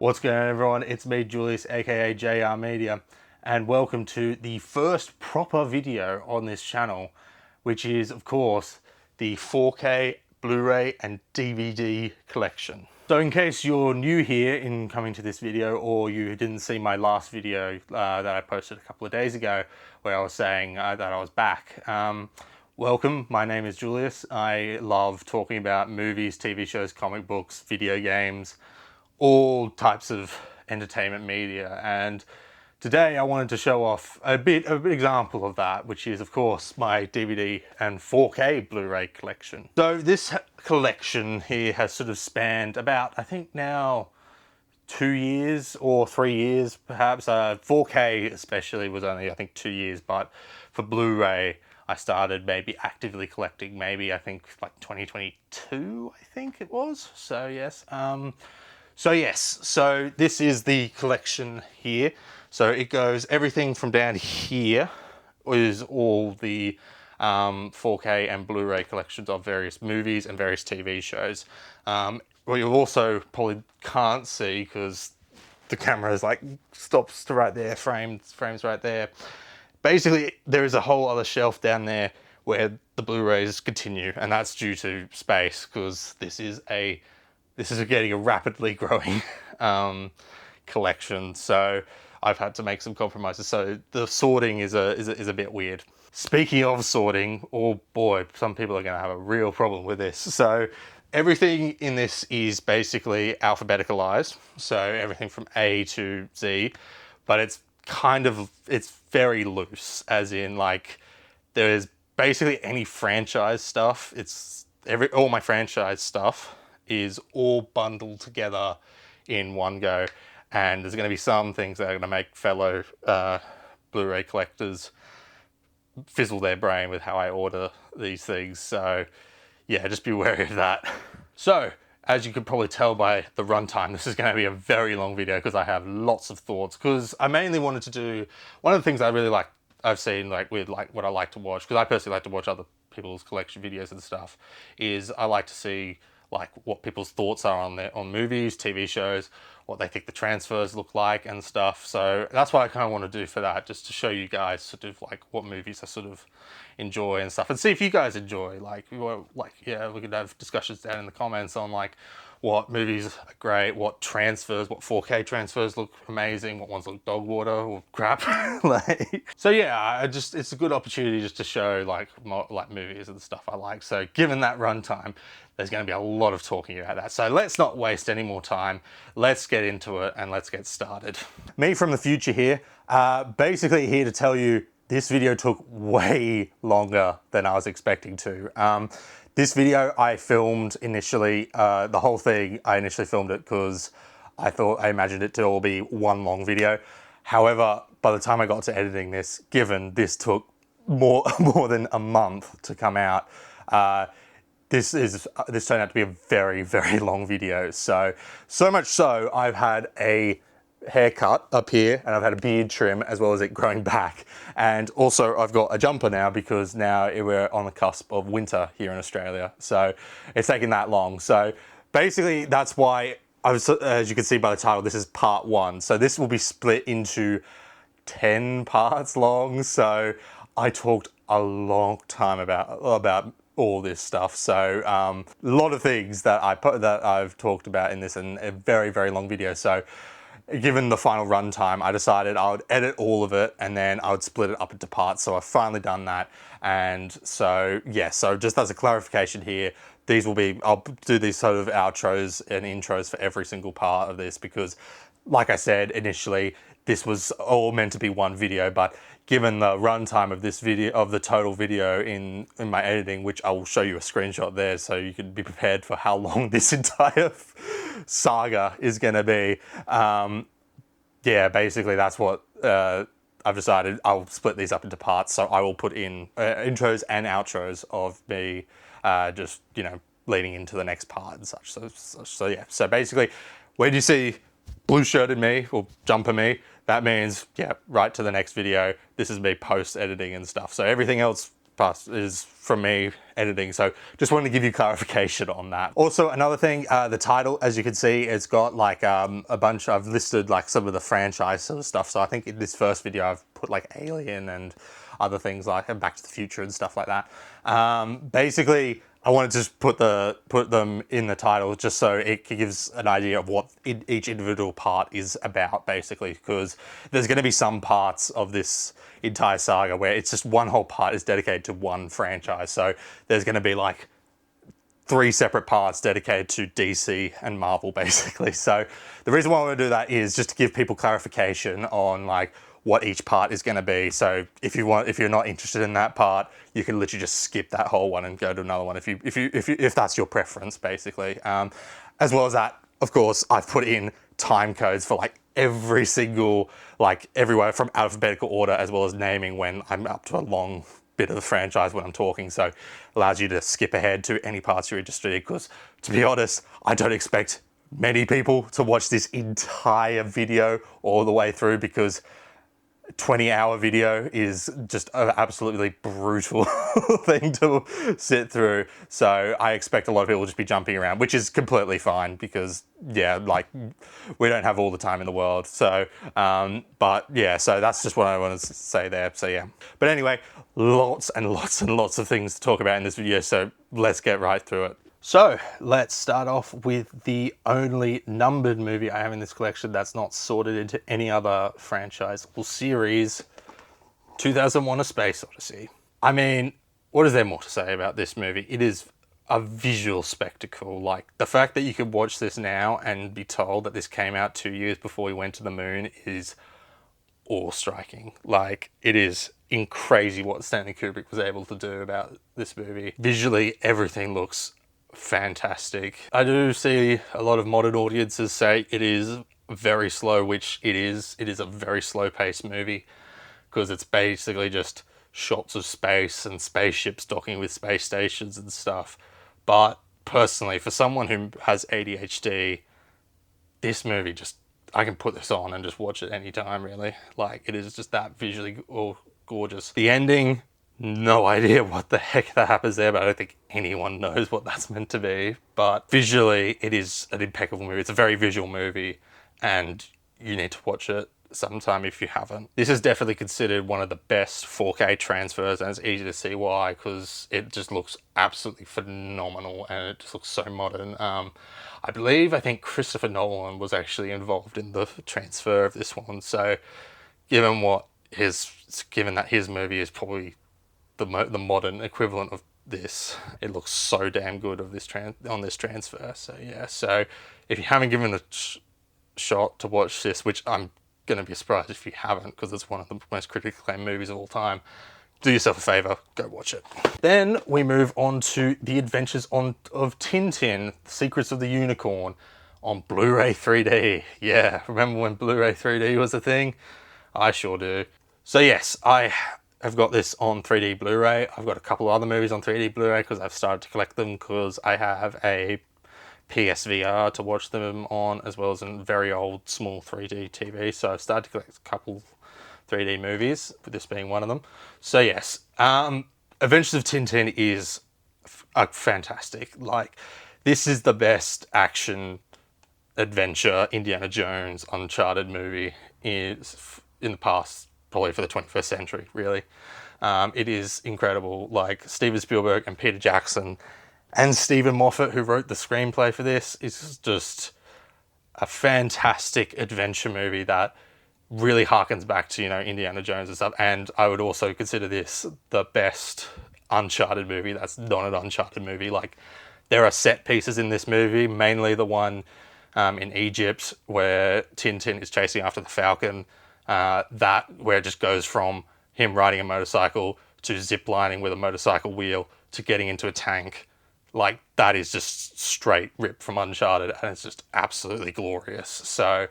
What's going on, everyone? It's me, Julius, aka JR Media, and welcome to the first proper video on this channel, which is, of course, the 4K Blu-ray and DVD collection. So in case you're new here in coming to this video, or you didn't see my last video that I posted a couple of days ago where I was saying that I was back, welcome. My name is Julius. I love talking about movies, TV shows, comic books, video games, all types of entertainment media, and today I wanted to show off a bit of an example of that, which is of course my DVD and 4K Blu-ray collection. So this collection here has sort of spanned about, I think now, 2 years or 3 years perhaps. 4K especially was only, I think, 2 years, but for Blu-ray I started maybe actively collecting maybe, I think, like 2022, I think it was. So yes. So this is the collection here. So it goes, everything from down here is all the 4K and Blu-ray collections of various movies and various TV shows. What you also probably can't see, because the camera is like stops to right there, frames right there. Basically, there is a whole other shelf down there where the Blu-rays continue, and that's due to space, because this is getting a rapidly growing collection, so I've had to make some compromises. So the sorting is a bit weird. Speaking of sorting, oh boy, some people are going to have a real problem with this. So everything in this is basically alphabeticalized, so everything from A to Z, but it's very loose, as in, like, there is basically any franchise stuff. All my franchise stuff is all bundled together in one go, and there's going to be some things that are going to make fellow Blu-ray collectors fizzle their brain with how I order these things. So yeah, just be wary of that. So as you could probably tell by the runtime, this is going to be a very long video because I have lots of thoughts, because I mainly wanted to do one of the things I really like, I've seen, like, with like what I like to watch, because I personally like to watch other people's collection videos and stuff, is I like to see like what people's thoughts are on movies, TV shows, what they think the transfers look like and stuff. So that's what I kind of want to do for that, just to show you guys sort of like what movies I sort of enjoy and stuff, and see if you guys enjoy. Yeah, we could have discussions down in the comments on like what movies are great, what 4K transfers look amazing, what ones look dog water or crap. So yeah, it's a good opportunity just to show like movies and stuff I like. So given that runtime, there's going to be a lot of talking about that. So let's not waste any more time. Let's get into it and let's get started. Me from the future here, basically here to tell you this video took way longer than I was expecting to. This video I filmed initially, the whole thing, I initially filmed it because I imagined it to all be one long video. However, by the time I got to editing this, given this took more than a month to come out, this turned out to be a very, very long video. So much so, I've had a haircut up here and I've had a beard trim, as well as it growing back. And also I've got a jumper now, because now we're on the cusp of winter here in Australia. So it's taken that long. So basically that's why as you can see by the title, this is part 1. So this will be split into 10 parts long. So I talked a long time about all this stuff. So a lot of things that I've talked about in this, in a very, very long video. So given the final runtime, I decided I would edit all of it and then I would split it up into parts. So I've finally done that. And so yeah, so just as a clarification here, I'll do these sort of outros and intros for every single part of this, because like I said initially, this was all meant to be one video, but given the runtime of this video, of the total video in my editing, which I will show you a screenshot there so you can be prepared for how long this entire saga is going to be. Yeah, basically that's what I've decided. I'll split these up into parts, so I will put in intros and outros of me just, you know, leading into the next part and such. So yeah, so basically when you see blue shirted me or jumper me, that means, yeah, right to the next video. This is me post editing and stuff. So everything else is from me editing, so just wanted to give you clarification on that. Also, another thing, the title, as you can see, it's got like a bunch. I've listed like some of the franchise sort of stuff. So I think in this first video I've put like Alien and other things like Back to the Future and stuff like that. Basically, I wanted to just put them in the title just so it gives an idea of what each individual part is about, basically, because there's going to be some parts of this entire saga where it's just one whole part is dedicated to one franchise. So there's going to be like 3 separate parts dedicated to DC and Marvel, basically. So the reason why I want to do that is just to give people clarification on like what each part is going to be. So if you're not interested in that part, you can literally just skip that whole one and go to another one if that's your preference, basically. As well as that, of course, I've put in time codes for like every single, like everywhere from alphabetical order, as well as naming when I'm up to a long bit of the franchise when I'm talking, so it allows you to skip ahead to any parts you're interested in, because to be honest, I don't expect many people to watch this entire video all the way through, because 20-hour video is just an absolutely brutal thing to sit through. So I expect a lot of people will just be jumping around, which is completely fine because, yeah, like we don't have all the time in the world. So, but yeah, so that's just what I want to say there. So yeah, but anyway, lots and lots and lots of things to talk about in this video. So let's get right through it. So let's start off with the only numbered movie I have in this collection that's not sorted into any other franchise or series, 2001: A Space Odyssey. I mean, what is there more to say about this movie? It is a visual spectacle. Like, the fact that you could watch this now and be told that this came out 2 years before we went to the moon is awe-striking. Like, it is crazy what Stanley Kubrick was able to do about this movie. Visually, everything looks fantastic. I do see a lot of modern audiences say it is very slow, which it is. It is a very slow-paced movie because it's basically just shots of space and spaceships docking with space stations and stuff. But personally, for someone who has ADHD, this movie just, I can put this on and just watch it anytime, really. Like, it is just that visually gorgeous. The ending, no idea what the heck that happens there, but I don't think anyone knows what that's meant to be. But visually, it is an impeccable movie. It's a very visual movie, and you need to watch it sometime if you haven't. This is definitely considered one of the best 4K transfers, and it's easy to see why, because it just looks absolutely phenomenal, and it just looks so modern. I think Christopher Nolan was actually involved in the transfer of this one, so given that his movie is probably the modern equivalent of this, it looks so damn good on this transfer. So yeah, so if you haven't given it a shot to watch this, which I'm gonna be surprised if you haven't, because it's one of the most critically acclaimed movies of all time, do yourself a favor, go watch it. Then we move on to The Adventures of Tintin, The Secrets of the Unicorn, on Blu-ray 3D. Yeah, remember when Blu-ray 3D was a thing? I sure do. So yes, I've got this on 3D Blu-ray. I've got a couple of other movies on 3D Blu-ray because I've started to collect them because I have a PSVR to watch them on, as well as a very old small 3D TV. So I've started to collect a couple 3D movies, with this being one of them. So yes, Adventures of Tintin is fantastic. Like, this is the best action adventure Indiana Jones Uncharted movie in the past, probably for the 21st century, really. It is incredible. Like, Steven Spielberg and Peter Jackson and Stephen Moffat, who wrote the screenplay for this, is just a fantastic adventure movie that really harkens back to, Indiana Jones and stuff. And I would also consider this the best Uncharted movie that's not an Uncharted movie. Like, there are set pieces in this movie, mainly the one in Egypt where Tintin is chasing after the Falcon, where it just goes from him riding a motorcycle to ziplining with a motorcycle wheel to getting into a tank. Like, that is just straight ripped from Uncharted, and it's just absolutely glorious. So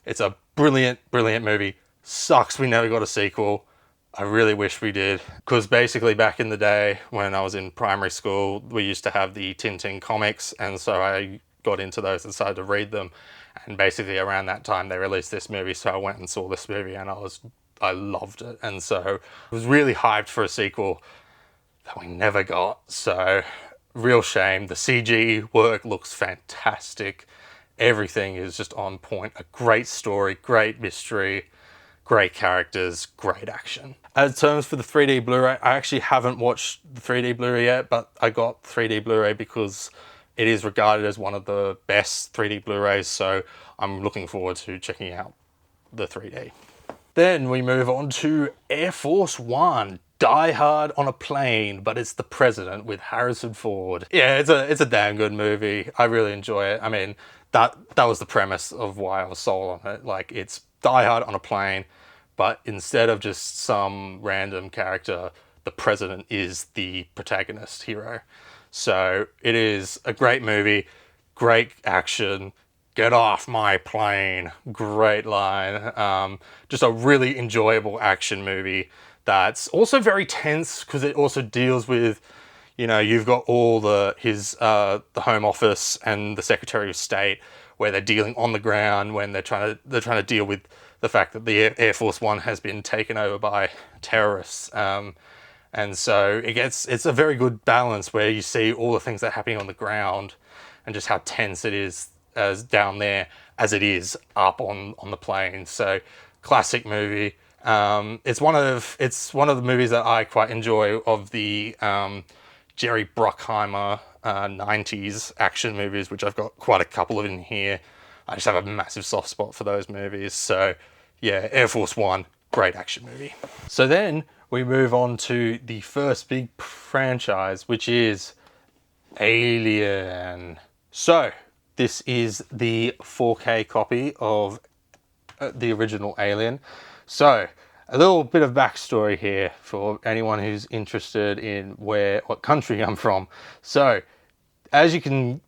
it's a brilliant, brilliant movie. Sucks we never got a sequel. I really wish we did, because basically back in the day when I was in primary school, we used to have the Tintin comics, and so I got into those and started to read them. And basically around that time they released this movie, so I went and saw this movie and I loved it. And so I was really hyped for a sequel. that we never got. So real shame. The CG work looks fantastic. Everything is just on point. A great story, great mystery, great characters, great action. As terms for the 3D Blu-ray, I actually haven't watched the 3D Blu-ray yet, but I got 3D Blu-ray because it is regarded as one of the best 3D Blu-rays, so I'm looking forward to checking out the 3D. Then we move on to Air Force One. Die Hard on a Plane, but it's the President with Harrison Ford. Yeah, it's a damn good movie. I really enjoy it. I mean, that was the premise of why I was sold on it. Like, it's Die Hard on a plane, but instead of just some random character, the President is the protagonist hero. So it is a great movie, great action. Get off my plane. Great line. Just a really enjoyable action movie that's also very tense because it also deals with, you know, you've got all the Home Office and the Secretary of State where they're dealing on the ground when they're trying to deal with the fact that the Air Force One has been taken over by terrorists. And so it's a very good balance where you see all the things that are happening on the ground and just how tense it is as down there as it is up on the plane. So classic movie. It's one of the movies that I quite enjoy of the Jerry Bruckheimer 90s action movies, which I've got quite a couple of in here. I just have a massive soft spot for those movies. So yeah, Air Force One, great action movie. So then we move on to the first big franchise, which is Alien. So this is the 4K copy of the original Alien. So a little bit of backstory here for anyone who's interested in what country I'm from. So as you can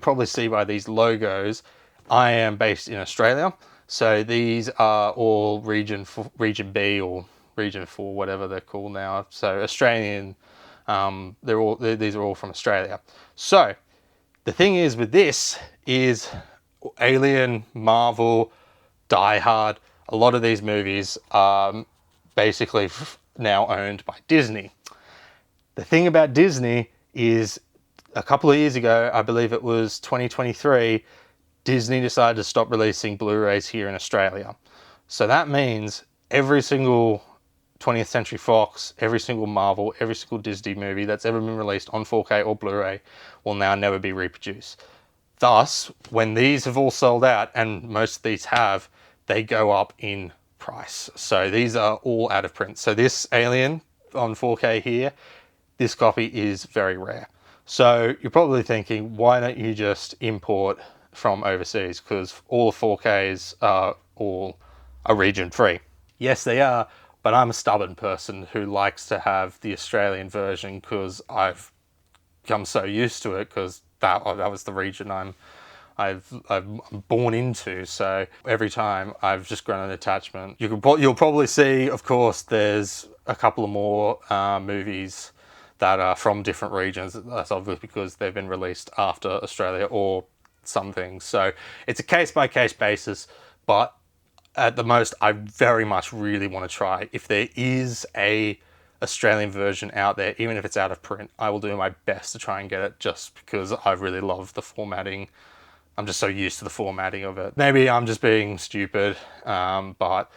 probably see by these logos, I am based in Australia. So these are all region B or region 4, whatever they're called now. So Australian, these are all from Australia. So the thing is with this is Alien, Marvel, Die Hard, a lot of these movies are basically now owned by Disney. The thing about Disney is a couple of years ago, I believe it was 2023, Disney decided to stop releasing Blu-rays here in Australia. So that means every single 20th Century Fox, every single Marvel, every single Disney movie that's ever been released on 4K or Blu-ray will now never be reproduced. Thus, when these have all sold out, and most of these have, they go up in price. So these are all out of print. So this Alien on 4K here, this copy is very rare. So you're probably thinking, why don't you just import from overseas? Because all the 4Ks are all region free. Yes, they are, but I'm a stubborn person who likes to have the Australian version because I've become so used to it because that was the region I'm born into. So every time I've just grown an attachment. You'll probably see, of course, there's a couple of more movies that are from different regions. That's obviously because they've been released after Australia or some things. So it's a case-by-case basis, but at the most, I very much really want to try. If there is a Australian version out there, even if it's out of print, I will do my best to try and get it just because I really love the formatting. I'm just so used to the formatting of it. Maybe I'm just being stupid, but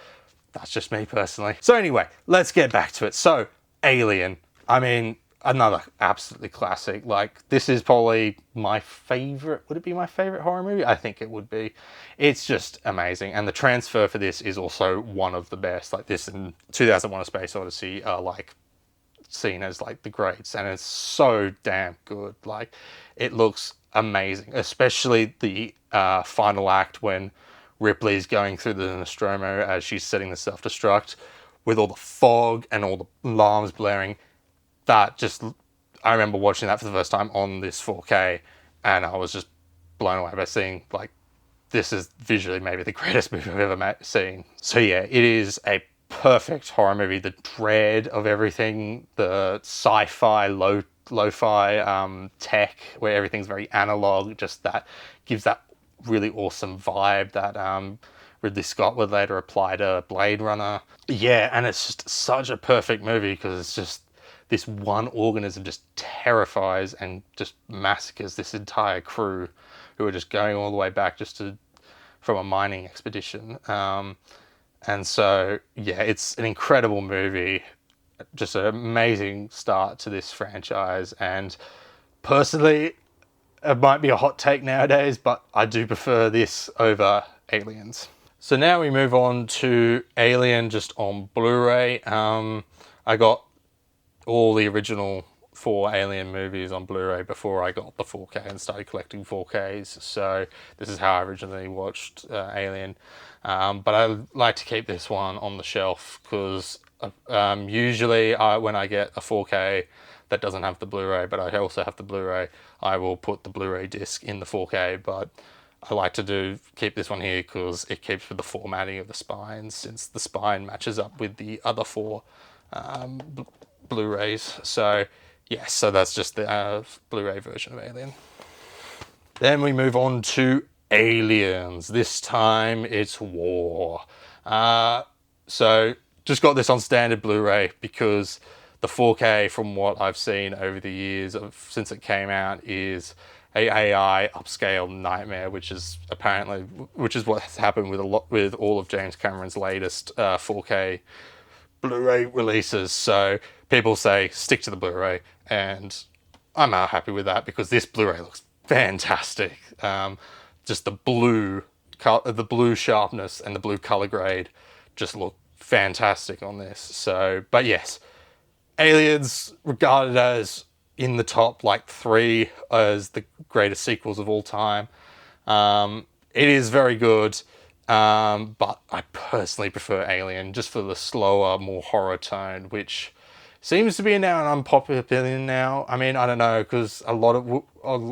that's just me personally. So anyway, let's get back to it. So, Alien. I mean, another absolutely classic. Like, this is probably my favorite. Would it be my favorite horror movie? I think it would be. It's just amazing. And the transfer for this is also one of the best. Like, this and 2001: A Space Odyssey are like seen as like the greats, and it's so damn good. Like, it looks amazing, especially the final act when Ripley's going through the Nostromo as she's setting the self-destruct with all the fog and all the alarms blaring. I remember watching that for the first time on this 4K, and I was just blown away by seeing, like, this is visually maybe the greatest movie I've ever seen. So yeah, it is a perfect horror movie. The dread of everything, the sci-fi, lo-fi tech, where everything's very analog, just that gives that really awesome vibe that Ridley Scott would later apply to Blade Runner. Yeah, and it's just such a perfect movie because it's just this one organism just terrifies and just massacres this entire crew who are just going all the way back from a mining expedition. And so, yeah, it's an incredible movie, just an amazing start to this franchise. And personally, it might be a hot take nowadays, but I do prefer this over Aliens. So now we move on to Alien just on Blu-ray. I got all the original 4 Alien movies on Blu-ray before I got the 4K and started collecting 4Ks. So this is how I originally watched Alien. But I like to keep this one on the shelf because usually when I get a 4K that doesn't have the Blu-ray, but I also have the Blu-ray, I will put the Blu-ray disc in the 4K. But I like to keep this one here because it keeps with the formatting of the spine, since the spine matches up with the other 4 Blu-rays. So yes, so that's just the Blu-ray version of Alien. Then we move on to Aliens. This time it's War. So just got this on standard Blu-ray because the 4K, from what I've seen over the years since it came out, is a AI upscale nightmare, which is what has happened with all of James Cameron's latest 4K Blu-ray releases. So people say stick to the Blu-ray, and I'm happy with that because this Blu-ray looks fantastic. Just the blue sharpness and the blue color grade just look fantastic on this. So, but yes, Aliens, regarded as in the top 3 as the greatest sequels of all time. It is very good, but I personally prefer Alien just for the slower, more horror tone, which seems to be now an unpopular opinion now. I mean, I don't know, because a lot of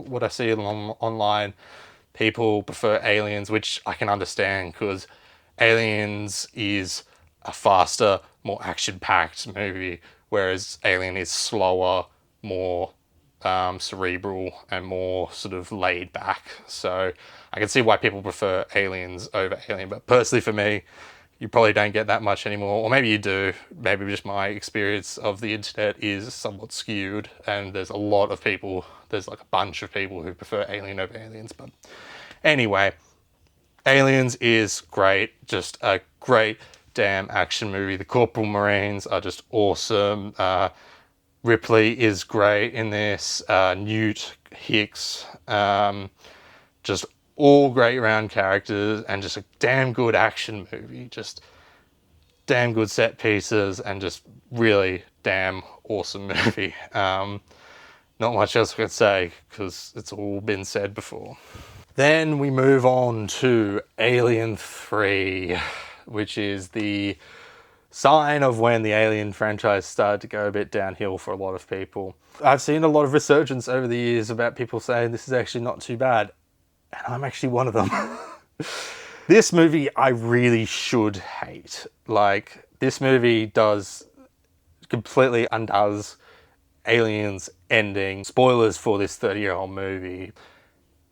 what I see online, people prefer Aliens, which I can understand because Aliens is a faster, more action-packed movie, whereas Alien is slower, more cerebral, and more sort of laid back. So I can see why people prefer Aliens over Alien, but personally for me, you probably don't get that much anymore, or maybe you do. Maybe just my experience of the internet is somewhat skewed, and there's a bunch of people who prefer Alien over Aliens. But anyway, Aliens is great, just a great damn action movie. The Corporal Marines are just awesome. Ripley is great in this. Newt, Hicks, just all great round characters, and just a damn good action movie. Just damn good set pieces, and just really damn awesome movie. Not much else I can say because it's all been said before. Then we move on to Alien 3, which is the sign of when the Alien franchise started to go a bit downhill for a lot of people. I've seen a lot of resurgence over the years about people saying this is actually not too bad, and I'm actually one of them. This movie I really should hate. This movie completely undoes Alien's ending. Spoilers for this 30-year-old movie.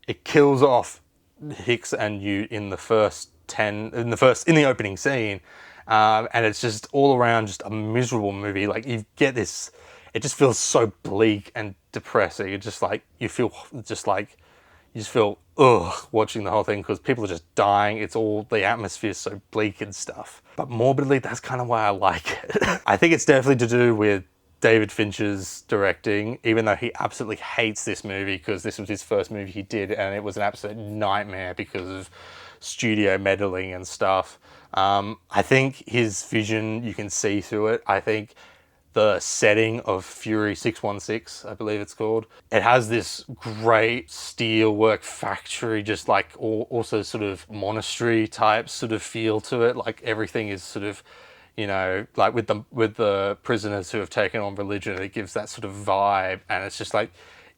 It kills off Hicks and Newt in the opening scene, and it's just all around just a miserable movie. You get this, it just feels so bleak and depressing. It's just you just feel watching the whole thing because people are just dying. The atmosphere's so bleak and stuff. But morbidly, that's kind of why I like it. I think it's definitely to do with David Fincher's directing, even though he absolutely hates this movie because this was his first movie he did, and it was an absolute nightmare because of studio meddling and stuff. I think his vision, you can see through it. I think the setting of Fury 616, I believe it's called, it has this great steelwork factory, just also sort of monastery type sort of feel to it. Everything is sort of, with the prisoners who have taken on religion, it gives that sort of vibe, and it's just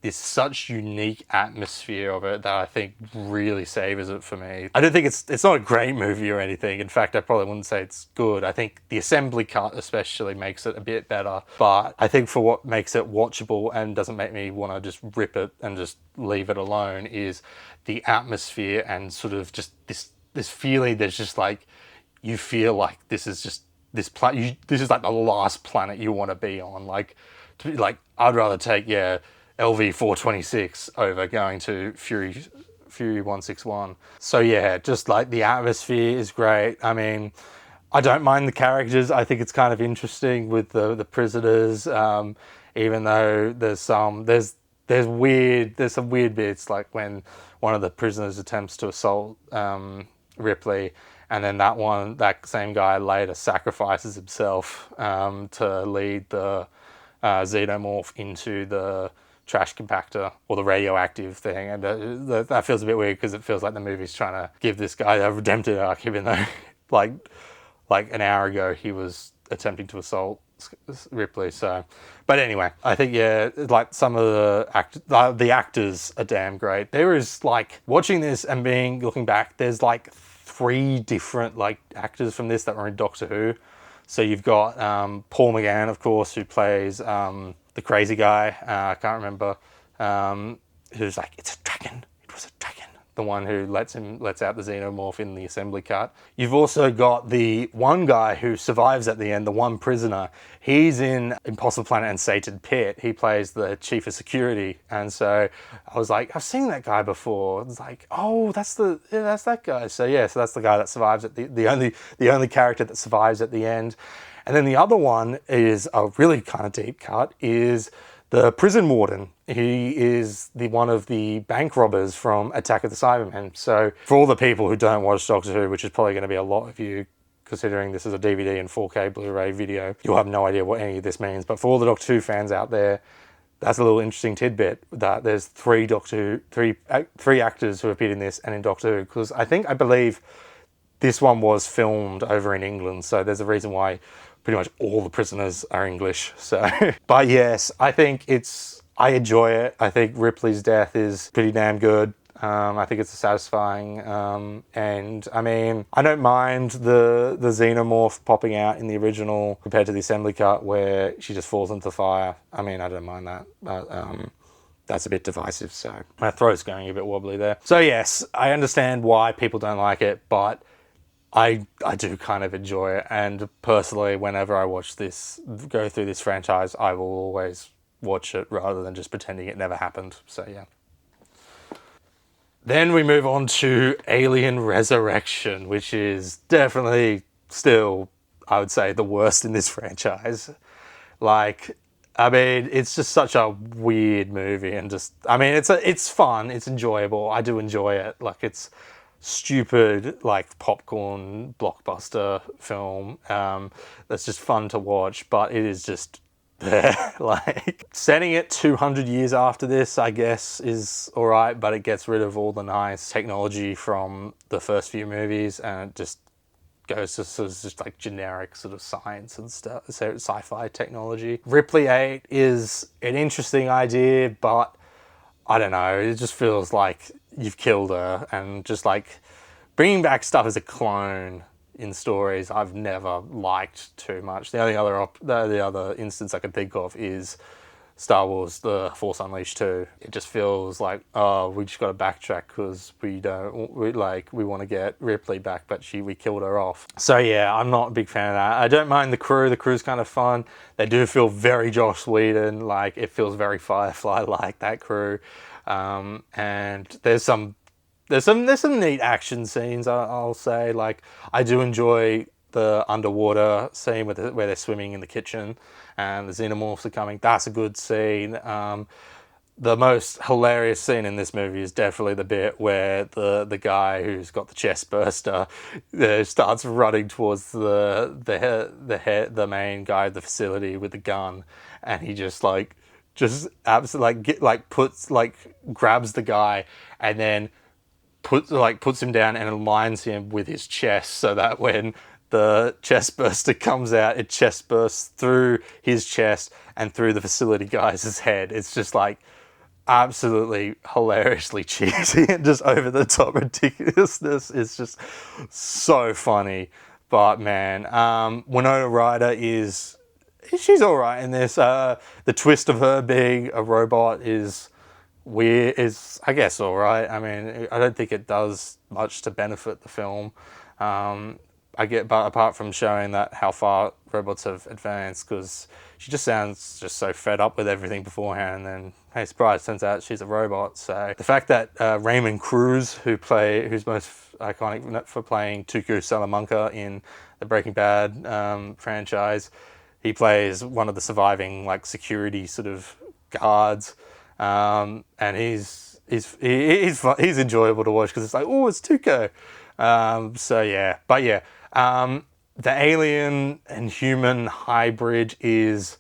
this such unique atmosphere of it that I think really savors it for me. I don't think it's not a great movie or anything. In fact, I probably wouldn't say it's good. I think the assembly cut especially makes it a bit better, but I think for what makes it watchable and doesn't make me want to just rip it and just leave it alone is the atmosphere and sort of just this feeling that's just you feel like this is just this is the last planet you want to be on. Like, I'd rather take, yeah, LV 426 over going to Fury 161. So yeah, just like the atmosphere is great. I mean, I don't mind the characters. I think it's kind of interesting with the prisoners, even though there's some weird bits, like when one of the prisoners attempts to assault Ripley, and then that same guy later sacrifices himself to lead the xenomorph into the trash compactor or the radioactive thing, and that feels a bit weird because it feels like the movie's trying to give this guy a redemptive arc, even though like an hour ago he was attempting to assault Ripley. So, but anyway, I think, yeah, like some of the actors are damn great. There is, like, watching this and looking back, there's like 3 different like actors from this that were in Doctor Who. So you've got Paul McGann, of course, who plays the crazy guy. I can't remember. Who's like, it's a dragon. It was a dragon. The one who lets out the xenomorph in the assembly cut. You've also got the one guy who survives at the end, the one prisoner. He's in Impossible Planet and Sated Pit. He plays the chief of security. And so I was like, I've seen that guy before. It's like, oh, that's that guy. So yeah, so that's the guy that survives at the only character that survives at the end. And then the other one is a really kind of deep cut, is the prison warden. He is one of the bank robbers from Attack of the Cybermen. So for all the people who don't watch Doctor Who, which is probably going to be a lot of you, considering this is a DVD and 4K Blu-ray video, you'll have no idea what any of this means. But for all the Doctor Who fans out there, that's a little interesting tidbit, that there's 3 actors who appeared in this and in Doctor Who. Because I believe this one was filmed over in England, so there's a reason why pretty much all the prisoners are English. So, but yes, I enjoy it. I think Ripley's death is pretty damn good. I think it's satisfying. And I mean, I don't mind the xenomorph popping out in the original compared to the assembly cut where she just falls into fire. I mean, I don't mind that, but that's a bit divisive. So my throat's going a bit wobbly there. So yes, I understand why people don't like it, but I do kind of enjoy it, and personally, whenever I go through this franchise, I will always watch it rather than just pretending it never happened. So yeah. Then we move on to Alien Resurrection, which is definitely still, I would say, the worst in this franchise. Like, I mean, it's just such a weird movie, and it's fun, it's enjoyable. I do enjoy it. Like, it's stupid, like, popcorn blockbuster film that's just fun to watch, but it is just there. Like, setting it 200 years after this, I guess, is all right, but it gets rid of all the nice technology from the first few movies, and it just goes to sort of just like generic sort of science and stuff, so sci-fi technology. Ripley 8 is an interesting idea, but I don't know, it just feels like you've killed her, and just like bringing back stuff as a clone in stories I've never liked too much. The only other instance I can think of is Star Wars The Force Unleashed 2. It just feels like, oh, we just got to backtrack because we want to get Ripley back, but we killed her off. So yeah, I'm not a big fan of that. I don't mind the crew. The crew's kind of fun. They do feel very Joss Whedon, like it feels very Firefly like, that crew. And there's some neat action scenes, I'll say. Like, I do enjoy the underwater scene where they're swimming in the kitchen and the xenomorphs are coming. That's a good scene. The most hilarious scene in this movie is definitely the bit where the guy who's got the chest burster starts running towards the main guy of the facility with the gun, and he grabs the guy and then puts him down and aligns him with his chest, so that when the chest burster comes out, it chest bursts through his chest and through the facility guy's head. It's just like absolutely hilariously cheesy and just over the top ridiculousness. It's just so funny. But man, Winona Ryder she's all right in this. The twist of her being a robot is weird, is, I guess, all right. I mean, I don't think it does much to benefit the film. But apart from showing that how far robots have advanced, because she just sounds just so fed up with everything beforehand, and then, hey, surprise, turns out she's a robot. So the fact that Raymond Cruz, who's most iconic for playing Tuco Salamanca in the Breaking Bad franchise, he plays one of the surviving like security sort of guards, and he's enjoyable to watch because it's like, oh, it's Tuco. So yeah, but yeah, the alien and human hybrid is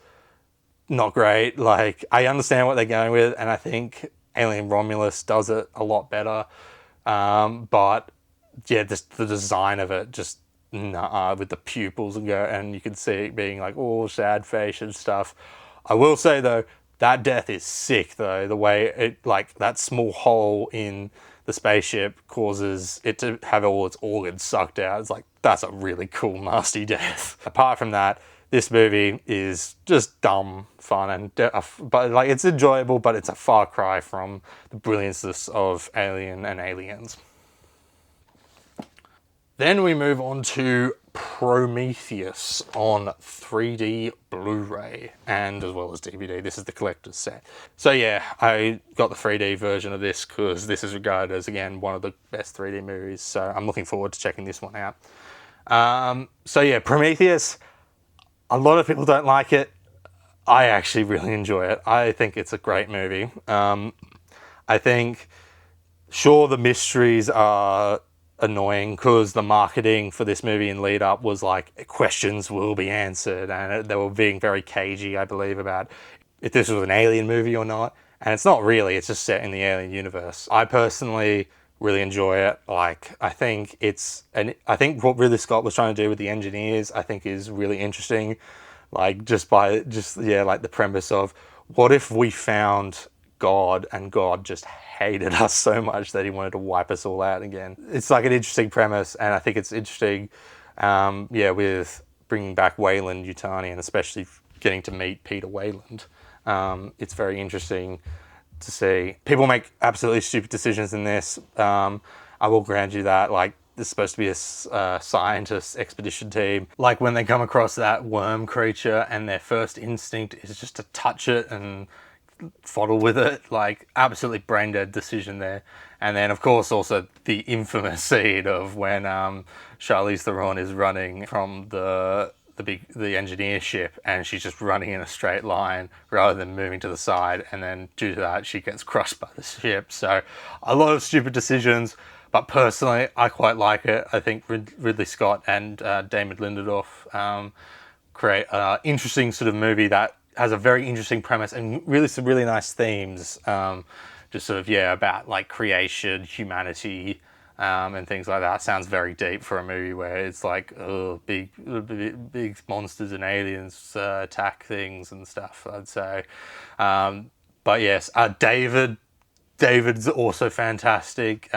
not great. Like, I understand what they're going with, and I think Alien Romulus does it a lot better. But yeah, the design of it just with the pupils and you can see it being like all sad face and stuff. I will say though, that death is sick though. The way it, like, that small hole in the spaceship causes it to have all its organs sucked out. It's like, that's a really cool, nasty death. Apart from that, this movie is just dumb fun, but like, it's enjoyable, but it's a far cry from the brilliance of Alien and Aliens. Then we move on to Prometheus on 3D Blu-ray and as well as DVD. This is the collector's set. So yeah, I got the 3D version of this because this is regarded as, again, one of the best 3D movies. So I'm looking forward to checking this one out. So yeah, Prometheus, a lot of people don't like it. I actually really enjoy it. I think it's a great movie. I think, sure, the mysteries are annoying because the marketing for this movie in lead up was like, questions will be answered, and they were being very cagey, I believe, about if this was an alien movie or not. And it's not really, it's just set in the alien universe. I personally really enjoy it. Like, I think what Ridley Scott was trying to do with the engineers, I think, is really interesting. Like, like the premise of, what if we found God and God just hated us so much that he wanted to wipe us all out again. It's like an interesting premise, and I think it's interesting, with bringing back Weyland Yutani and especially getting to meet Peter Weyland. It's very interesting to see. People make absolutely stupid decisions in this. I will grant you that. Like, there's supposed to be a scientist expedition team. Like, when they come across that worm creature and their first instinct is just to touch it and fodder with it, like, absolutely brain dead decision there. And then, of course, also the infamous scene of when Charlize Theron is running from the engineer ship, and she's just running in a straight line rather than moving to the side, and then due to that she gets crushed by the ship. So a lot of stupid decisions, but personally I quite like it. I think Ridley Scott and Damon Lindelof create an interesting sort of movie that has a very interesting premise and really some really nice themes, just sort of, about like creation, humanity, and things like that. Sounds very deep for a movie where it's like, big monsters and aliens attack things and stuff, I'd say. But yes, David's also fantastic.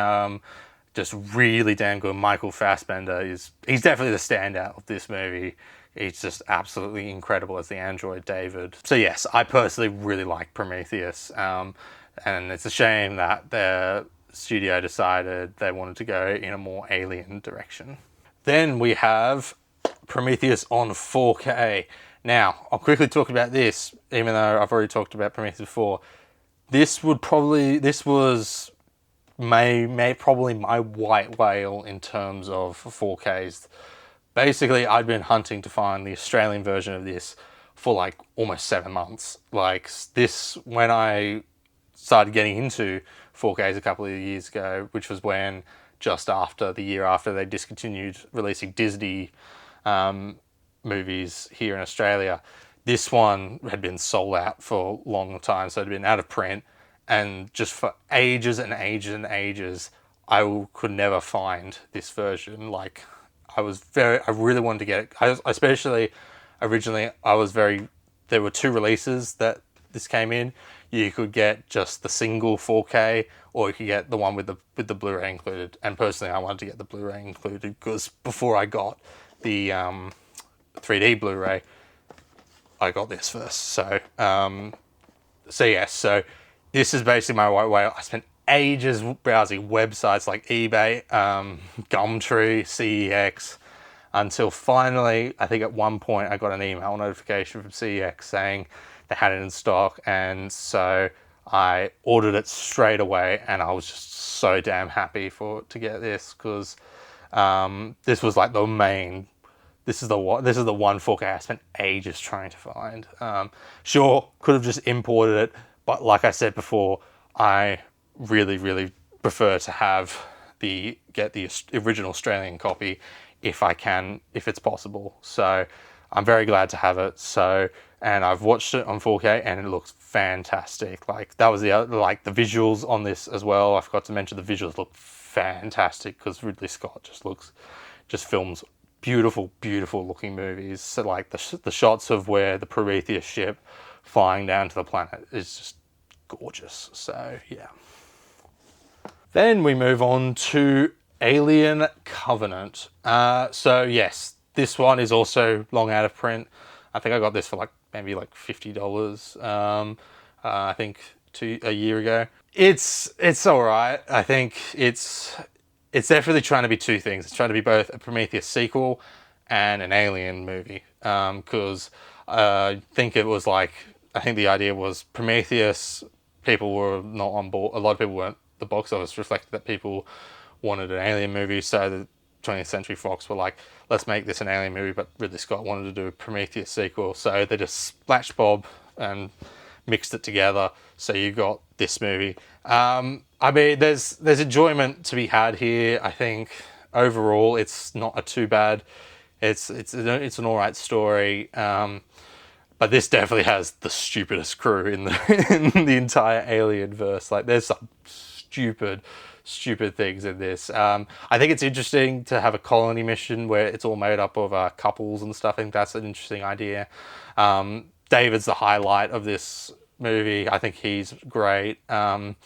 Just really damn good. Michael Fassbender he's definitely the standout of this movie. He's just absolutely incredible as the android David. So yes, I personally really like Prometheus, and it's a shame that the studio decided they wanted to go in a more alien direction. Then we have Prometheus on 4K. Now, I'll quickly talk about this, even though I've already talked about Prometheus before. This was probably my white whale in terms of 4Ks. Basically, I'd been hunting to find the Australian version of this for like almost 7 months. Like, this, when I started getting into 4Ks a couple of years ago, which was when, the year after they discontinued releasing Disney movies here in Australia, this one had been sold out for a long time, so it had been out of print, and just for ages and ages and ages, I could never find this version. Like, I really wanted to get it. Especially originally, there were 2 releases that this came in. You could get just the single 4K, or you could get the one with the Blu-ray included. And personally, I wanted to get the Blu-ray included because before I got the 3D Blu-ray, I got this first. So so this is basically my white whale. I spent ages browsing websites like eBay, Gumtree, CEX, until finally, I think at one point I got an email notification from CEX saying they had it in stock, and so I ordered it straight away, and I was just so damn happy to get this, because this was like the main. This is the one 4K I spent ages trying to find. Sure, could have just imported it, but like I said before, I really prefer to get the original Australian copy if it's possible. So I'm very glad to have it. And I've watched it on 4K and it looks fantastic. Like that was the visuals on this as well. I forgot to mention the visuals look fantastic, because Ridley Scott just films beautiful looking movies. So like the shots of where the Prometheus ship flying down to the planet is just gorgeous. So yeah. Then we move on to Alien Covenant. So yes, this one is also long out of print. I think I got this for maybe $50. I think a year ago. It's all right. I think it's definitely trying to be two things. It's trying to be both a Prometheus sequel and an Alien movie. Because I think the idea was Prometheus, people were not on board. A lot of people weren't. The box office reflected that people wanted an Alien movie, so the 20th Century Fox were like, let's make this an Alien movie, but Ridley Scott wanted to do a Prometheus sequel, so they just splashed Bob and mixed it together, so you got this movie. I mean, there's enjoyment to be had here. I think overall it's not too bad. It's an alright story, but this definitely has the stupidest crew in the entire Alien verse. Like, there's some stupid things in this. I think it's interesting to have a colony mission where it's all made up of couples and stuff. I think that's an interesting idea. David's the highlight of this movie. I think he's great. The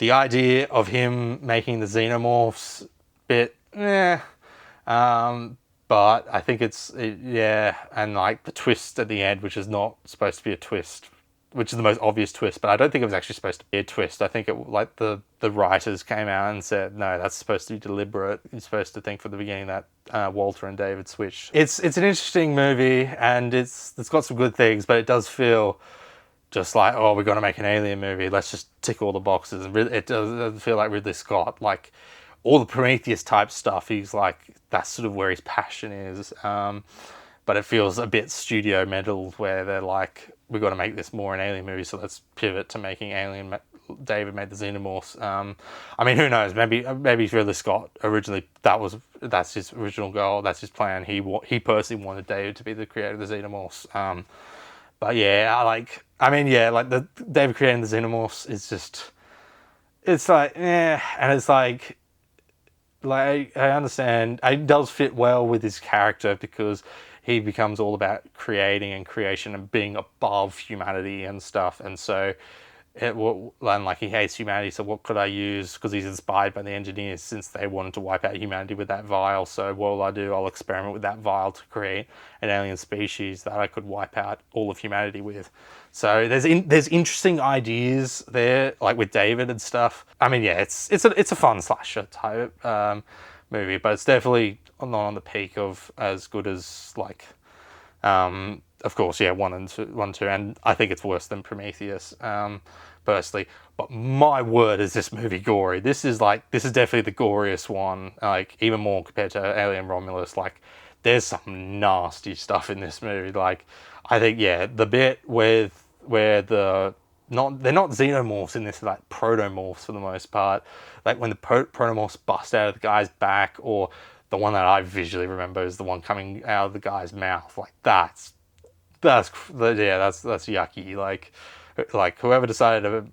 idea of him making the xenomorphs bit, but I think and like the twist at the end, which is not supposed to be a twist, which is the most obvious twist, but I don't think it was actually supposed to be a twist. I think the writers came out and said, no, that's supposed to be deliberate. You're supposed to think from the beginning that Walter and David switched. It's an interesting movie, and it's got some good things, but it does feel just like, oh, we're going to make an Alien movie. Let's just tick all the boxes. And it doesn't feel like Ridley Scott. Like, all the Prometheus type stuff, he's like, that's sort of where his passion is. But it feels a bit studio meddled, where they're like, we've got to make this more an Alien movie, so let's pivot to making Alien. David made the xenomorphs. I mean, who knows? Maybe Ridley Scott originally that's his original goal. That's his plan. He personally wanted David to be the creator of the xenomorphs. But yeah, the David creating the xenomorphs is just, it's like, and it's like I understand it does fit well with his character, because he becomes all about creating and creation and being above humanity and stuff. And so he hates humanity, so what could I use? Because he's inspired by the engineers, since they wanted to wipe out humanity with that vial. So what will I do? I'll experiment with that vial to create an alien species that I could wipe out all of humanity with. So there's interesting ideas there, like with David and stuff. I mean, yeah, it's a fun slasher type movie, but it's definitely not on the peak of as good as of course, yeah, 1 and 2, and I think it's worse than Prometheus, personally. But my word, is this movie gory? This is definitely the goriest one, like even more compared to Alien Romulus. Like, there's some nasty stuff in this movie. Like, I think, yeah, the bit where they're not xenomorphs in this, like protomorphs for the most part. Like when the protomorphs bust out of the guy's back, or the one that I visually remember is the one coming out of the guy's mouth. Like, that's yucky. Like whoever decided to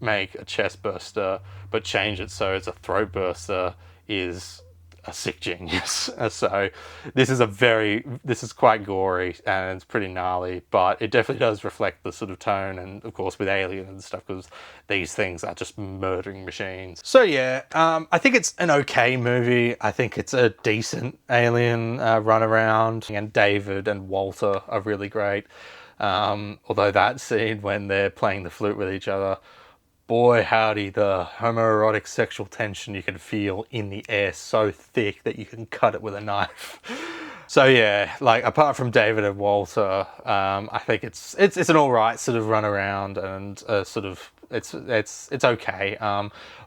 make a chest burster but change it so it's a throat burster is a sick genius. So this is quite gory, and it's pretty gnarly, but it definitely does reflect the sort of tone, and of course with Alien and stuff, because these things are just murdering machines. So yeah, I think it's an okay movie. I think it's a decent Alien run around, and David and Walter are really great. Although that scene when they're playing the flute with each other, boy howdy, the homoerotic sexual tension you can feel in the air, so thick that you can cut it with a knife. So yeah, like apart from David and Walter, I think it's an all right sort of run around, and sort of it's okay.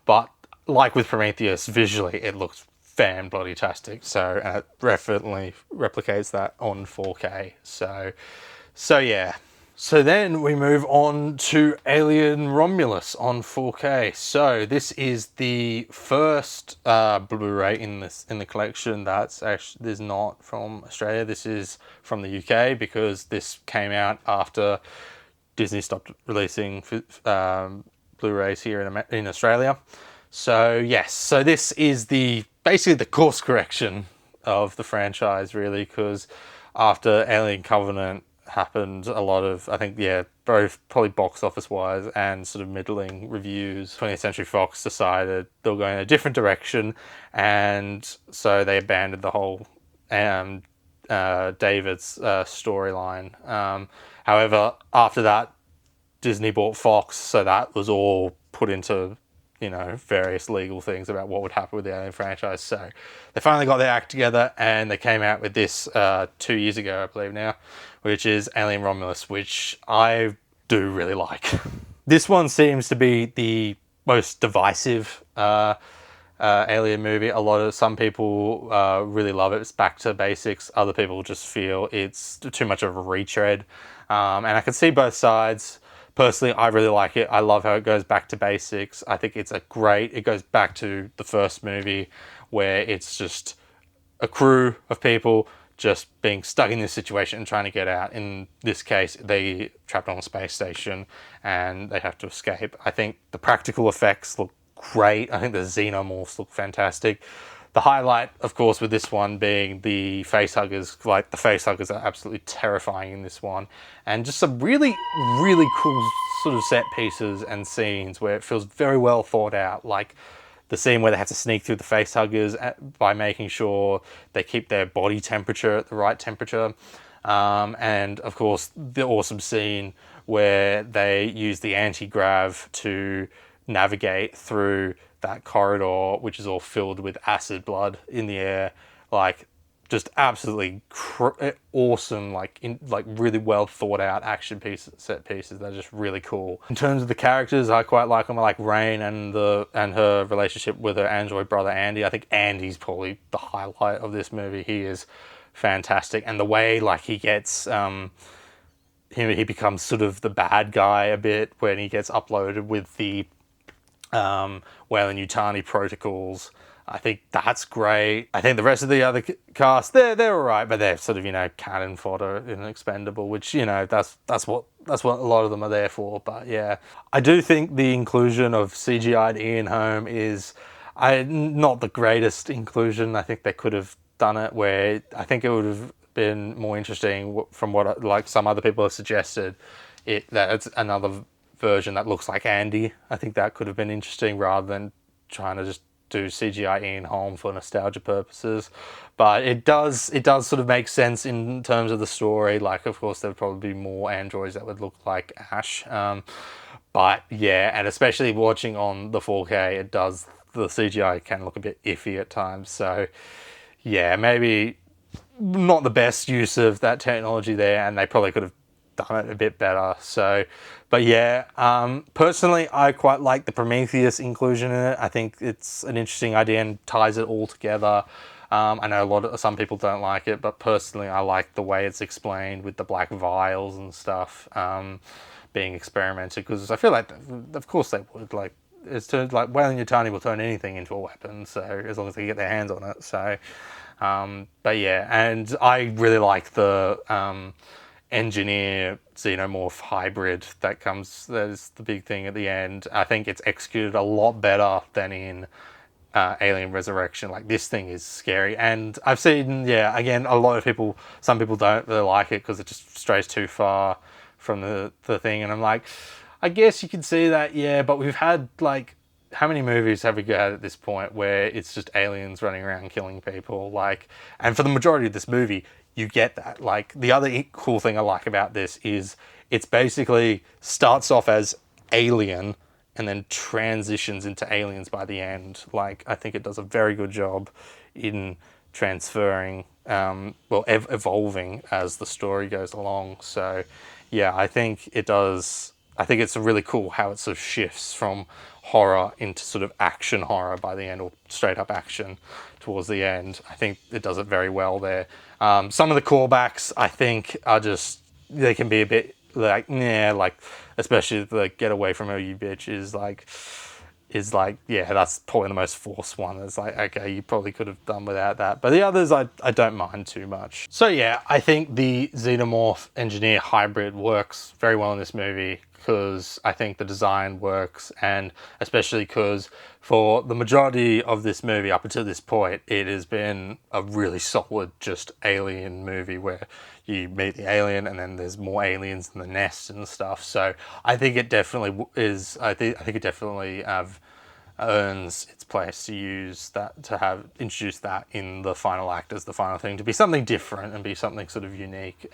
But like with Prometheus, visually it looks fan bloody tastic. So it definitely replicates that on 4K. So yeah. So then we move on to Alien Romulus on 4K. So this is the first Blu-ray in the collection that's actually is not from Australia. This is from the UK because this came out after Disney stopped releasing Blu-rays here in Australia. So yes, so this is basically the course correction of the franchise, really, because after Alien Covenant happened, a lot of, I think, yeah, both probably box office wise and sort of middling reviews, 20th Century Fox decided they were going in a different direction, and so they abandoned the whole David's storyline. However, after that, Disney bought Fox, so that was all put into, you know, various legal things about what would happen with the Alien franchise. So they finally got their act together and they came out with this 2 years ago, I believe now, which is Alien Romulus, which I do really like. This one seems to be the most divisive Alien movie. Some people really love it. It's back to basics. Other people just feel it's too much of a retread. And I can see both sides. Personally, I really like it. I love how it goes back to basics. I think it goes back to the first movie where it's just a crew of people just being stuck in this situation and trying to get out. In this case, they trapped on a space station and they have to escape. I think the practical effects look great. I think the xenomorphs look fantastic. The highlight, of course, with this one being the facehuggers. Like, the facehuggers are absolutely terrifying in this one. And just some really, really cool sort of set pieces and scenes where it feels very well thought out. Like the scene where they have to sneak through the facehuggers by making sure they keep their body temperature at the right temperature. And, of course, the awesome scene where they use the anti-grav to navigate through that corridor, which is all filled with acid blood in the air. Like, just absolutely awesome, like really well thought out action set pieces. They're just really cool. In terms of the characters, I quite like them. I like Rain and her relationship with her android brother Andy. I think Andy's probably the highlight of this movie. He is fantastic, and the way like he gets he becomes sort of the bad guy a bit when he gets uploaded with the Weyland-Yutani protocols. I think that's great. I think the rest of the other cast, they're all right, but they're sort of, you know, cannon fodder in Expendable, which, you know, that's what a lot of them are there for. But yeah, I do think the inclusion of CGI'd Ian Holm is not the greatest inclusion. I think they could have done it where I think it would have been more interesting from what like some other people have suggested. That it's another version that looks like Andy. I think that could have been interesting rather than trying to just do CGI Ian Holm for nostalgia purposes. But it does sort of make sense in terms of the story. Like, of course, there would probably be more androids that would look like Ash. But yeah, and especially watching on the 4K, the CGI can look a bit iffy at times. So yeah, maybe not the best use of that technology there, and they probably could have done it a bit better. So, but yeah, personally, I quite like the Prometheus inclusion in it. I think it's an interesting idea and ties it all together. I know some people don't like it, but personally, I like the way it's explained with the black vials and stuff being experimented, because I feel like, of course, they would like. It's turned like Weyland-Yutani will turn anything into a weapon, so as long as they get their hands on it. So, but yeah, and I really like the engineer xenomorph hybrid that is the big thing at the end. I think it's executed a lot better than in Alien Resurrection. Like, this thing is scary, and I've seen, yeah, again, some people don't really like it because it just strays too far from the thing, and I'm like, I guess you can see that, yeah, but we've had, like, how many movies have we got at this point where it's just aliens running around killing people? Like, and for the majority of this movie, you get that. Like, the other cool thing I like about this is it's basically starts off as Alien and then transitions into Aliens by the end. Like, I think it does a very good job in transferring evolving as the story goes along. So yeah, I think it does. I think it's really cool how it sort of shifts from horror into sort of action horror by the end, or straight up action towards the end. I think it does it very well there. Some of the callbacks I think are just, they can be a bit like, yeah, like especially the "get away from her, you bitch" is like, yeah, that's probably the most forced one. It's like, okay, you probably could have done without that. But the others, I don't mind too much. So yeah, I think the Xenomorph Engineer hybrid works very well in this movie, because I think the design works, and especially because for the majority of this movie up until this point, it has been a really solid just alien movie where you meet the alien and then there's more aliens in the nest and stuff. So I think it definitely is. I think it definitely earns its place to use that, to have introduced that in the final act as the final thing, to be something different and be something sort of unique,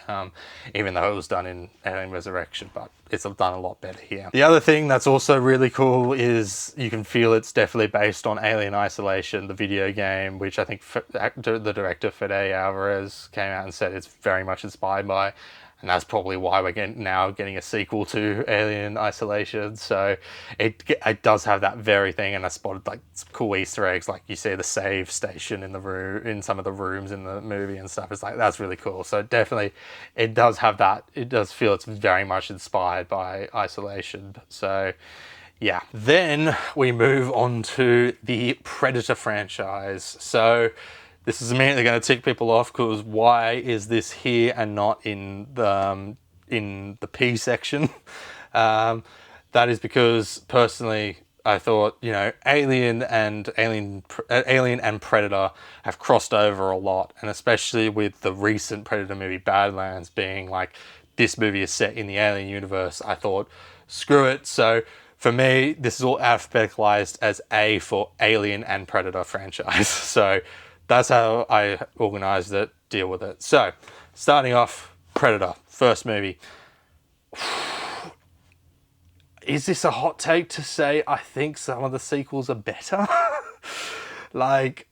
even though it was done in Alien Resurrection, but it's done a lot better here. The other thing that's also really cool is you can feel it's definitely based on Alien Isolation, the video game, which I think the director Fede Alvarez came out and said it's very much inspired by. And that's probably why we're now getting a sequel to Alien Isolation. So it does have that very thing, and I spotted like some cool Easter eggs, like you see the save station in the room, in some of the rooms in the movie and stuff. It's like, that's really cool. So definitely, it does have that. It does feel it's very much inspired by Isolation. So yeah. Then we move on to the Predator franchise. So this is immediately going to tick people off, because why is this here and not in the P section? That is because personally, I thought, you know, Alien and Predator have crossed over a lot, and especially with the recent Predator movie Badlands being like, this movie is set in the Alien universe, I thought, screw it. So for me, this is all alphabeticalized as A for Alien and Predator franchise. So that's how I organized it, deal with it. So, starting off, Predator, first movie. Is this a hot take to say I think some of the sequels are better? Like,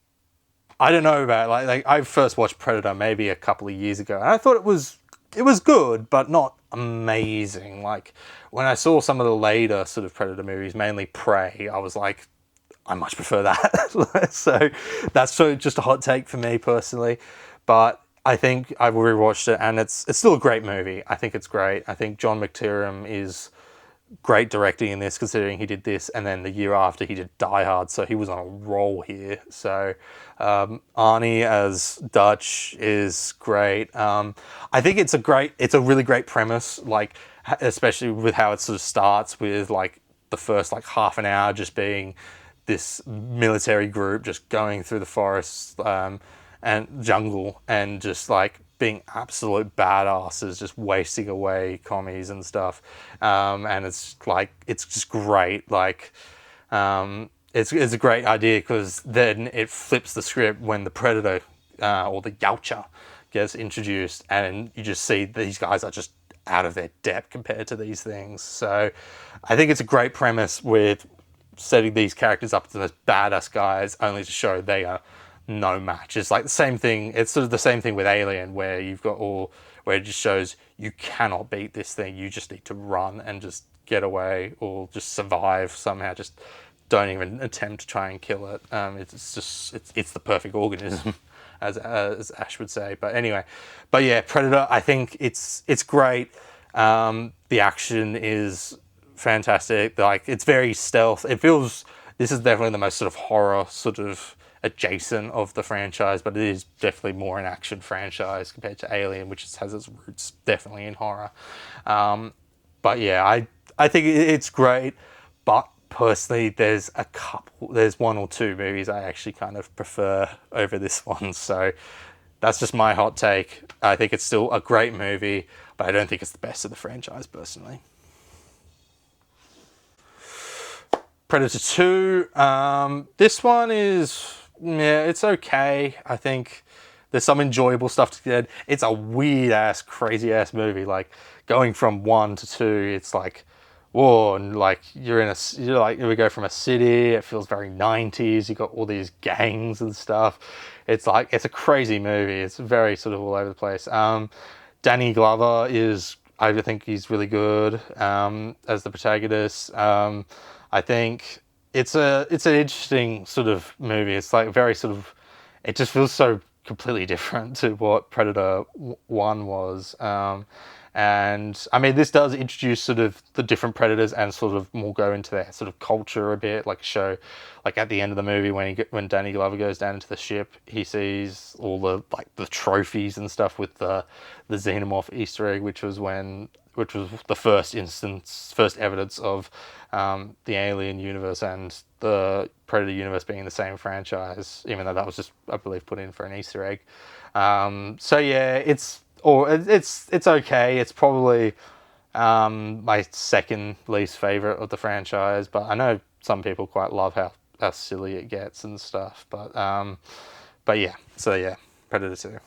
I don't know about it. Like I first watched Predator maybe a couple of years ago, and I thought it was good, but not amazing. Like, when I saw some of the later sort of Predator movies, mainly Prey, I was like, I much prefer that. So that's just a hot take for me personally. But I think I've rewatched it, and it's still a great movie. I think it's great. I think John McTiernan is great directing in this, considering he did this, and then the year after he did Die Hard, so he was on a roll here. So Arnie as Dutch is great. I think it's a really great premise, like, especially with how it sort of starts with like the first like half an hour just being this military group just going through the forest and jungle, and just like being absolute badasses, just wasting away commies and stuff. And it's like, it's just great. Like, it's a great idea, because then it flips the script when the Predator or the Yautja gets introduced, and you just see these guys are just out of their depth compared to these things. So I think it's a great premise with setting these characters up to those badass guys, only to show they are no match. It's like the same thing. It's sort of the same thing with Alien, where you've got where it just shows you cannot beat this thing. You just need to run and just get away, or just survive somehow. Just don't even attempt to try and kill it. It's the perfect organism, as Ash would say. But anyway, yeah, Predator, I think it's great. The action is fantastic. Like, it's very stealth. It feels, this is definitely the most sort of horror sort of adjacent of the franchise, but it is definitely more an action franchise compared to Alien, which has its roots definitely in horror. But yeah, I think it's great, but personally there's one or two movies I actually kind of prefer over this one. So that's just my hot take. I think it's still a great movie, but I don't think it's the best of the franchise personally. Predator 2. This one is, yeah, it's okay. I think there's some enjoyable stuff to get. It's a weird ass, crazy ass movie. Like, going from 1 to 2, it's like, whoa, and like you're like, we go from a city, it feels very 90s, you got all these gangs and stuff. It's like, it's a crazy movie. It's very sort of all over the place. Danny Glover is, I think he's really good as the protagonist. I think it's an interesting sort of movie. It's like very sort of, it just feels so completely different to what Predator 1 was. And I mean, this does introduce sort of the different predators and sort of more go into their sort of culture a bit, like show, like at the end of the movie when Danny Glover goes down into the ship, he sees all the like the trophies and stuff with the xenomorph Easter egg, which was the first evidence of the Alien universe and the Predator universe being the same franchise, even though that was just, I believe, put in for an Easter egg. So yeah, it's okay. It's probably my second least favorite of the franchise, but I know some people quite love how silly it gets and stuff. But yeah, so yeah, Predator 2.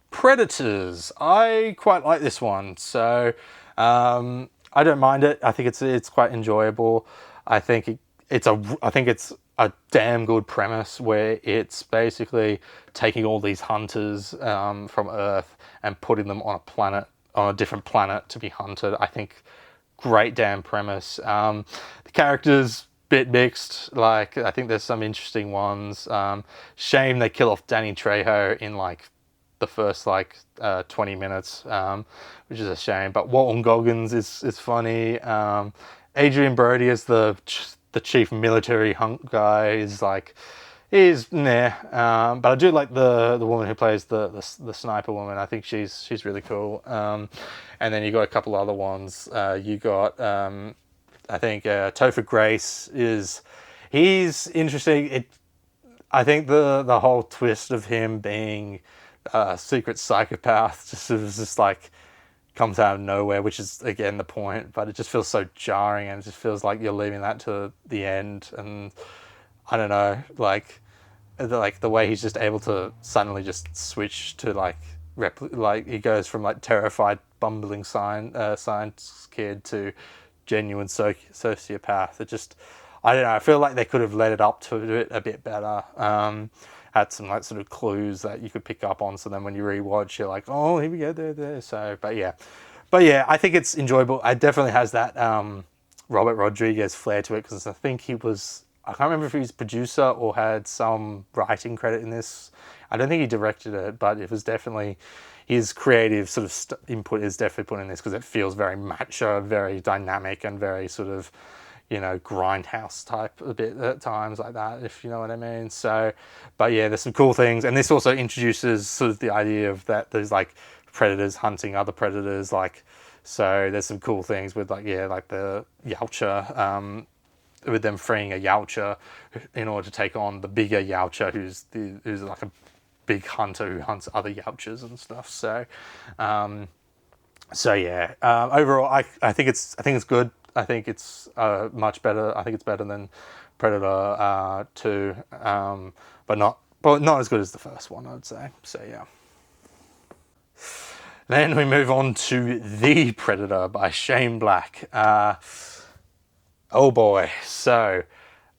Predators. I quite like this one, so I don't mind it. I think it's quite enjoyable. I think it's a damn good premise where it's basically taking all these hunters from Earth and putting them on a different planet to be hunted. I think great damn premise. The characters bit mixed. Like, I think there's some interesting ones. Shame they kill off Danny Trejo in like the first 20 minutes, which is a shame. But Walton Goggins is funny. Adrian Brody as the chief military hunk guy is like, he's nah. But I do like the woman who plays the sniper woman. I think she's really cool. And then you got a couple other ones. You got I think Topher Grace he's interesting. I think the whole twist of him being a secret psychopath just like comes out of nowhere, which is again the point, but it just feels so jarring, and it just feels like you're leaving that to the end. And I don't know, like the way he's just able to suddenly just switch to like he goes from like terrified bumbling science kid to genuine sociopath. It just, I don't know, I feel like they could have led it up to it a bit better. Had some like sort of clues that you could pick up on, so then when you rewatch, you're like, oh, here we go, there. So, but yeah, I think it's enjoyable. It definitely has that Robert Rodriguez flair to it, because I think I can't remember if he was producer or had some writing credit in this. I don't think he directed it, but it was definitely his creative sort of input is definitely put in this, because it feels very macho, very dynamic, and very sort of, grindhouse type a bit at times, like that, if you know what I mean. So, but yeah, there's some cool things, and this also introduces sort of the idea of that there's like predators hunting other predators, like, so there's some cool things with like the Yautja, with them freeing a Yautja in order to take on the bigger Yautja, who's like a big hunter who hunts other Yautjas and stuff. So, yeah. Overall, I think it's good. I think it's much better. I think it's better than Predator 2, but not as good as the first one, I'd say. So yeah. Then we move on to The Predator by Shane Black. Oh boy. So,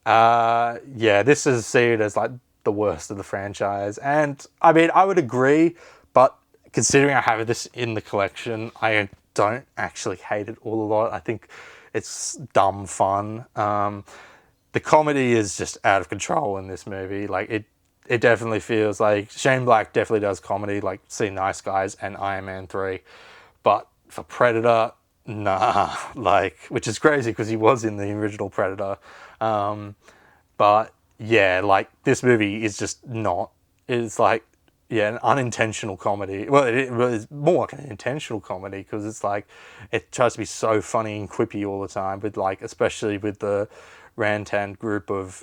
this is seen as like the worst of the franchise. And I mean, I would agree, but considering I have this in the collection, I don't actually hate it all a lot. I think it's dumb fun. The comedy is just out of control in this movie. Like, it definitely feels like Shane Black definitely does comedy, like See Nice Guys and Iron Man 3. But for Predator, nah, like, which is crazy because he was in the original Predator. But yeah, like, this movie is just not, it's like, yeah, an unintentional comedy. Well, it's more like an intentional comedy, because it's like, it tries to be so funny and quippy all the time, with like, especially with the Rantan group of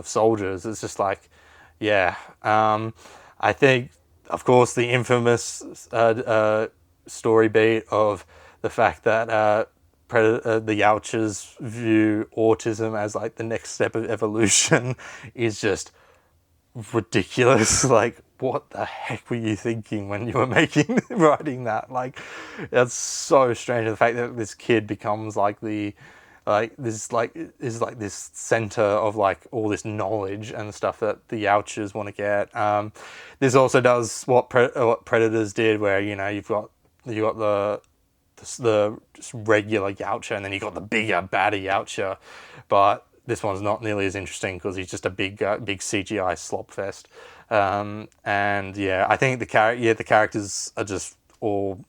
soldiers. It's just like, yeah. I think, of course, the infamous story beat of the fact that the Yautjas view autism as like the next step of evolution is just ridiculous. Like, what the heck were you thinking when you were writing that? Like, that's so strange. The fact that this kid becomes like the, like this, like is like this center of like all this knowledge and stuff that the Yautjas want to get. This also does what Predators did, where you've got the just regular Yautja, and then you got the bigger, badder Yautja, but this one's not nearly as interesting because he's just a big CGI slop fest. And yeah, I think the characters are just all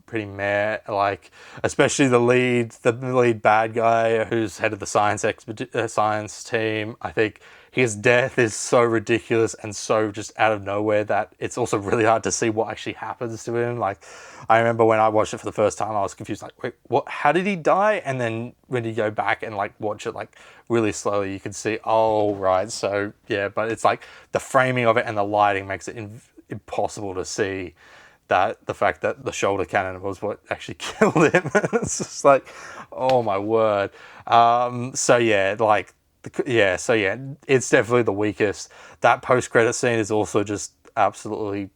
pretty meh. Like, especially the lead bad guy who's head of the science team. I think his death is so ridiculous and so just out of nowhere that it's also really hard to see what actually happens to him. Like, I remember when I watched it for the first time, I was confused. Like, wait, what? How did he die? And then when you go back and like watch it like really slowly, you can see, oh right, so yeah. But it's like the framing of it and the lighting makes it impossible to see that the fact that the shoulder cannon was what actually killed him. It's just like, oh my word. So yeah, like, it's definitely the weakest. That post-credit scene is also just absolutely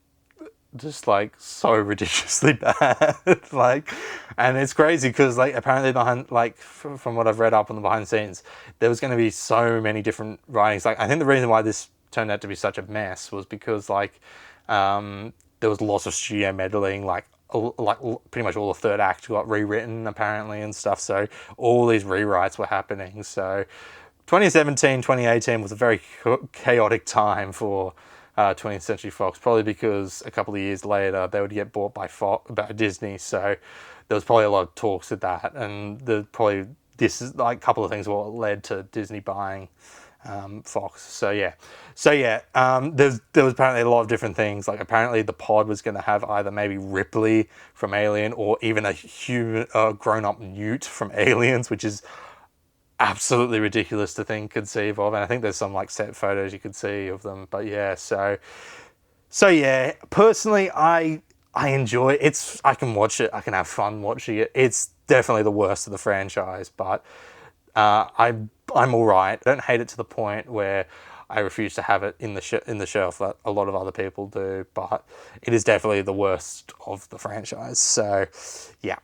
just like so ridiculously bad. Like, and it's crazy because like apparently behind, like from what I've read up on the behind the scenes, there was going to be so many different writings. Like, I think the reason why this turned out to be such a mess was because like there was lots of studio meddling, like pretty much all the third act got rewritten apparently and stuff. So all these rewrites were happening. So 2017, 2018 was a very chaotic time for 20th Century Fox, probably because a couple of years later they would get bought by Disney. So there was probably a lot of talks of that, and this is like a couple of things what led to Disney buying Fox. So yeah, there was apparently a lot of different things. Like, apparently the pod was going to have either maybe Ripley from Alien or even a human grown-up Newt from Aliens, which is absolutely ridiculous to conceive of. And I think there's some like set photos you could see of them. But yeah, so yeah, personally I enjoy it. I can watch it. I can have fun watching it. It's definitely the worst of the franchise, but I'm all right. I don't hate it to the point where I refuse to have it in the shelf that a lot of other people do, but it is definitely the worst of the franchise. So, yeah.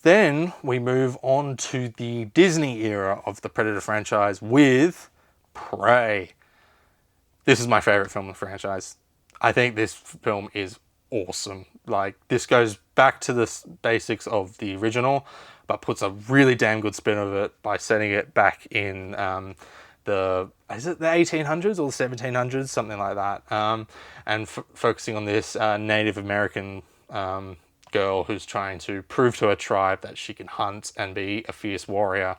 Then we move on to the Disney era of the Predator franchise with Prey. This is my favorite film in the franchise. I think this film is awesome. Like, this goes back to the basics of the original, but puts a really damn good spin of it by setting it back in the 1800s or the 1700s, something like that, and focusing on this Native American girl who's trying to prove to her tribe that she can hunt and be a fierce warrior.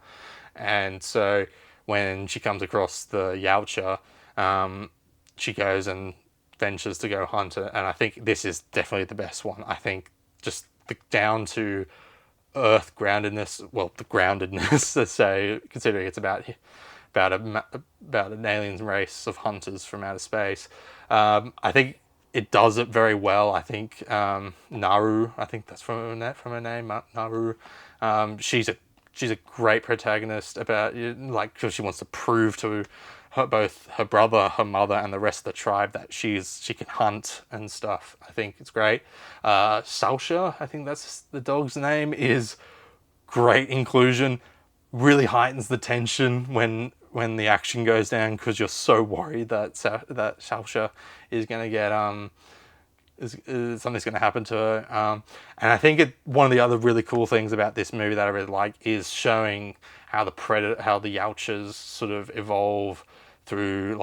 And so when she comes across the Yautja, she goes and ventures to go hunt it. And I think this is definitely the best one. I think just the down to earth groundedness, the groundedness, so considering it's about an alien race of hunters from outer space. I think it does it very well. I think Naru, I think that's from her name, Naru. She's a great protagonist about, like, because she wants to prove to both her brother, her mother, and the rest of the tribe that she can hunt and stuff. I think it's great. Salsha, I think that's the dog's name, is great inclusion. Really heightens the tension when the action goes down, because you're so worried that Salsha is going to get something's going to happen to her. And I think one of the other really cool things about this movie that I really like is showing how the Yautjas sort of evolve through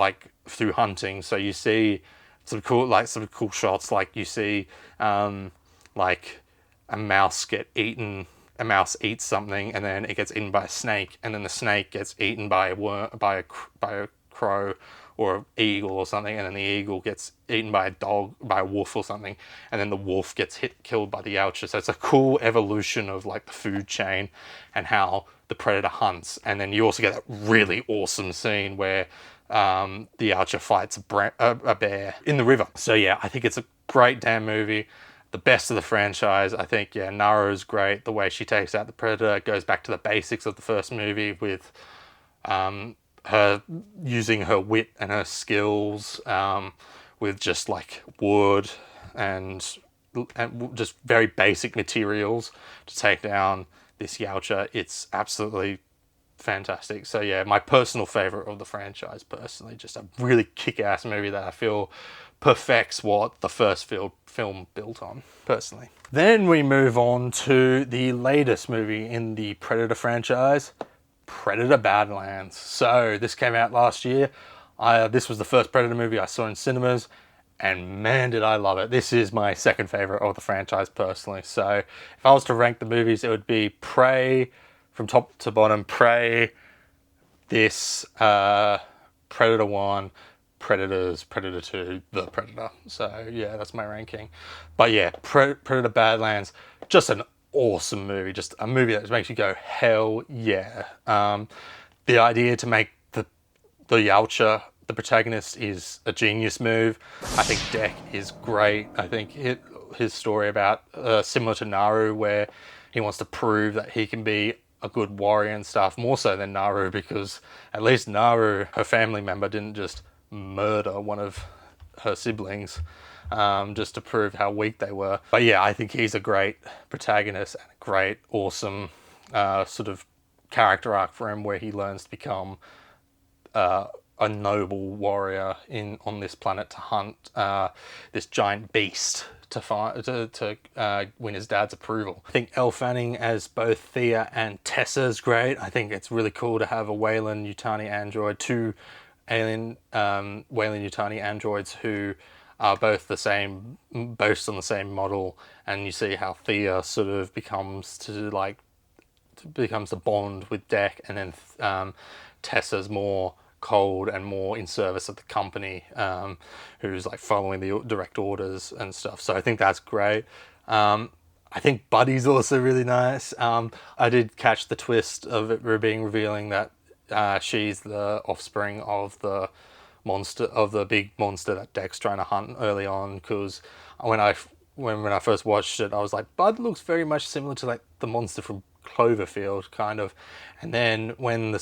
hunting. So you see some cool shots, like you see like a mouse eats something, and then it gets eaten by a snake, and then the snake gets eaten by a crow or an eagle or something, and then the eagle gets eaten by a wolf or something, and then the wolf gets killed by the Yautja. So it's a cool evolution of like the food chain and how the predator hunts. And then you also get that really awesome scene where the Yautja fights a bear in the river. So yeah, I think it's a great damn movie. The best of the franchise. I think, yeah, Naru's great. The way she takes out the predator goes back to the basics of the first movie with her using her wit and her skills with just like wood and just very basic materials to take down this Yautja. It's absolutely fantastic. So yeah, my personal favorite of the franchise, personally, just a really kick-ass movie that I feel perfects what the first film built on, personally. Then we move on to the latest movie in the Predator franchise, Predator Badlands. So this came out last year. This was the first Predator movie I saw in cinemas, and man did I love it. This is my second favorite of the franchise, personally. So if I was to rank the movies, it would be Prey, from top to bottom, Prey, this, Predator 1, Predators, Predator 2, The Predator. So yeah, that's my ranking. But yeah, Predator Badlands, just an awesome movie. Just a movie that makes you go, hell yeah. The idea to make the Yautja the protagonist is a genius move. I think Deck is great. I think his story about, similar to Naru, where he wants to prove that he can be a good warrior and stuff, more so than Naru, because at least Naru, her family member, didn't just murder one of her siblings just to prove how weak they were. But yeah, I think he's a great protagonist and a great, awesome sort of character arc for him, where he learns to become a noble warrior on this planet to hunt this giant beast to win his dad's approval. I think Elle Fanning as both Thea and Tessa is great. I think it's really cool to have a Weyland-Yutani android, two alien Weyland-Yutani androids who are both the same, based on the same model, and you see how Thea sort of becomes the bond with Deck, and then Tessa's more cold and more in service of the company, who's like following the direct orders and stuff. So I think that's great. I think Buddy's also really nice. I did catch the twist of it being revealing that she's the offspring of the monster, of the big monster that Deck's trying to hunt early on, because when I first watched it, I was like, Bud looks very much similar to like the monster from Cloverfield, kind of. And then when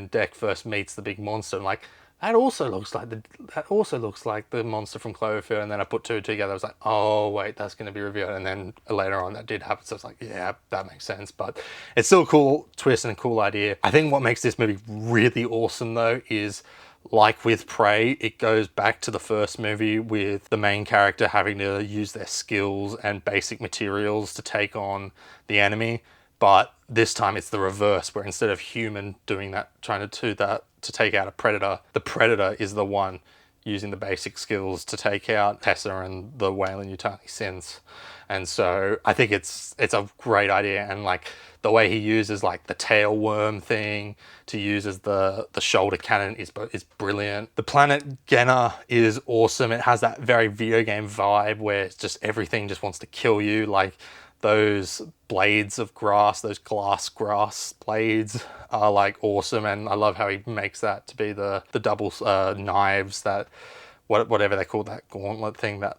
Deck first meets the big monster, I'm like, that also looks like the monster from Cloverfield. And then I put two together. I was like, oh wait, that's going to be revealed. And then later on, that did happen. So I was like, yeah, that makes sense. But it's still a cool twist and a cool idea. I think what makes this movie really awesome, though, is, like with Prey, it goes back to the first movie with the main character having to use their skills and basic materials to take on the enemy. But this time it's the reverse, where instead of human doing that, trying to do that to take out a predator, the predator is the one using the basic skills to take out Tessa and the Weyland-Yutani synths. And so I think it's a great idea, and like the way he uses like the tail worm thing to use as the shoulder cannon is brilliant. The planet Genna is awesome. It has that very video game vibe where it's just everything just wants to kill you. Like those blades of grass, those glass grass blades are like awesome, and I love how he makes that to be the double knives, that whatever they call that gauntlet thing that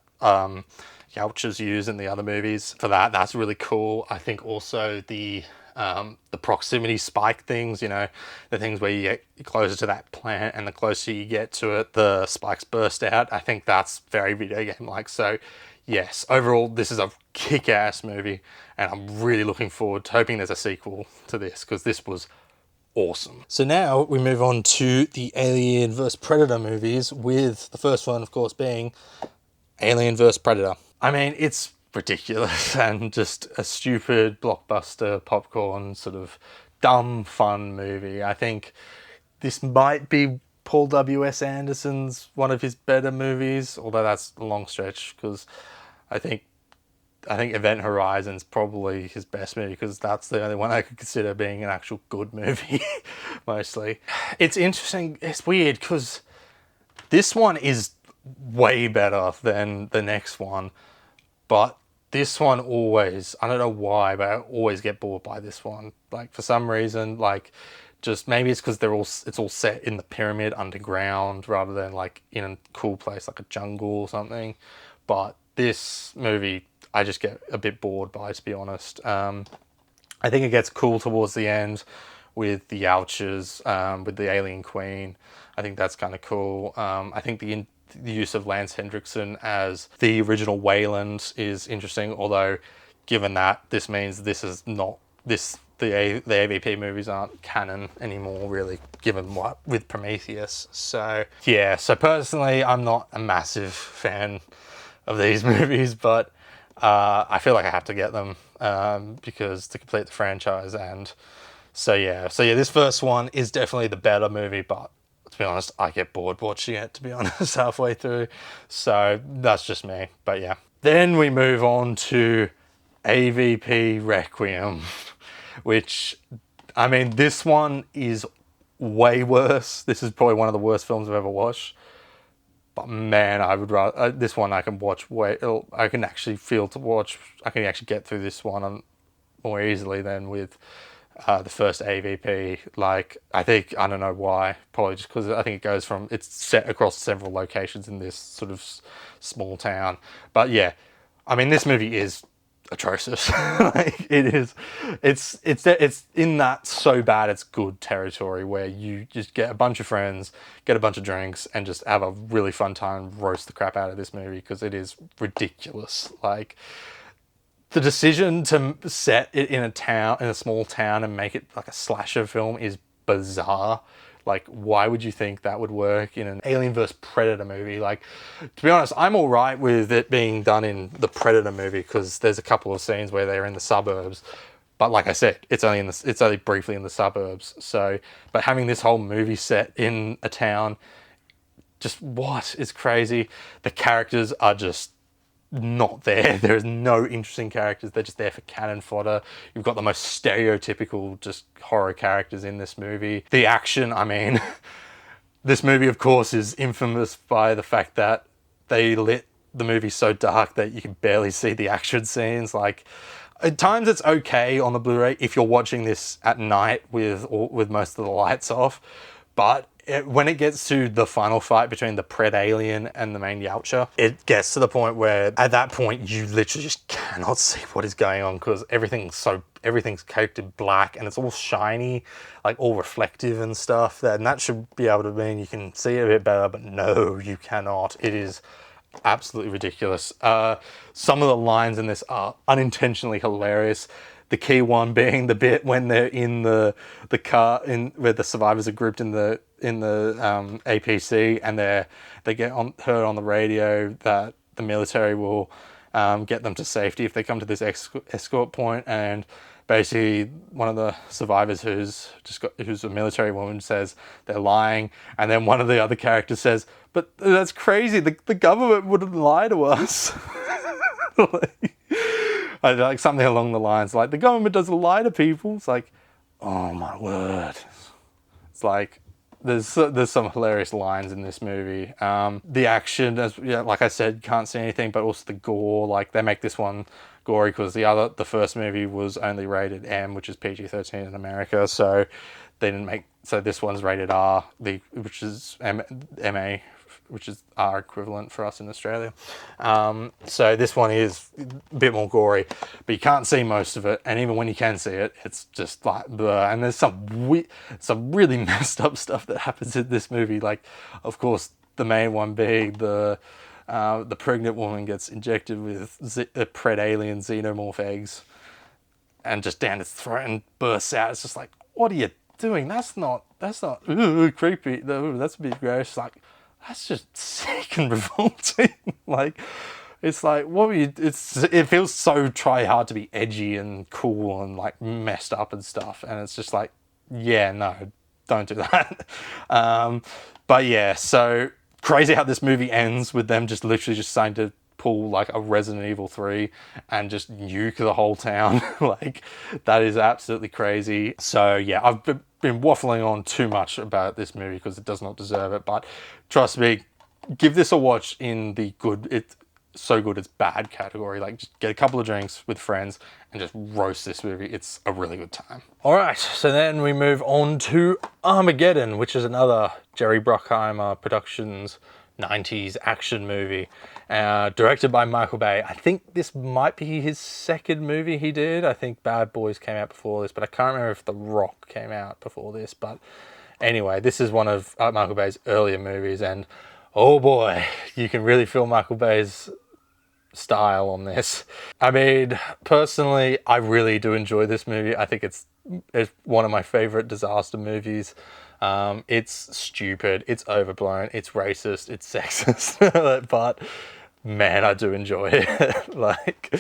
Yautjas use in the other movies. For that's really cool. I think also the proximity spike things, the things where you get closer to that plant and the closer you get to it, the spikes burst out. I think that's very video game like. So yes, overall, this is a kick-ass movie, and I'm really looking forward to hoping there's a sequel to this, because this was awesome. So now we move on to the Alien vs. Predator movies, with the first one, of course, being Alien vs. Predator. I mean, it's ridiculous and just a stupid blockbuster popcorn sort of dumb fun movie. I think this might be Paul W.S. Anderson's one of his better movies, although that's a long stretch, because I think Event Horizon's probably his best movie, because that's the only one I could consider being an actual good movie, mostly. It's interesting, it's weird, because this one is way better than the next one, but this one always, I don't know why, but I always get bored by this one. Like, for some reason, like, just maybe it's because it's all set in the pyramid underground rather than like in a cool place like a jungle or something. But this movie, I just get a bit bored by, to be honest. I think it gets cool towards the end with the Yautjas, with the Alien Queen. I think that's kind of cool. I think the use of Lance Hendrickson as the original Wayland is interesting, although given that this means this is not the AVP movies aren't canon anymore, really, given what with Prometheus. So yeah, so personally I'm not a massive fan of these movies, but I feel like I have to get them because to complete the franchise. And so yeah, this first one is definitely the better movie, but to be honest, I get bored watching it, to be honest, halfway through. So that's just me. But yeah. Then we move on to AVP Requiem, which, I mean, this one is way worse. This is probably one of the worst films I've ever watched. But man, I would rather this one I can watch I can actually get through this one more easily than with the first AVP. Like, I don't know why, probably just because I think it goes from, it's set across several locations in this sort of small town. But yeah, I mean, this movie is atrocious. Like, it's in that so bad it's good territory, where you just get a bunch of friends, get a bunch of drinks, and just have a really fun time, roast the crap out of this movie, because it is ridiculous. Like, the decision to set it in a small town and make it like a slasher film is bizarre. Like, why would you think that would work in an Alien vs Predator movie? Like, to be honest, I'm all right with it being done in the Predator movie, because there's a couple of scenes where they're in the suburbs. But like I said, it's only briefly in the suburbs. So, but having this whole movie set in a town, it's crazy. The characters are just not there. There's no interesting characters. They're just there for cannon fodder. You've got the most stereotypical just horror characters in this movie. The action, I mean, this movie of course is infamous by the fact that they lit the movie so dark that you can barely see the action scenes. Like, at times it's okay on the Blu-ray if you're watching this at night with most of the lights off, but when it gets to the final fight between the Pred Alien and the main Yautja, it gets to the point where at that point you literally just cannot see what is going on, because everything's caked in black and it's all shiny, like all reflective and stuff. And that should be able to mean you can see it a bit better, but no, you cannot. It is absolutely ridiculous. Some of the lines in this are unintentionally hilarious. The key one being the bit when they're in the car where the survivors are grouped in the APC, and they get heard on the radio that the military will get them to safety if they come to this escort point. And basically one of the survivors who's a military woman says they're lying, and then one of the other characters says, "But that's crazy, the government wouldn't lie to us." Like something along the lines like, the government doesn't lie to people. It's like, oh my word. It's like, there's some hilarious lines in this movie. The action, like I said, can't see anything, but also the gore. Like, they make this one gory because the first movie was only rated M, which is PG-13 in America. So this one's rated R, which is MA, which is our equivalent for us in Australia. So this one is a bit more gory, but you can't see most of it. And even when you can see it, it's just like blur. And there's some really messed up stuff that happens in this movie. Like, of course, the main one being the pregnant woman gets injected with Pred Alien xenomorph eggs, and just down its throat and bursts out. It's just like, what are you doing? That's not creepy. That's a bit gross. Like, that's just sick and revolting. Like, it's like, it feels so try hard to be edgy and cool and like messed up and stuff. And it's just like, yeah, no, don't do that. But yeah, so crazy how this movie ends with them just literally just starting to pull like a Resident Evil 3 and just nuke the whole town. Like, that is absolutely crazy. So yeah, I've been waffling on too much about this movie because it does not deserve it, but trust me, give this a watch in the it's so good it's bad category. Like, just get a couple of drinks with friends and just roast this movie. It's a really good time. All right, so then we move on to Armageddon, which is another Jerry Bruckheimer Productions 90s action movie, directed by Michael Bay. I think this might be his second movie he did. I think Bad Boys came out before this, but I can't remember if The Rock came out before this. But anyway, this is one of Michael Bay's earlier movies, and oh boy, you can really feel Michael Bay's style on this. I mean, personally, I really do enjoy this movie. I think it's one of my favorite disaster movies. It's stupid, it's overblown, it's racist, it's sexist, but man, I do enjoy it. Like,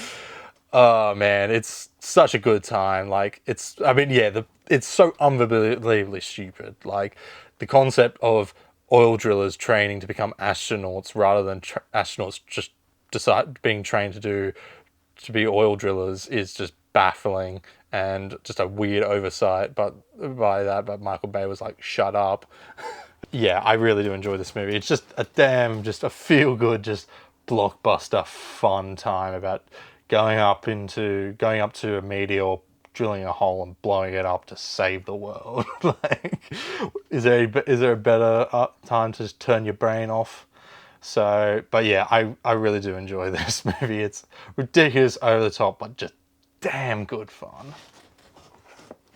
oh man, it's such a good time. Like, I mean, yeah, it's so unbelievably stupid. Like, the concept of oil drillers training to become astronauts rather than astronauts just being trained to be oil drillers is just baffling and just a weird oversight. But Michael Bay was like, shut up. Yeah, I really do enjoy this movie. It's just a feel good, just blockbuster fun time about going up to a meteor, drilling a hole and blowing it up to save the world. Like, is there a better time to just turn your brain off? So, but yeah, I really do enjoy this movie. It's ridiculous, over the top, but just damn good fun.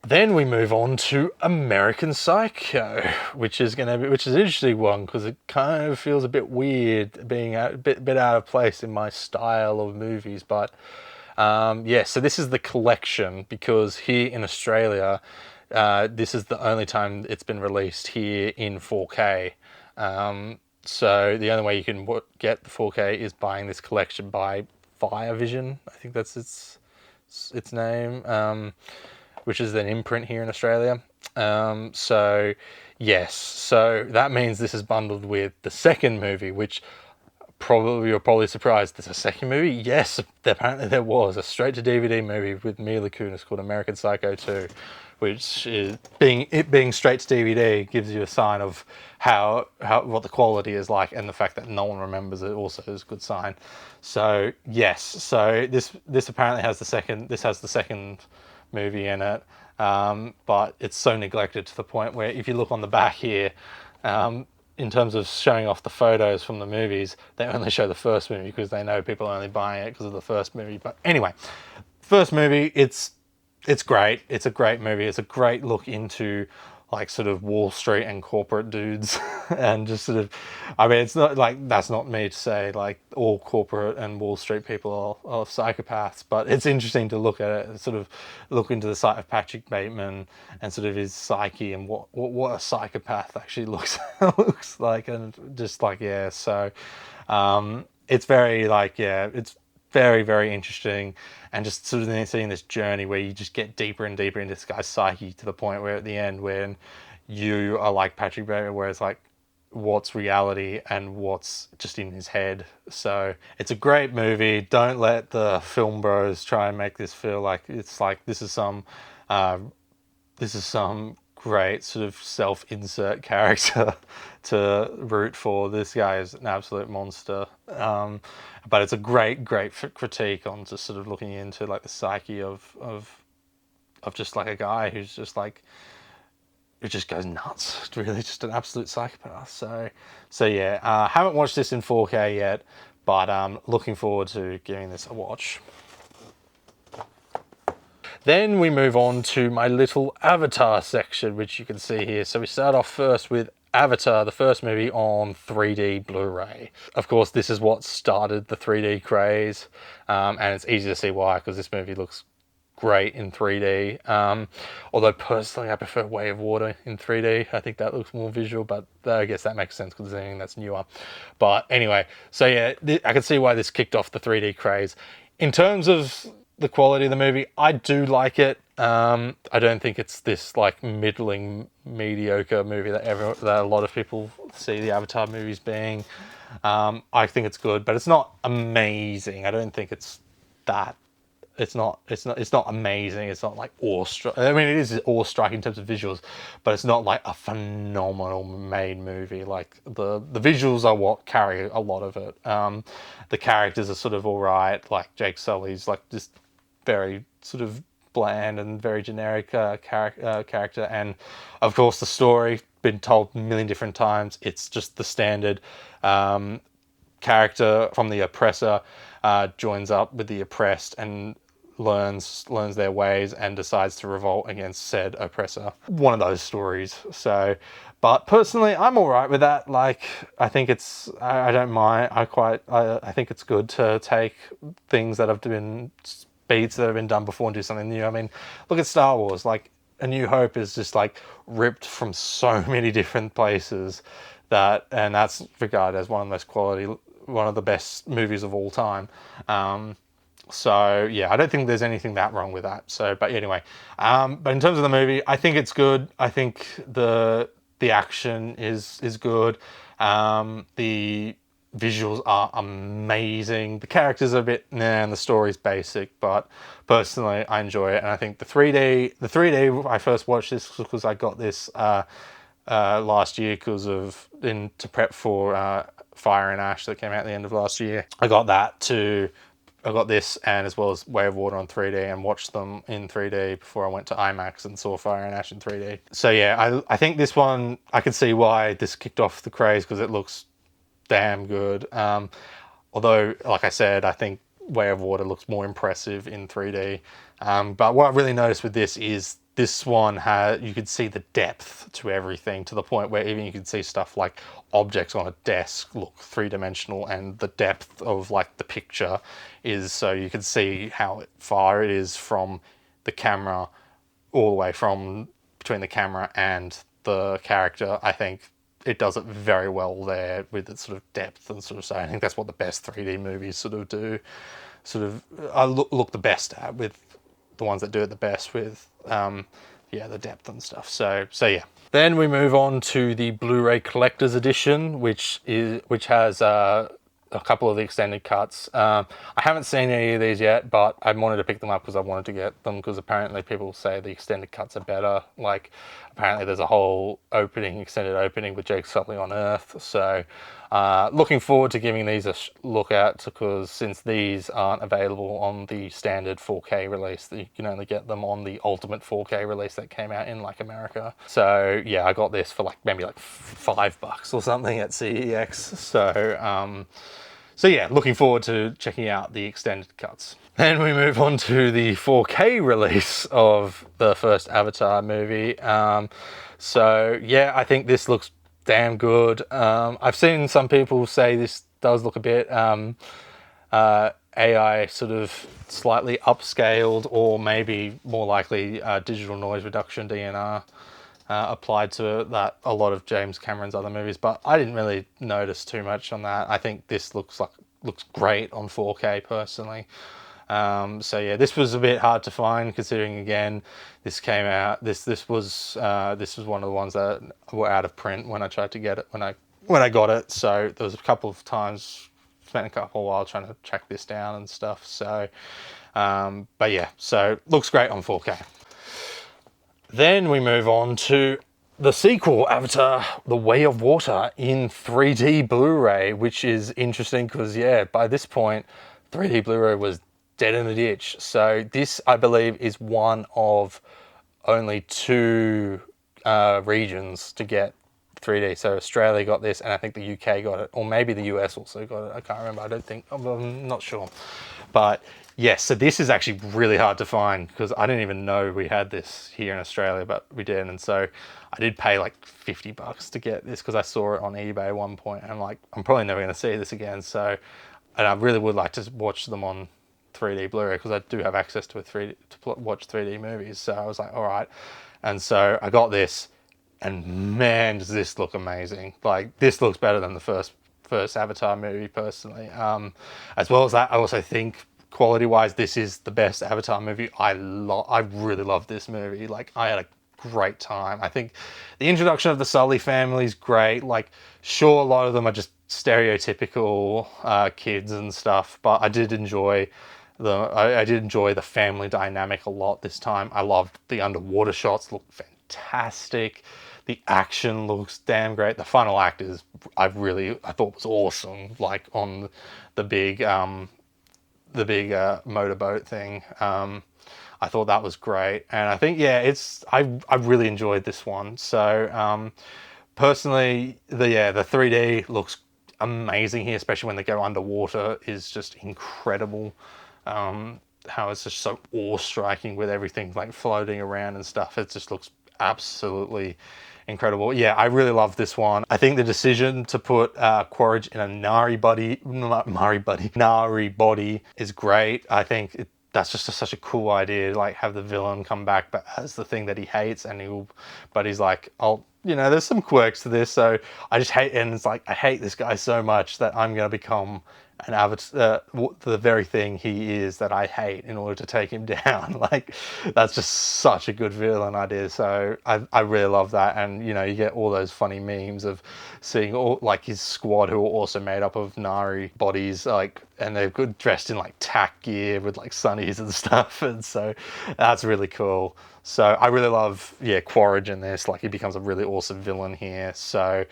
Then we move on to American Psycho, which is an interesting one because it kind of feels a bit weird, being a bit out of place in my style of movies. But yeah, so this is the collection because here in Australia, this is the only time it's been released here in 4K. So the only way you can get the 4K is buying this collection by Firevision. I think that's its name, which is an imprint here in Australia. So yes, so that means this is bundled with the second movie, which you're probably surprised. There's a second movie? Yes, apparently there was a straight-to-DVD movie with Mila Kunis called American Psycho 2, which is being straight to DVD gives you a sign of what the quality is like, and the fact that no one remembers it also is a good sign. So yes, so this apparently has the second movie in it, but it's so neglected to the point where if you look on the back here, in terms of showing off the photos from the movies, they only show the first movie because they know people are only buying it because of the first movie. But anyway, first movie, it's great. It's a great movie. It's a great look into like sort of Wall Street and corporate dudes and just sort of, I mean, it's not like, that's not me to say like all corporate and Wall Street people are psychopaths, but it's interesting to look at it, sort of look into the side of Patrick Bateman and sort of his psyche and what a psychopath actually looks like, and just like, yeah, so it's very like, yeah, it's very, very interesting, and just sort of seeing this journey where you just get deeper and deeper into this guy's psyche to the point where at the end when you are like Patrick Bateman, where it's like what's reality and what's just in his head. So it's a great movie. Don't let the film bros try and make this feel like it's like this is some great sort of self-insert character to root for. This guy is an absolute monster. But it's a great critique on just sort of looking into like the psyche of just like a guy who's just like, who just goes nuts. It's really just an absolute psychopath. So yeah, haven't watched this in 4K yet, but looking forward to giving this a watch. Then we move on to my little Avatar section, which you can see here. So we start off first with Avatar, the first movie, on 3D Blu-ray. Of course, this is what started the 3D craze, and it's easy to see why, because this movie looks great in 3D. Although personally, I prefer Way of Water in 3D. I think that looks more visual, but I guess that makes sense considering that's newer. But anyway, so yeah, I can see why this kicked off the 3D craze. In terms of the quality of the movie, I do like it. I don't think it's this like middling, mediocre movie that a lot of people see the Avatar movies being. I think it's good, but it's not amazing. I don't think it's that. It's not amazing. It's not like awestruck. I mean, it is awestruck in terms of visuals, but it's not like a phenomenal made movie. Like the visuals are what carry a lot of it. The characters are sort of all right. Like Jake Sully's like just very sort of bland and very generic character, and of course the story been told a million different times. It's just the standard character from the oppressor joins up with the oppressed and learns their ways and decides to revolt against said oppressor. One of those stories. So, but personally, I'm all right with that. Like, I think it's, I don't mind. I think it's good to take things that have been beats that have been done before and do something new. I mean, look at Star Wars. Like, A New Hope is just like ripped from so many different places and that's regarded as one of the best movies of all time. So yeah, I don't think there's anything that wrong with that. So, but anyway, but in terms of the movie, I think it's good. I think the action is good. The visuals are amazing. The characters are a bit and the story's basic, but personally I enjoy it. And I think the 3D I first watched this because I got this last year to prep for Fire and Ash that came out at the end of last year. I got this and as well as Way of Water on 3D and watched them in 3D before I went to IMAX and saw Fire and Ash in 3D. So yeah, I think this one, I can see why this kicked off the craze because it looks damn good. Although, like I said, I think Way of Water looks more impressive in 3D. But what I really noticed with this is this one you could see the depth to everything to the point where even you could see stuff like objects on a desk look three-dimensional, and the depth of like the picture is so you can see how far it is from the camera all the way from between the camera and the character. I think it does it very well there with its sort of depth and sort of so I think that's what the best 3D movies sort of do, look the best at, with the ones that do it the best with the depth and stuff. So yeah. Then we move on to the Blu-ray Collector's Edition, which has a couple of the extended cuts. I haven't seen any of these yet, but I wanted to pick them up because I wanted to get them because apparently people say the extended cuts are better. Like, apparently there's a whole extended opening with Jake Sully on Earth. So looking forward to giving these a look at, because since these aren't available on the standard 4K release, you can only get them on the ultimate 4K release that came out in like America. So yeah, I got this for like maybe like $5 or something at CEX. So yeah, looking forward to checking out the extended cuts. Then we move on to the 4K release of the first Avatar movie. So yeah, I think this looks damn good. I've seen some people say this does look a bit AI sort of slightly upscaled, or maybe more likely digital noise reduction DNR applied to that a lot of James Cameron's other movies, but I didn't really notice too much on that. I think this looks great on 4K personally. So yeah, this was a bit hard to find considering again this came out. This was one of the ones that were out of print when I tried to get it when I got it. So there was a couple of times, spent a couple of while trying to track this down and stuff. So but yeah, so looks great on 4K. Then we move on to the sequel, Avatar: The Way of Water, in 3D Blu-ray, which is interesting because yeah, by this point 3D Blu-ray was dead in the ditch. So this, I believe, is one of only 2 regions to get 3D. So Australia got this, and I think the UK got it, or maybe the US also got it. I can't remember. I'm not sure. But yes, so this is actually really hard to find because I didn't even know we had this here in Australia, but we did. And so I did pay like $50 to get this because I saw it on eBay at one point, and I'm like, I'm probably never going to see this again. So, and I really would like to watch them on 3D Blu-ray because I do have access to watch 3D movies. So I was like, all right. And so I got this, and man, does this look amazing. Like, this looks better than the first Avatar movie personally. As well as that, I also think quality-wise, this is the best Avatar movie. I really love this movie. Like, I had a great time. I think the introduction of the Sully family is great. Like, sure, a lot of them are just stereotypical kids and stuff, but I did enjoy the family dynamic a lot this time. I loved the underwater shots, look fantastic. The action looks damn great. The final act is I thought was awesome. Like on the big motorboat thing. I thought that was great, and I think yeah, I really enjoyed this one. So Personally, the 3D looks amazing here, especially when they go underwater, is just incredible. How it's just so awe-striking with everything like floating around and stuff. It just looks absolutely incredible. Yeah, I really love this one. I think the decision to put Quaritch in a Nari body is great. I think that's just such a cool idea, like have the villain come back but as the thing that he hates, but he's like, there's some quirks to this, so I just hate, and it's like, I hate this guy so much that I'm going to become an avatar, the very thing he is that I hate, in order to take him down. Like, that's just such a good villain idea. So I really love that. And, you get all those funny memes of seeing all, like, his squad who are also made up of Nari bodies, like, and they're good dressed in like tack gear with like sunnies and stuff. And so that's really cool. So I really love, Quaritch in this. Like, he becomes a really awesome villain here. So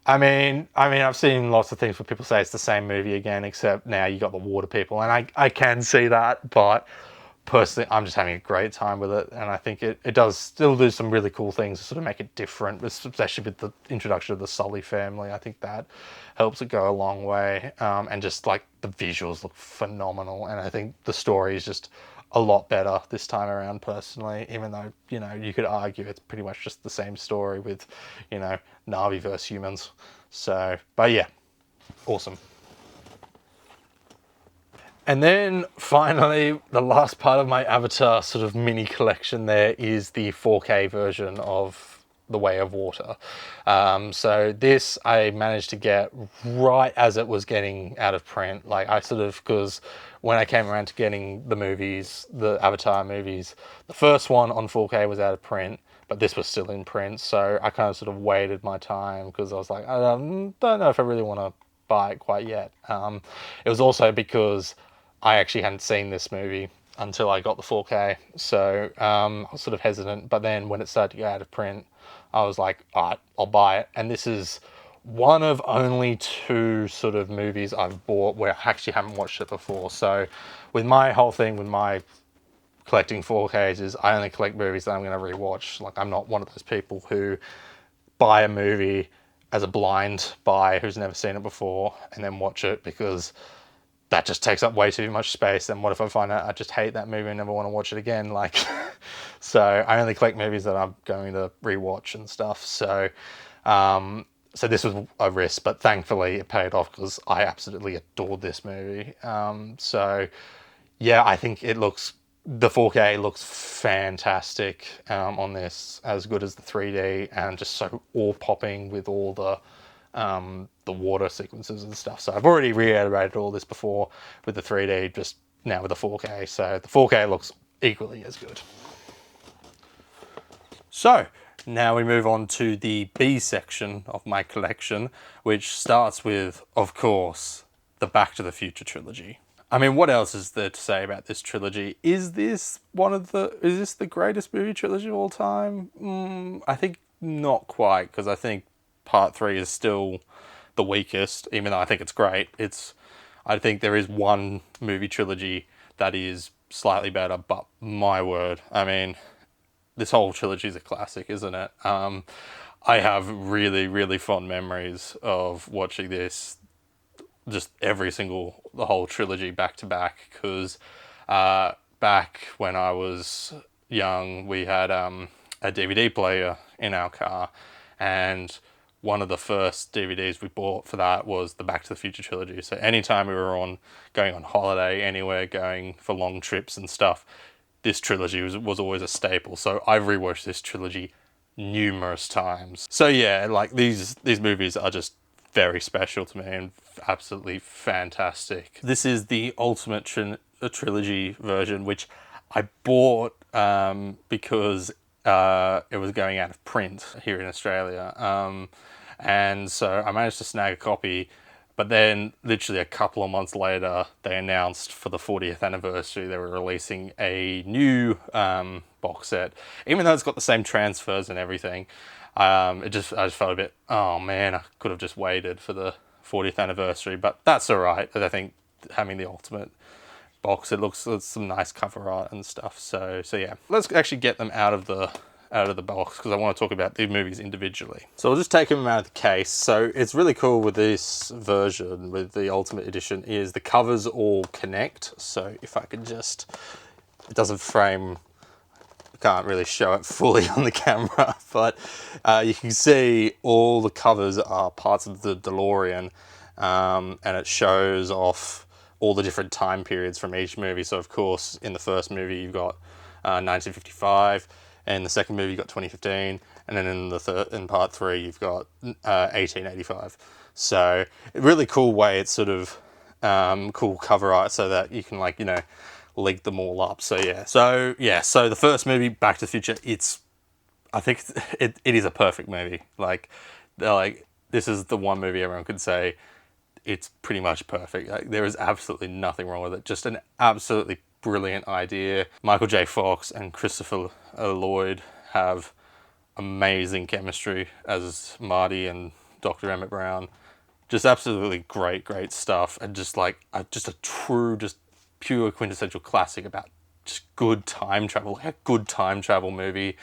I mean, I've seen lots of things where people say it's the same movie again, except now you got the water people, and I can see that, but personally, I'm just having a great time with it, and I think it does still do some really cool things to sort of make it different, especially with the introduction of the Sully family. I think that helps it go a long way, and just like the visuals look phenomenal, and I think the story is just a lot better this time around, personally, even though, you could argue it's pretty much just the same story with, Na'vi versus humans. So, but yeah, awesome. And then finally, the last part of my Avatar sort of mini collection there is the 4K version of The Way of Water. So this I managed to get right as it was getting out of print. Like, because when I came around to getting the movies, the Avatar movies, the first one on 4K was out of print, but this was still in print. So I kind of sort of waited my time, because I was like, I don't know if I really want to buy it quite yet. It was also because I actually hadn't seen this movie until I got the 4K, so I was sort of hesitant. But then when it started to go out of print, I was like, all right, I'll buy it. And this is one of only two sort of movies I've bought where I actually haven't watched it before. So with my whole thing with my collecting 4Ks is I only collect movies that I'm going to rewatch. Like, I'm not one of those people who buy a movie as a blind buy who's never seen it before and then watch it, because that just takes up way too much space. And what if I find out I just hate that movie and never want to watch it again? Like, so I only collect movies that I'm going to rewatch and stuff. So, so this was a risk, but thankfully it paid off, because I absolutely adored this movie. So yeah, I think the 4K looks fantastic on this, as good as the 3D, and just so awe-popping with all the water sequences and stuff. So I've already reiterated all this before with the 3D, just now with the 4K. So the 4K looks equally as good. So now we move on to the B section of my collection, which starts with, of course, the Back to the Future trilogy. I mean, what else is there to say about this trilogy? Is this the greatest movie trilogy of all time? I think not quite, because I think part 3 is still the weakest, even though I think it's great. I think there is one movie trilogy that is slightly better, but my word, I mean, this whole trilogy is a classic, isn't it? I have really, really fond memories of watching this, just the whole trilogy back to back, because back when I was young, we had a DVD player in our car, and one of the first DVDs we bought for that was the Back to the Future trilogy. So anytime we were going on holiday anywhere, going for long trips and stuff, this trilogy was always a staple. So I've rewatched this trilogy numerous times. So yeah, like these movies are just very special to me and absolutely fantastic. This is the ultimate trilogy version, which I bought because it was going out of print here in Australia. And so I managed to snag a copy, but then literally a couple of months later, they announced for the 40th anniversary, they were releasing a new box set. Even though it's got the same transfers and everything, I just felt a bit, oh man, I could have just waited for the 40th anniversary, but that's all right. I think having the ultimate box, it's some nice cover art and stuff. So yeah, let's actually get them out of the out of the box because I want to talk about the movies individually. So I'll just take them out of the case. So it's really cool with this version, with the Ultimate Edition, is the covers all connect. So if I could just, it doesn't frame, can't really show it fully on the camera, but you can see all the covers are parts of the DeLorean, and it shows off all the different time periods from each movie. So of course, in the first movie, you've got 1955, and the second movie, you've got 2015, and then in part 3, you've got 1885. So a really cool way, it's sort of cool cover art so that you can, like, you know, link them all up. So the first movie, Back to the Future, I think it is a perfect movie. Like this is the one movie everyone could say it's pretty much perfect. Like, there is absolutely nothing wrong with it. Just an absolutely brilliant idea. Michael J. Fox and Christopher Lloyd have amazing chemistry as Marty and Dr. Emmett Brown. Just absolutely great stuff, and just like just a true, just pure quintessential classic about just good time travel, like a good time travel movie.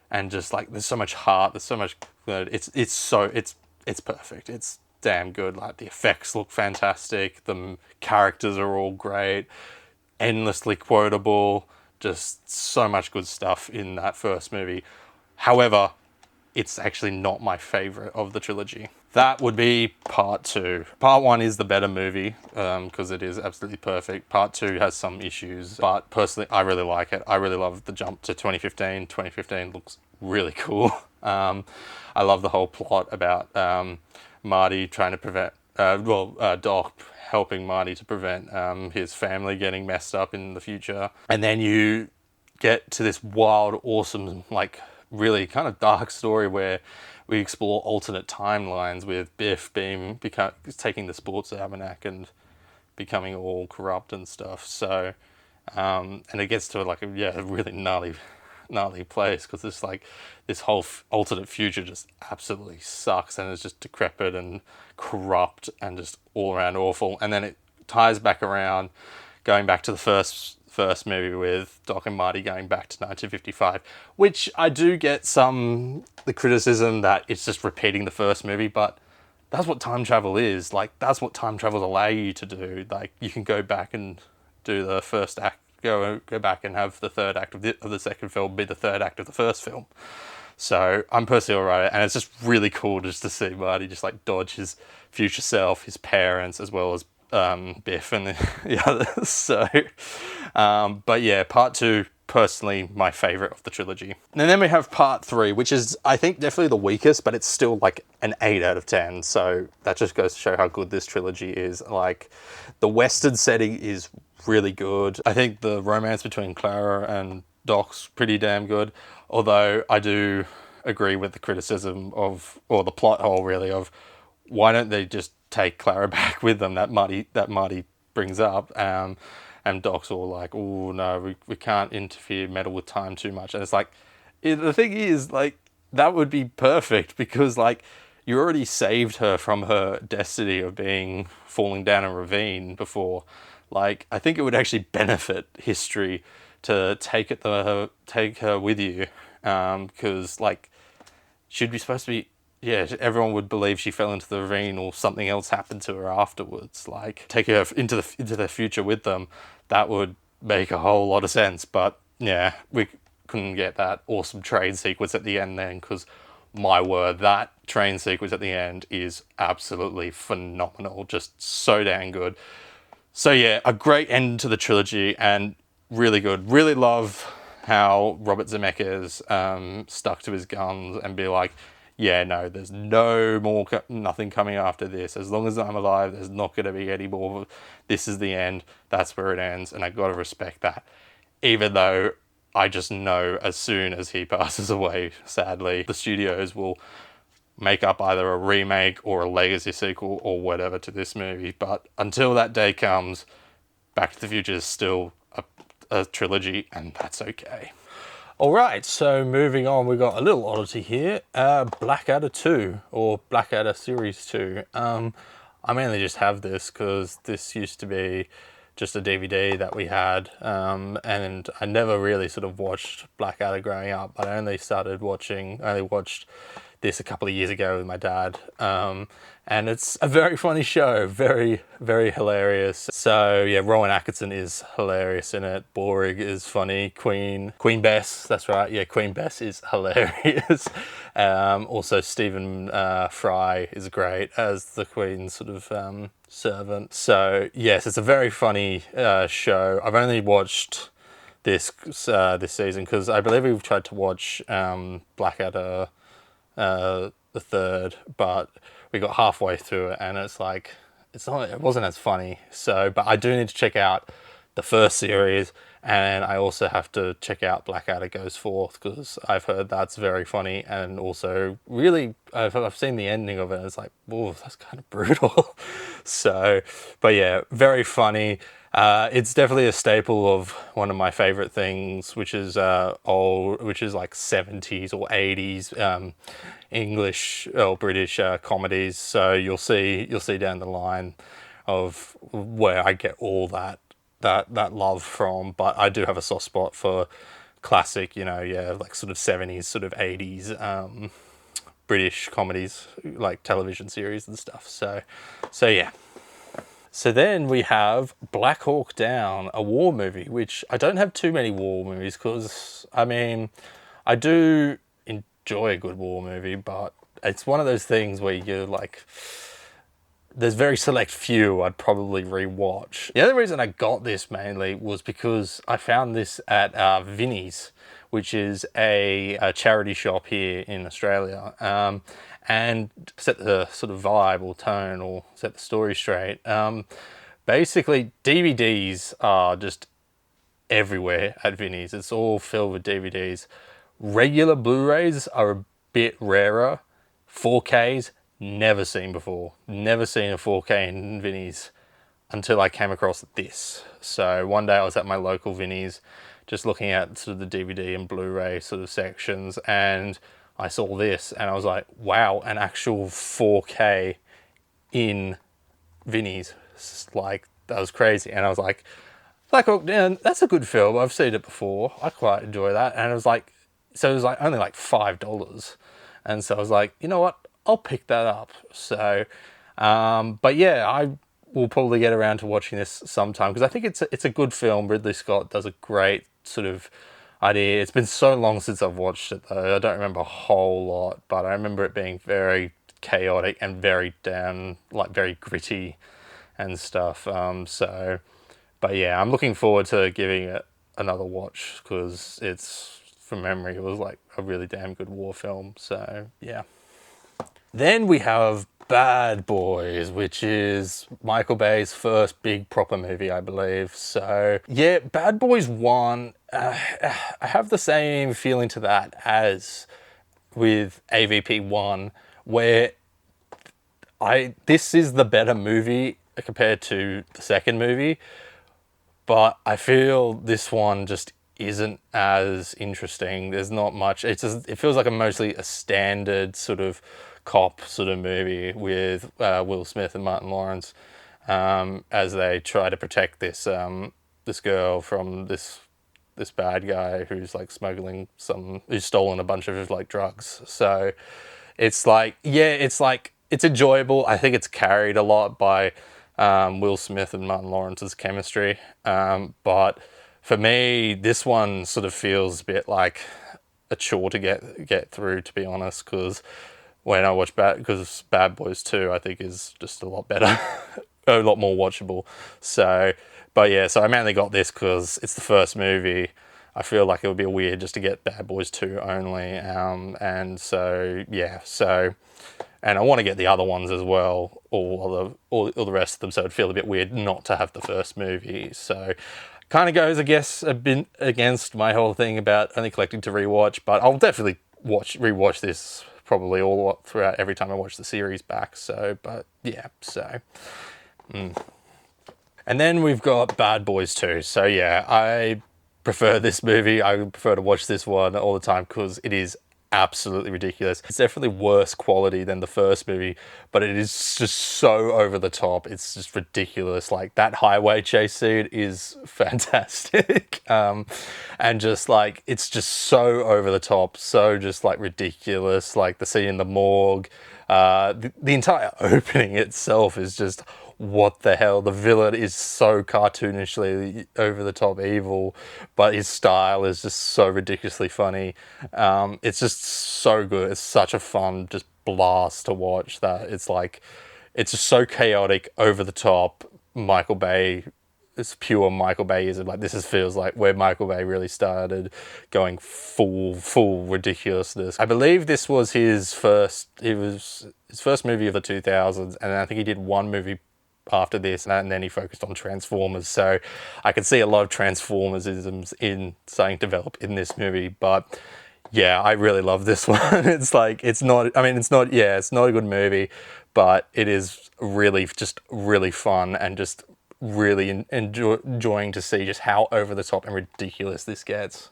And just like, there's so much heart, there's so much good. It's perfect. It's damn good. Like, the effects look fantastic, the characters are all great, endlessly quotable, just so much good stuff in that first movie. However, it's actually not my favorite of the trilogy. That would be part 2. Part 1 is the better movie because it is absolutely perfect. Part 2 has some issues, but personally, I really like it. I really love the jump to 2015. 2015 looks really cool. I love the whole plot about Marty trying to prevent, Doc helping Marty to prevent his family getting messed up in the future. And then you get to this wild, awesome, like, really kind of dark story where we explore alternate timelines with Biff taking the sports almanac and becoming all corrupt and stuff. So, and it gets to like a really gnarly place because it's like this whole alternate future just absolutely sucks and it's just decrepit and corrupt and just all around awful. And then it ties back around, going back to the first movie with Doc and Marty going back to 1955, which I do get the criticism that it's just repeating the first movie, but that's what time travel is. Like, that's what time travels allow you to do. Like, you can go back and do the first act, go back and have the third act of the second film be the third act of the first film. So I'm personally alright, and it's just really cool just to see Marty just like dodge his future self, his parents, as well as Biff and the others. So, but yeah, part 2, personally, my favorite of the trilogy. And then we have part 3, which is, I think, definitely the weakest, but it's still like an 8 out of 10. So that just goes to show how good this trilogy is. Like, the Western setting is really good. I think the romance between Clara and Doc's pretty damn good. Although I do agree with the criticism or the plot hole really, of why don't they just take Clara back with them, that Marty brings up, and Doc's all like, oh no, we can't meddle with time too much. And it's like, the thing is, like, that would be perfect because, like, you already saved her from her destiny of falling down a ravine before. Like, I think it would actually benefit history to take her with you, because, like, she'd be supposed to be, everyone would believe she fell into the ravine or something else happened to her afterwards. Like, taking her into the future with them, that would make a whole lot of sense. But yeah, we couldn't get that awesome train sequence at the end then, because my word, that train sequence at the end is absolutely phenomenal. Just so dang good. So yeah, a great end to the trilogy and really good. Really love how Robert Zemeckis stuck to his guns and be like, yeah, no, there's nothing coming after this. As long as I'm alive, there's not going to be any more. This is the end. That's where it ends. And I got to respect that. Even though I just know as soon as he passes away, sadly, the studios will make up either a remake or a legacy sequel or whatever to this movie. But until that day comes, Back to the Future is still a trilogy, and that's okay. Alright, so moving on, we've got a little oddity here. Blackadder 2, or Blackadder Series 2. I mainly just have this because this used to be just a DVD that we had, and I never really sort of watched Blackadder growing up. I only watched this a couple of years ago with my dad, and it's a very funny show, very, very hilarious. So yeah, Rowan Atkinson is hilarious in it. Borg is funny. Queen Bess, that's right. Yeah, Queen Bess is hilarious. Also, Stephen Fry is great as the Queen's sort of servant. So yes, it's a very funny show. I've only watched this season because I believe we've tried to watch Blackadder the third, but we got halfway through it and it wasn't as funny. So, but I do need to check out the first series, and I also have to check out Blackadder Goes Forth because I've heard that's very funny, and also really I've seen the ending of it and it's like, oh, that's kind of brutal. So, but yeah, very funny. It's definitely a staple of one of my favorite things, which is like 70s or 80s English or British comedies. So you'll see down the line of where I get all that love from. But I do have a soft spot for classic, like sort of 70s, sort of 80s British comedies, like television series and stuff. So yeah. So then we have Black Hawk Down, a war movie, which I don't have too many war movies because, I mean, I do enjoy a good war movie, but it's one of those things where you're like, there's very select few I'd probably rewatch. The only reason I got this mainly was because I found this at Vinnie's, which is a charity shop here in Australia. And set the sort of vibe or tone or set the story straight. Basically, DVDs are just everywhere at Vinnie's. It's all filled with DVDs. Regular Blu-rays are a bit rarer. 4Ks, never seen before. Never seen a 4K in Vinnie's until I came across this. So one day I was at my local Vinnie's just looking at sort of the DVD and Blu-ray sort of sections, and I saw this and I was like, wow, an actual 4K in Vinnie's. Like, that was crazy. And I was like, Black Hawk Down, that's a good film. I've seen it before. I quite enjoy that. And it was like only like $5. And so I was like, you know what? I'll pick that up. So, but yeah, I will probably get around to watching this sometime because I think it's a good film. Ridley Scott does a great sort of idea. It's been so long since I've watched it though. I don't remember a whole lot, but I remember it being very chaotic and very very gritty and stuff. But yeah, I'm looking forward to giving it another watch because it's, from memory, it was like a really damn good war film. So yeah. Then we have Bad Boys, which is Michael Bay's first big proper movie, I believe. So yeah, Bad Boys 1, I have the same feeling to that as with AVP 1, where this is the better movie compared to the second movie, but I feel this one just isn't as interesting. There's not much. It feels like mostly a standard sort of cop sort of movie with Will Smith and Martin Lawrence as they try to protect this girl from this bad guy who's like who's stolen a bunch of like drugs. So it's like, yeah, it's enjoyable. I think it's carried a lot by Will Smith and Martin Lawrence's chemistry. But for me, this one sort of feels a bit like a chore to get through, to be honest, because when I watch Bad Boys 2, I think is just a lot better, a lot more watchable. So, but yeah, so I mainly got this because it's the first movie. I feel like it would be weird just to get Bad Boys 2 only. And so, yeah, and I want to get the other ones as well, all the rest of them, so it'd feel a bit weird not to have the first movie. So kind of goes, I guess, a bit against my whole thing about only collecting to rewatch, but I'll definitely rewatch this probably all throughout every time I watch the series back. So, but yeah, so. And then we've got Bad Boys 2. So yeah, I prefer this movie. I prefer to watch this one all the time because it is absolutely ridiculous. It's definitely worse quality than the first movie, but it is just so over the top. It's just ridiculous. Like, that highway chase scene is fantastic. And just like, it's just so over the top, so just like ridiculous. Like the scene in the morgue, the entire opening itself is just, what the hell? The villain is so cartoonishly over the top evil, but his style is just so ridiculously funny. It's just so good. It's such a fun just blast to watch. That it's like, it's just so chaotic, over the top. Michael Bay, it's pure Michael Bayism. Like, feels like where Michael Bay really started going full ridiculousness. I believe this was his first. It was his first movie of the 2000s, and I think he did one movie after this, and then he focused on Transformers. So I could see a lot of Transformers-isms in starting to develop in this movie. But yeah, I really love this one. It's like, it's not a good movie, but it is really just really fun, and just really enjoying to see just how over the top and ridiculous this gets.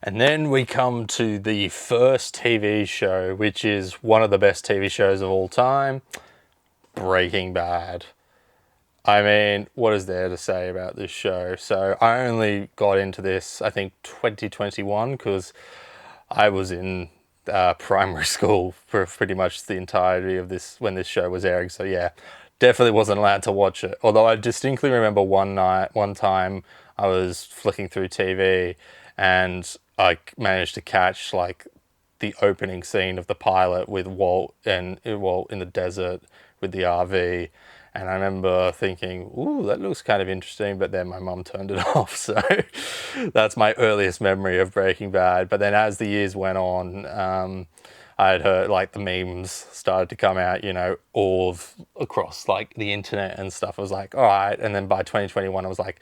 And then we come to the first TV show, which is one of the best TV shows of all time, Breaking Bad. I mean, what is there to say about this show? So I only got into this, I think, 2021, because I was in primary school for pretty much the entirety of this, when this show was airing. So yeah, definitely wasn't allowed to watch it. Although I distinctly remember one time I was flicking through TV, and I managed to catch like the opening scene of the pilot with Walt in the desert with the RV. And I remember thinking, ooh, that looks kind of interesting, but then my mum turned it off. So that's my earliest memory of Breaking Bad. But then as the years went on, I had heard like the memes started to come out, across like the internet and stuff. I was like, all right. And then by 2021, I was like,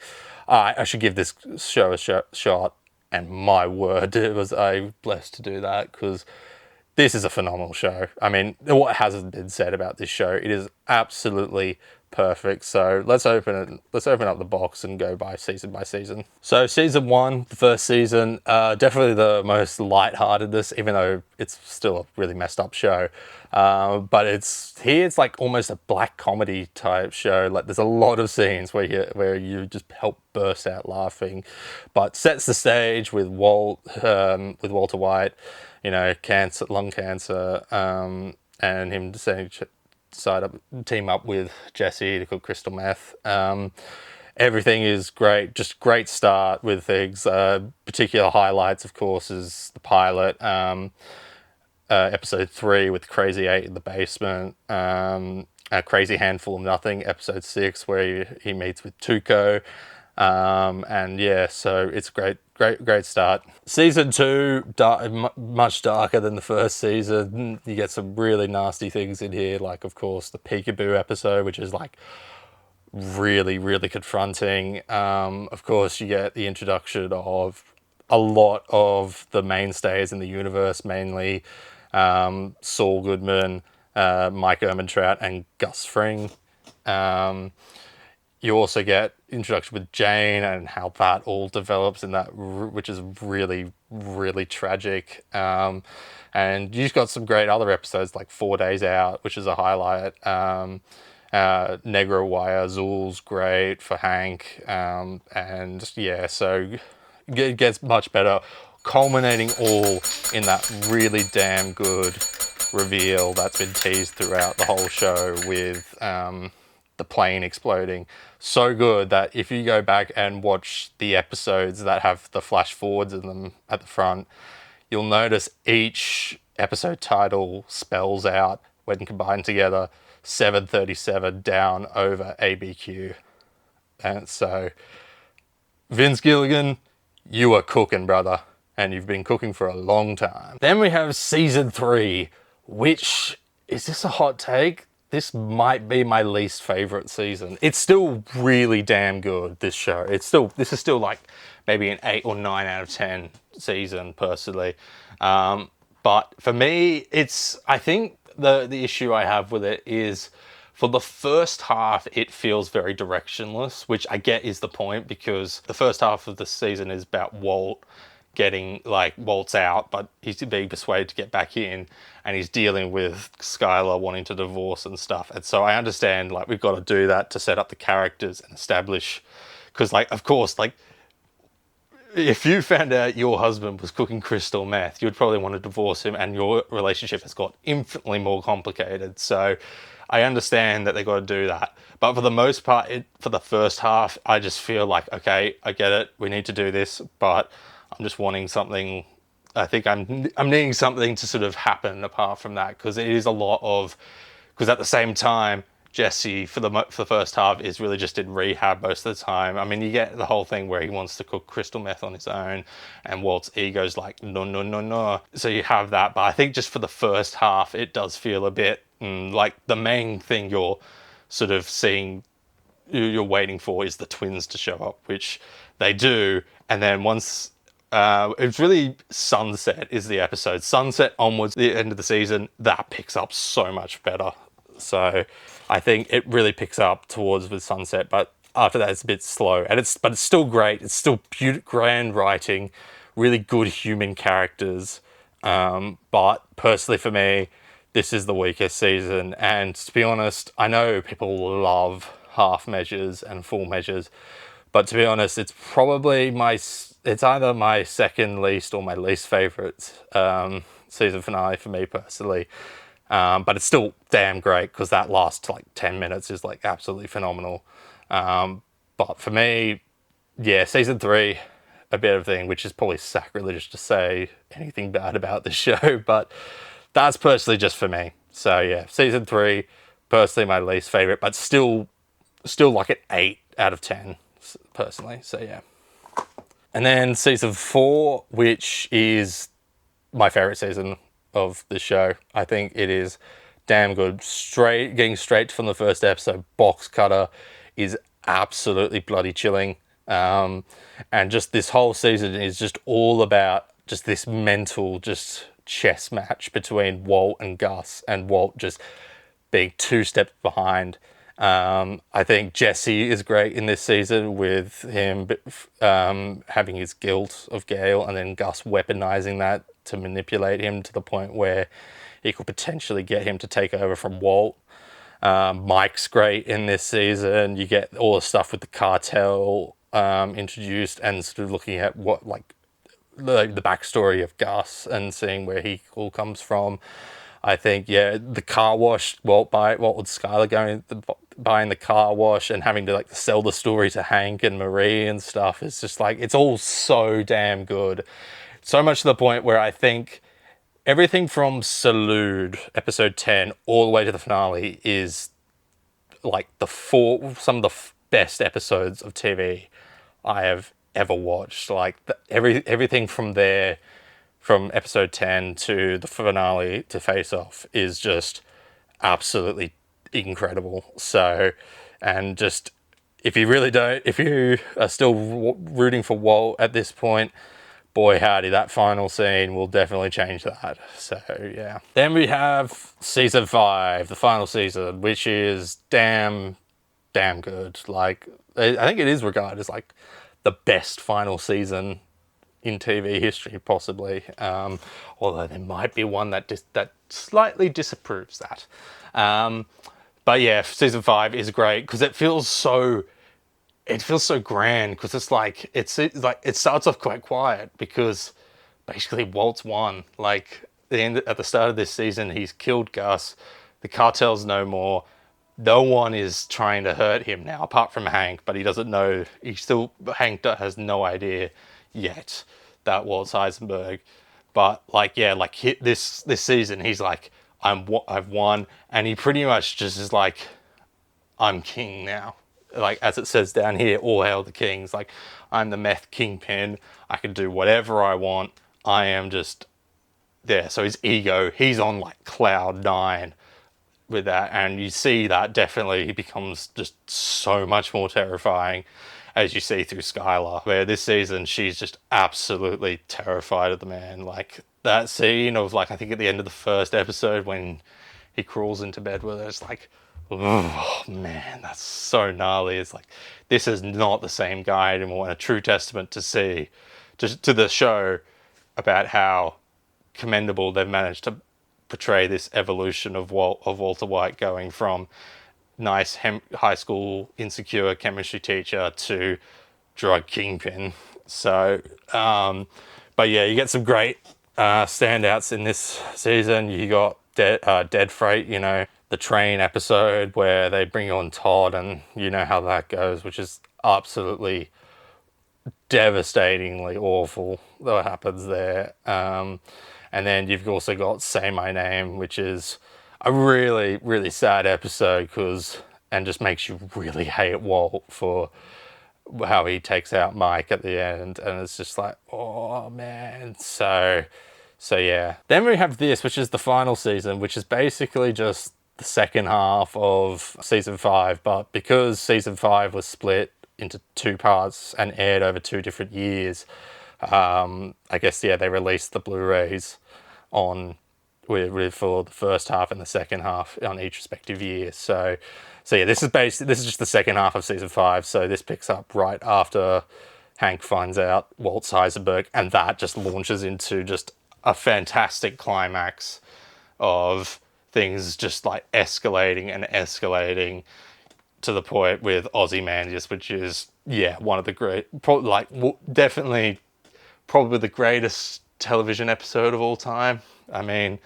all right, I should give this show a shot. And my word, I was blessed to do that, because this is a phenomenal show. I mean, what hasn't been said about this show? It is absolutely perfect. So let's open up the box and go by season. So season 1, the first season, definitely the most lightheartedness, even though it's still a really messed up show. But it's like almost a black comedy type show. Like, there's a lot of scenes where you just help burst out laughing, but sets the stage with Walter White, lung cancer, and him team up with Jesse to cook crystal meth. Everything is great, just great start with things. Particular highlights, of course, is the pilot, episode 3 with Crazy 8 in the basement, a Crazy Handful of Nothing, episode 6, where he meets with Tuco. And yeah, so it's great start. Season 2, much darker than the first season. You get some really nasty things in here, like, of course, the Peekaboo episode, which is like really confronting. Of course, you get the introduction of a lot of the mainstays in the universe, mainly Saul Goodman, Mike Ehrmantraut, and Gus Fring. You also get introduction with Jane and how that all develops in that, which is really tragic. And you've got some great other episodes like 4 Days Out, which is a highlight. Negro Wire Azul's great for Hank. And yeah, so it gets much better, culminating all in that really damn good reveal that's been teased throughout the whole show with the plane exploding. So good that if you go back and watch the episodes that have the flash forwards in them at the front, you'll notice each episode title spells out, when combined together, 737 down over ABQ. And so, Vince Gilligan, you are cooking, brother. And you've been cooking for a long time. Then we have season 3, which, is this a hot take? This might be my least favorite season. It's still really damn good, this show. This is still like maybe an 8 or 9 out of 10 season, personally. But for me, I think the issue I have with it is, for the first half, it feels very directionless, which I get is the point, because the first half of the season is about Walt getting like Walt's out, but he's being persuaded to get back in, and he's dealing with Skylar wanting to divorce and stuff. And so I understand like we've got to do that to set up the characters and establish, because like of course like if you found out your husband was cooking crystal meth, you'd probably want to divorce him, and your relationship has got infinitely more complicated. So I understand that they got to do that. But for the most part, for the first half, I just feel like, okay, I get it. We need to do this, but I'm just wanting something. I think I'm needing something to sort of happen apart from that, because it is a lot of, because at the same time, Jesse for the first half is really just in rehab most of the time. I mean, you get the whole thing where he wants to cook crystal meth on his own, and Walt's ego's like, no, no, no, no. So you have that, but I think just for the first half, it does feel a bit like the main thing you're sort of seeing, you're waiting for is the twins to show up, which they do, and then once. It's really Sunset is the episode. Sunset onwards, the end of the season, that picks up so much better. So I think it really picks up towards with Sunset, but after that it's a bit slow. But it's still great. It's still grand writing, really good human characters. But personally for me, this is the weakest season. And to be honest, I know people love half measures and full measures, but to be honest, it's probably it's either my second least or my least favourite season finale for me personally. But it's still damn great, because that last like 10 minutes is like absolutely phenomenal. But for me, yeah, season 3, a bit of thing, which is probably sacrilegious to say anything bad about the show, but that's personally just for me. So yeah, season 3, personally my least favourite, but still like an 8 out of 10 personally. So yeah. And then season 4, which is my favourite season of the show. I think it is damn good. Getting straight from the first episode, Box Cutter is absolutely bloody chilling. And just this whole season is just all about just this mental just chess match between Walt and Gus, and Walt just being 2 steps behind. I think Jesse is great in this season, with him having his guilt of Gale, and then Gus weaponizing that to manipulate him to the point where he could potentially get him to take over from Walt. Mike's great in this season. You get all the stuff with the cartel introduced, and sort of looking at what like the backstory of Gus and seeing where he all comes from. I think, yeah, the car wash, Walt with Skylar buying the car wash and having to like sell the story to Hank and Marie and stuff. It's just like, it's all so damn good. So much to the point where I think everything from Salute, episode 10, all the way to the finale is like some of the best episodes of TV I have ever watched. Like everything from there, from episode 10 to the finale to Face Off, is just absolutely incredible. So, and just if you are still rooting for Walt at this point, boy howdy, that final scene will definitely change that. So yeah. Then we have season 5, the final season, which is damn good. Like, I think it is regarded as like the best final season in TV history, possibly. Although there might be one that slightly disapproves that. But yeah, season 5 is great because it feels so grand, because it's like it starts off quite quiet because basically Walt's won. Like at the start of this season, he's killed Gus. The cartel's no more. No one is trying to hurt him now, apart from Hank, but he doesn't know. Hank has no idea yet that Walt's Heisenberg. But like, yeah, like this season, he's like, I've won, and he pretty much just is like, I'm king now. Like, as it says down here, all hail the kings. Like, I'm the meth kingpin. I can do whatever I want. I am just there. So his ego, he's on like cloud 9 with that. And you see that definitely he becomes just so much more terrifying, as you see through Skylar, where this season she's just absolutely terrified of the man. Like that scene of like, I think at the end of the first episode when he crawls into bed with her, it's like, oh man, that's so gnarly. It's like, this is not the same guy anymore, and a true testament to see to the show about how commendable they've managed to portray this evolution of Walter White going from nice high school insecure chemistry teacher to drug kingpin. So, but yeah, you get some great standouts in this season. You got Dead Freight, you know, the train episode where they bring on Todd, and you know how that goes, which is absolutely devastatingly awful that happens there. And then you've also got Say My Name, which is a really, really sad episode and just makes you really hate Walt for how he takes out Mike at the end. And it's just like, oh man. So yeah. Then we have this, which is the final season, which is basically just the second half of season 5. But because season 5 was split into 2 parts and aired over 2 different years, I guess, yeah, they released the Blu-rays on for the first half and the second half on each respective year. So yeah, this is just the second half of season 5. So this picks up right after Hank finds out Walt's Heisenberg, and that just launches into just a fantastic climax of things just like escalating and escalating to the point with Ozymandias, which is, yeah, one of the great, definitely probably the greatest television episode of all time. I mean,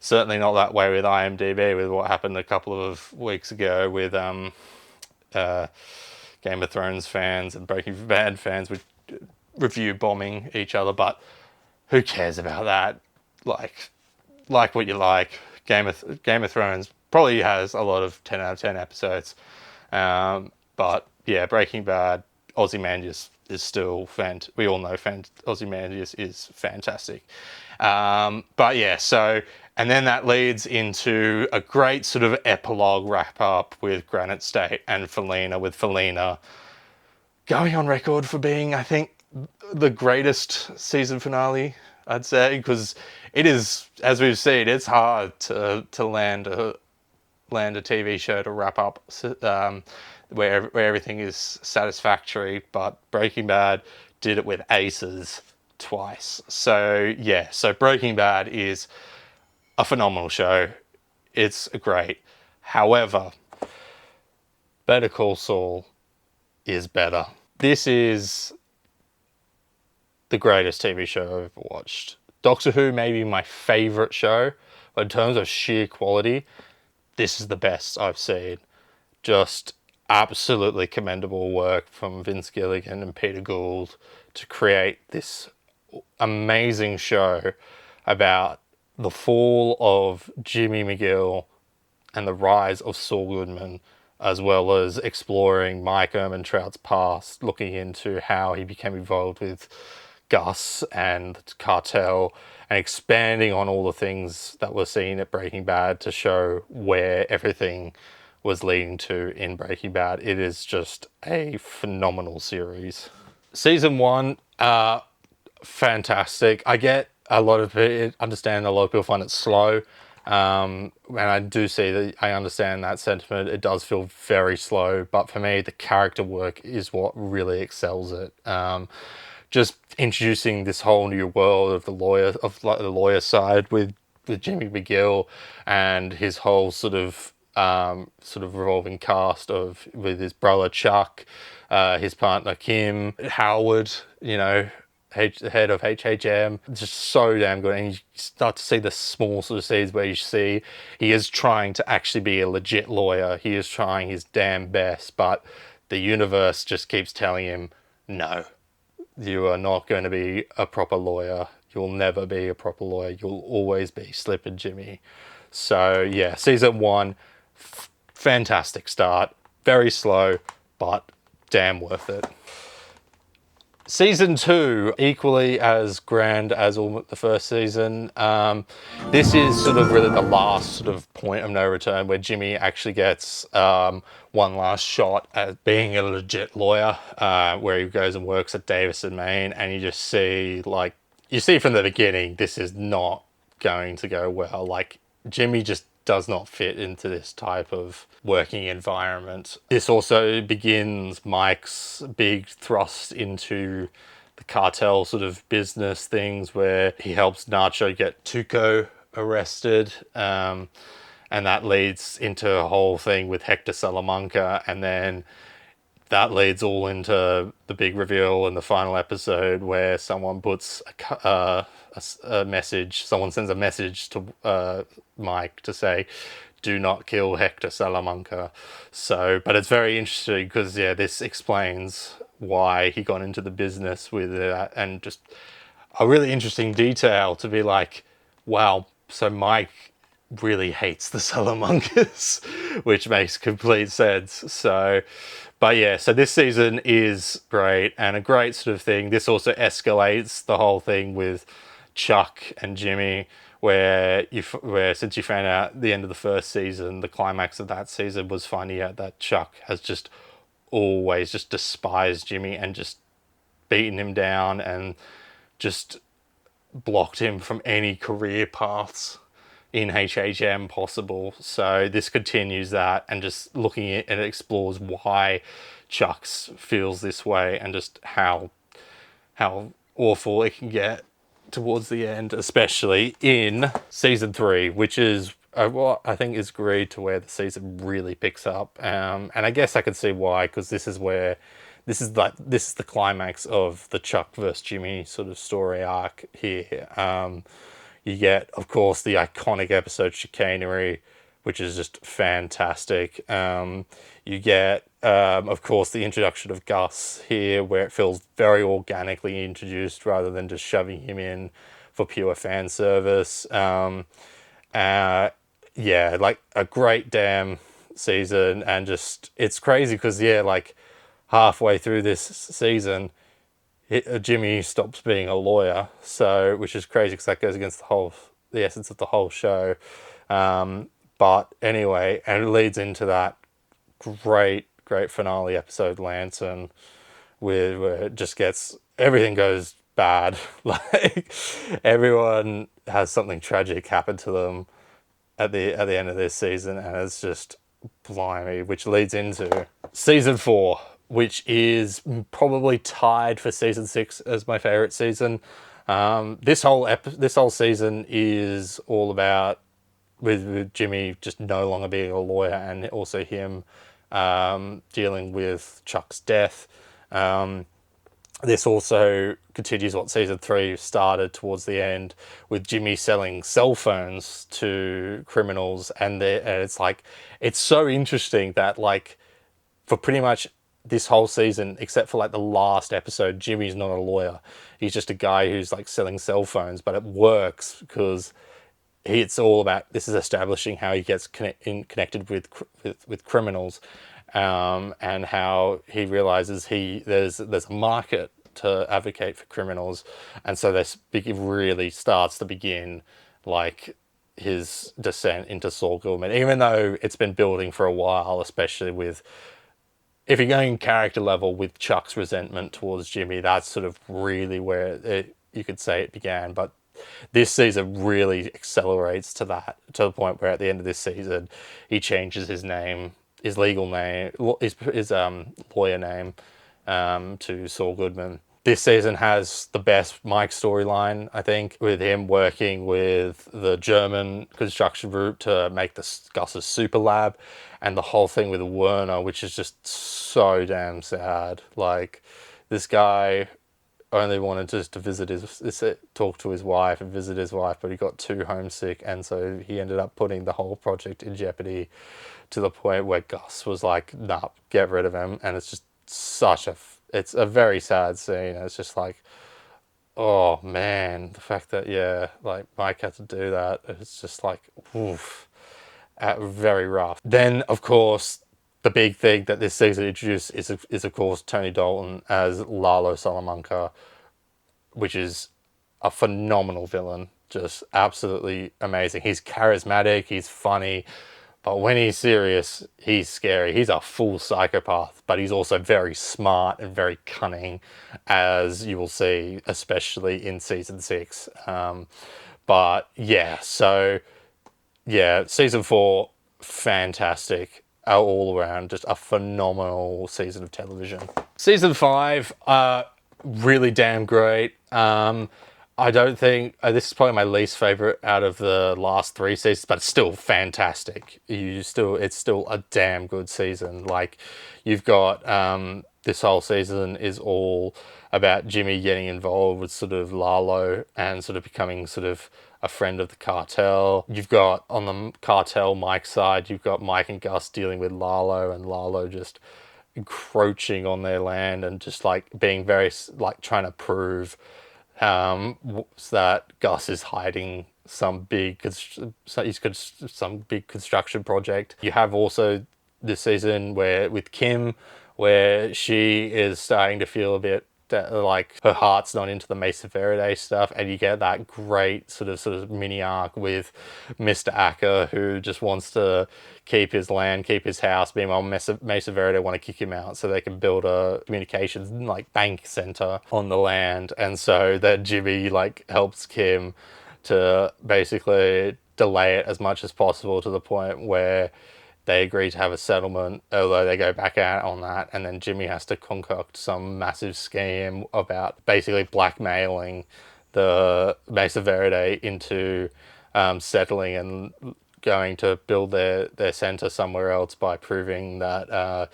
certainly not that way with IMDb, with what happened a couple of weeks ago with Game of Thrones fans and Breaking Bad fans with review bombing each other, but who cares about that? Like what you like. Game of Thrones probably has a lot of 10 out of 10 episodes. But yeah, Breaking Bad, Ozymandias is still we all know Ozymandias is fantastic. But yeah, and then that leads into a great sort of epilogue wrap up with Granite State and Felina, with Felina going on record for being, I think, the greatest season finale, I'd say, because it is, as we've seen, it's hard to land a TV show to wrap up where everything is satisfactory, but Breaking Bad did it with aces twice. So yeah, so Breaking Bad is a phenomenal show. It's great. However, Better Call Saul is better. This is the greatest TV show I've ever watched. Doctor Who may be my favourite show, but in terms of sheer quality, this is the best I've seen. Just absolutely commendable work from Vince Gilligan and Peter Gould to create this amazing show about the fall of Jimmy McGill and the rise of Saul Goodman, as well as exploring Mike Ehrmantraut's past, looking into how he became involved with Gus and the cartel, and expanding on all the things that were seen at Breaking Bad to show where everything was leading to in Breaking Bad. It is just a phenomenal series. Season 1, fantastic. I get understand a lot of people find it slow, and I do see that, I understand that sentiment. It does feel very slow, but for me, the character work is what really excels it. Just introducing this whole new world of the lawyer side with Jimmy McGill and his whole sort of revolving cast with his brother Chuck, his partner Kim, Howard, you know, head of HHM, just so damn good. And you start to see the small sort of seeds where you see he is trying to actually be a legit lawyer. He is trying his damn best, but the universe just keeps telling him, no, you are not going to be a proper lawyer. You'll never be a proper lawyer. You'll always be Slippered Jimmy. So yeah, season 1, fantastic start. Very slow, but damn worth it. Season 2, equally as grand as the first season. This is sort of really the last sort of point of no return, where Jimmy actually gets one last shot at being a legit lawyer, where he goes and works at Davison, Maine, and you just see, from the beginning, this is not going to go well. Like, Jimmy just does not fit into this type of working environment. This also begins Mike's big thrust into the cartel sort of business things where he helps Nacho get Tuco arrested. And that leads into a whole thing with Hector Salamanca, and then that leads all into the big reveal in the final episode where someone puts a message, someone sends a message to Mike to say, do not kill Hector Salamanca. So, but it's very interesting because, yeah, this explains why he got into the business with it, and just a really interesting detail to be like, wow, so Mike really hates the Salamancas, which makes complete sense. So, but yeah, so this season is great and a great sort of thing. This also escalates the whole thing with Chuck and Jimmy, where since you found out at the end of the first season, the climax of that season was finding out that Chuck has just always just despised Jimmy and just beaten him down and just blocked him from any career paths in HHM possible. So this continues that, and just looking at and explores why Chuck's feels this way and just how awful it can get towards the end, especially in season 3, which is what I think is agreed to where the season really picks up. And I guess I can see why, because this is the climax of the Chuck versus Jimmy sort of story arc here. You get, of course, the iconic episode Chicanery, which is just fantastic. You get, of course, the introduction of Gus here, where it feels very organically introduced rather than just shoving him in for pure fan service. Yeah, like a great damn season, and just, it's crazy because, yeah, like halfway through this season, Jimmy stops being a lawyer, so, which is crazy because that goes against the essence of the whole show. But anyway, and it leads into that great finale episode, Lantern, where it just gets, everything goes bad. Like, everyone has something tragic happen to them at the end of this season, and it's just blimey, which leads into season 4, which is probably tied for season 6 as my favorite season. This whole season is all about with Jimmy just no longer being a lawyer, and also him dealing with Chuck's death. This also continues what season 3 started towards the end, with Jimmy selling cell phones to criminals, and it's like, it's so interesting that, like, for pretty much this whole season, except for like the last episode, Jimmy's not a lawyer. He's just a guy who's like selling cell phones, but it works because it's all about, this is establishing how he gets connected with criminals, and how he realizes there's a market to advocate for criminals, and so this really starts to begin like his descent into Saul Goodman, even though it's been building for a while, especially with, if you're going character level with Chuck's resentment towards Jimmy, that's sort of really where you could say it began. But this season really accelerates to the point where at the end of this season, he changes his name, his legal name, his lawyer name, to Saul Goodman. This season has the best Mike storyline, I think, with him working with the German construction group to make the Gus's super lab, and the whole thing with Werner, which is just so damn sad. Like, this guy only wanted just to talk to his wife and visit his wife, but he got too homesick, and so he ended up putting the whole project in jeopardy, to the point where Gus was like, nah, get rid of him. And it's just it's a very sad scene. It's just like, oh man, the fact that, yeah, like Mike had to do that, it's just like, oof, very rough. Then, of course, the big thing that this season introduced is of course Tony Dalton as Lalo Salamanca, which is a phenomenal villain, just absolutely amazing. He's charismatic, he's funny, but when he's serious, he's scary. He's a full psychopath, but he's also very smart and very cunning, as you will see, especially in season 6. But yeah, so yeah, season 4, fantastic. All around, just a phenomenal season of television. Season 5, really damn great. I don't think this is probably my least favorite out of the last three seasons, but it's still fantastic. It's still a damn good season. Like, you've got this whole season is all about Jimmy getting involved with sort of Lalo and sort of becoming sort of a friend of the cartel. You've got on the cartel Mike side, you've got Mike and Gus dealing with Lalo, and Lalo just encroaching on their land and just like being very like trying to prove that Gus is hiding some some big construction project. You have also this season where with Kim, where she is starting to feel a bit that like her heart's not into the Mesa Verde stuff, and you get that great sort of mini arc with Mr. Acker, who just wants to keep his land, keep his house. Meanwhile, Mesa Verde want to kick him out so they can build a communications like bank center on the land, and so that Jimmy like helps Kim to basically delay it as much as possible to the point where they agree to have a settlement, although they go back out on that, and then Jimmy has to concoct some massive scheme about basically blackmailing the Mesa Verde into settling and going to build their center somewhere else by proving that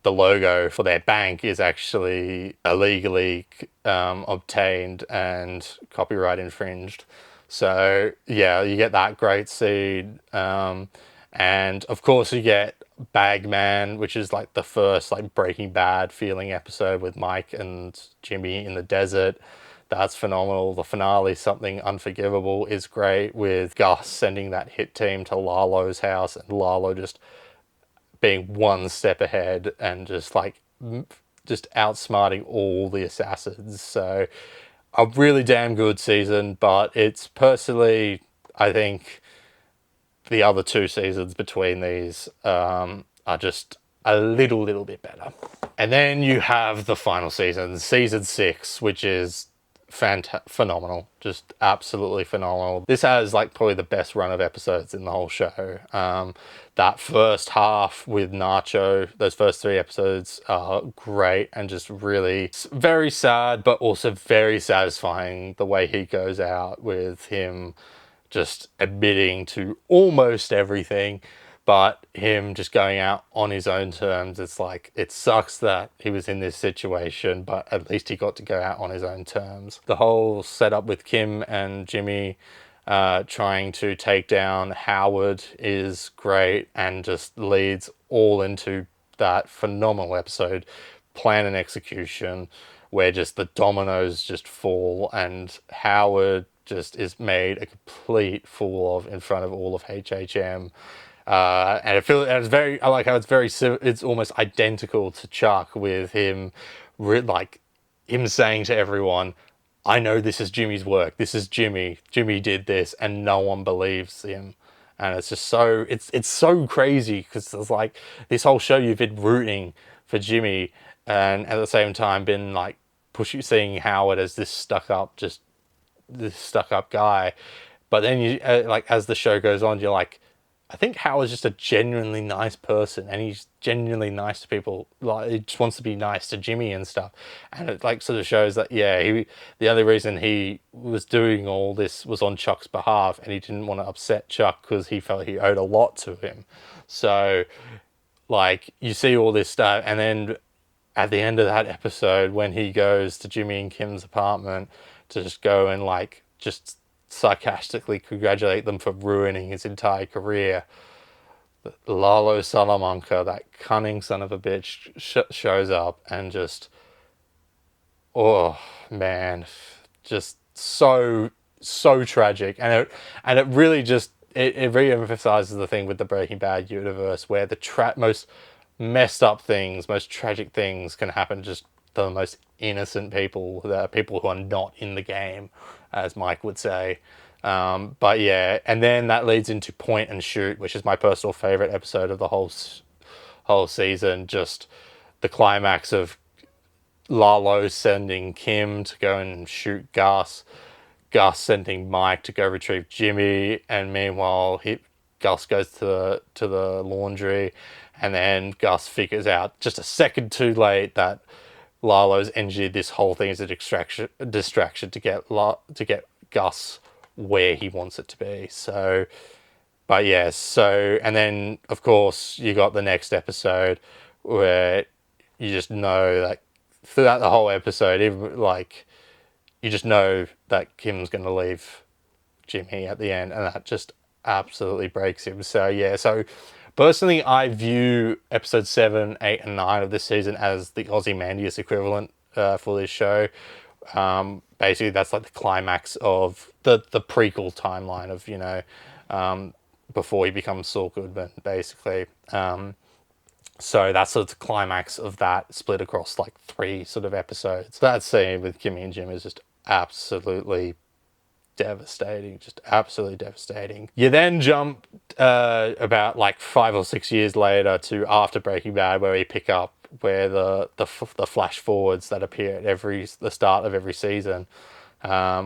the logo for their bank is actually illegally obtained and copyright infringed. So yeah, you get that great scene. And of course you get Bagman, which is like the first like Breaking Bad feeling episode with Mike and Jimmy in the desert. That's phenomenal. The finale, Something Unforgivable, is great with Gus sending that hit team to Lalo's house and Lalo just being one step ahead and just like just outsmarting all the assassins. So a really damn good season, but it's personally, I think the other two seasons between these are just a little bit better. And then you have the final season, season 6, which is phenomenal, just absolutely phenomenal. This has like probably the best run of episodes in the whole show. That first half with Nacho, those first 3 episodes are great and just really very sad, but also very satisfying the way he goes out with him just admitting to almost everything, but him just going out on his own terms. It's like, it sucks that he was in this situation, but at least he got to go out on his own terms. The whole setup with Kim and Jimmy trying to take down Howard is great and just leads all into that phenomenal episode, Plan and Execution, where just the dominoes just fall and Howard just is made a complete fool of in front of all of HHM. And it's very, I like how it's almost identical to Chuck, with him, like, him saying to everyone, I know this is Jimmy's work. This is Jimmy. Jimmy did this, and no one believes him. And it's just so, it's so crazy, because it's like, this whole show you've been rooting for Jimmy, and at the same time been like seeing Howard as this stuck up guy. But then you like, as the show goes on, you're like, I think Howard's just a genuinely nice person, and he's genuinely nice to people. Like, he just wants to be nice to Jimmy and stuff. And it like sort of shows that, yeah, the only reason he was doing all this was on Chuck's behalf, and he didn't want to upset Chuck because he felt he owed a lot to him. So like, you see all this stuff, and then at the end of that episode, when he goes to Jimmy and Kim's apartment to just go and like just sarcastically congratulate them for ruining his entire career, Lalo Salamanca, that cunning son of a bitch, shows up and just, oh man, just so tragic. And it really just, it re-emphasizes the thing with the Breaking Bad universe, where the most messed up things, most tragic things can happen just to the most innocent people, the people who are not in the game, as Mike would say. But yeah, and then that leads into Point and Shoot, which is my personal favorite episode of the whole season. Just the climax of Lalo sending Kim to go and shoot Gus sending Mike to go retrieve Jimmy, and meanwhile Gus goes to the laundry, and then Gus figures out just a second too late that Lalo's engineered this whole thing as a distraction to get Gus where he wants it to be. So, but yeah, so, and then of course you got the next episode where you just know that throughout the whole episode, even like you just know that Kim's going to leave Jimmy at the end, and that just absolutely breaks him. So yeah, so personally, I view episode 7, 8, and 9 of this season as the Ozymandias equivalent for this show. Basically, that's like the climax of the prequel timeline of, you know, before he becomes Saul Goodman, basically. So that's sort of the climax of that, split across like 3 sort of episodes. That scene with Kimmy and Jim is just absolutely devastating, just absolutely devastating. You then jump about like 5 or 6 years later to after Breaking Bad, where we pick up where the flash forwards that appear at the start of every season,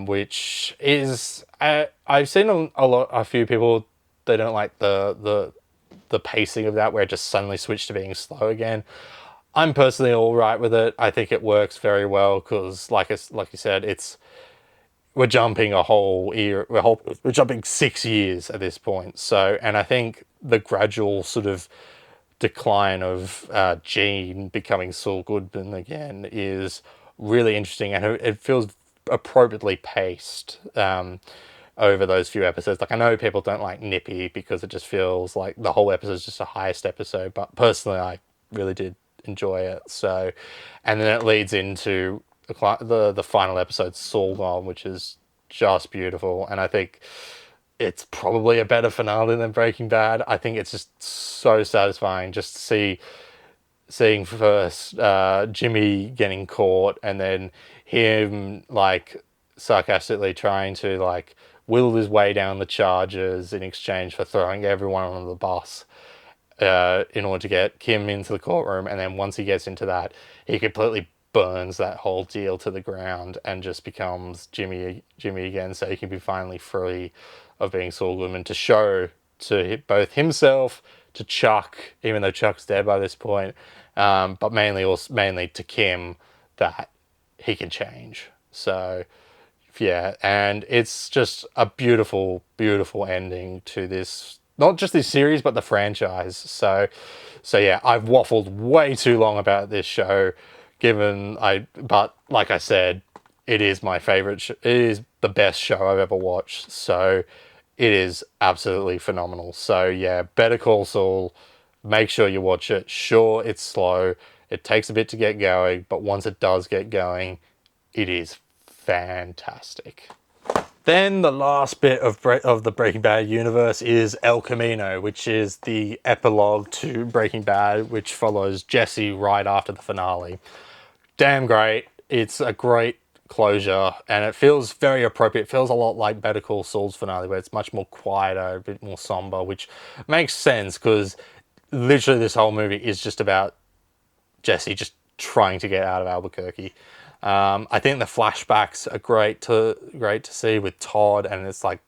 which is I've seen a few people, they don't like the pacing of that, where it just suddenly switched to being slow again. I'm personally all right with it. I think it works very well because, like you said, we're jumping a whole year, we're jumping 6 years at this point. So, and I think the gradual sort of decline of Gene becoming Saul Goodman again is really interesting, and it feels appropriately paced over those few episodes. Like, I know people don't like Nippy because it just feels like the whole episode is just a heist episode, but personally I really did enjoy it. So, and then it leads into the final episode, Saul Gone, which is just beautiful, and I think it's probably a better finale than Breaking Bad. I think it's just so satisfying just to seeing first Jimmy getting caught, and then him like sarcastically trying to like whittle his way down the charges in exchange for throwing everyone on the bus in order to get Kim into the courtroom. And then once he gets into that, he completely burns that whole deal to the ground and just becomes Jimmy again, so he can be finally free of being Saul Goodman, to show to both himself, to Chuck, even though Chuck's dead by this point, but mainly to Kim, that he can change. So yeah, and it's just a beautiful, beautiful ending to this, not just this series, but the franchise. So yeah, I've waffled way too long about this show, but like I said, it is my favorite. It is the best show I've ever watched. So it is absolutely phenomenal. So yeah, Better Call Saul. Make sure you watch it. Sure, it's slow. It takes a bit to get going, but once it does get going, it is fantastic. Then the last bit of the Breaking Bad universe is El Camino, which is the epilogue to Breaking Bad, which follows Jesse right after the finale. Damn great. It's a great closure, and it feels very appropriate. It feels a lot like Better Call Saul's finale, where it's much more quieter, a bit more somber, which makes sense because literally this whole movie is just about Jesse just trying to get out of Albuquerque. I think the flashbacks are great to see with Todd, and it's like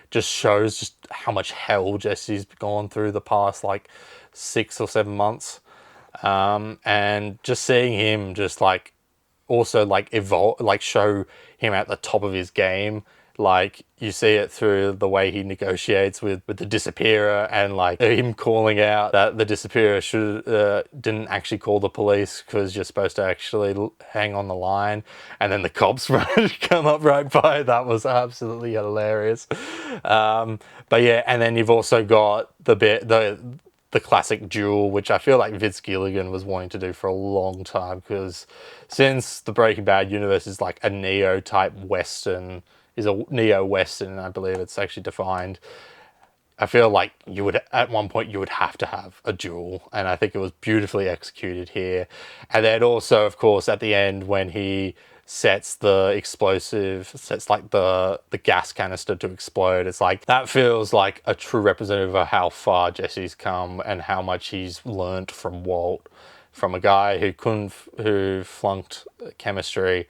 just shows just how much hell Jesse's gone through the past like 6 or 7 months, and just seeing him just like also like evolve, like show him at the top of his game. Like, you see it through the way he negotiates with the disappearer, and like him calling out that the disappearer didn't actually call the police because you're supposed to actually hang on the line, and then the cops come up right by. That was absolutely hilarious. But yeah, and then you've also got the classic duel, which I feel like Vince Gilligan was wanting to do for a long time, because since the Breaking Bad universe is like a neo-type Western, is a neo-Western, I believe it's actually defined, I feel like at one point you would have to have a duel, and I think it was beautifully executed here. And then also, of course, at the end when he sets the gas canister to explode, it's like, that feels like a true representative of how far Jesse's come and how much he's learnt from Walt, from a guy who flunked chemistry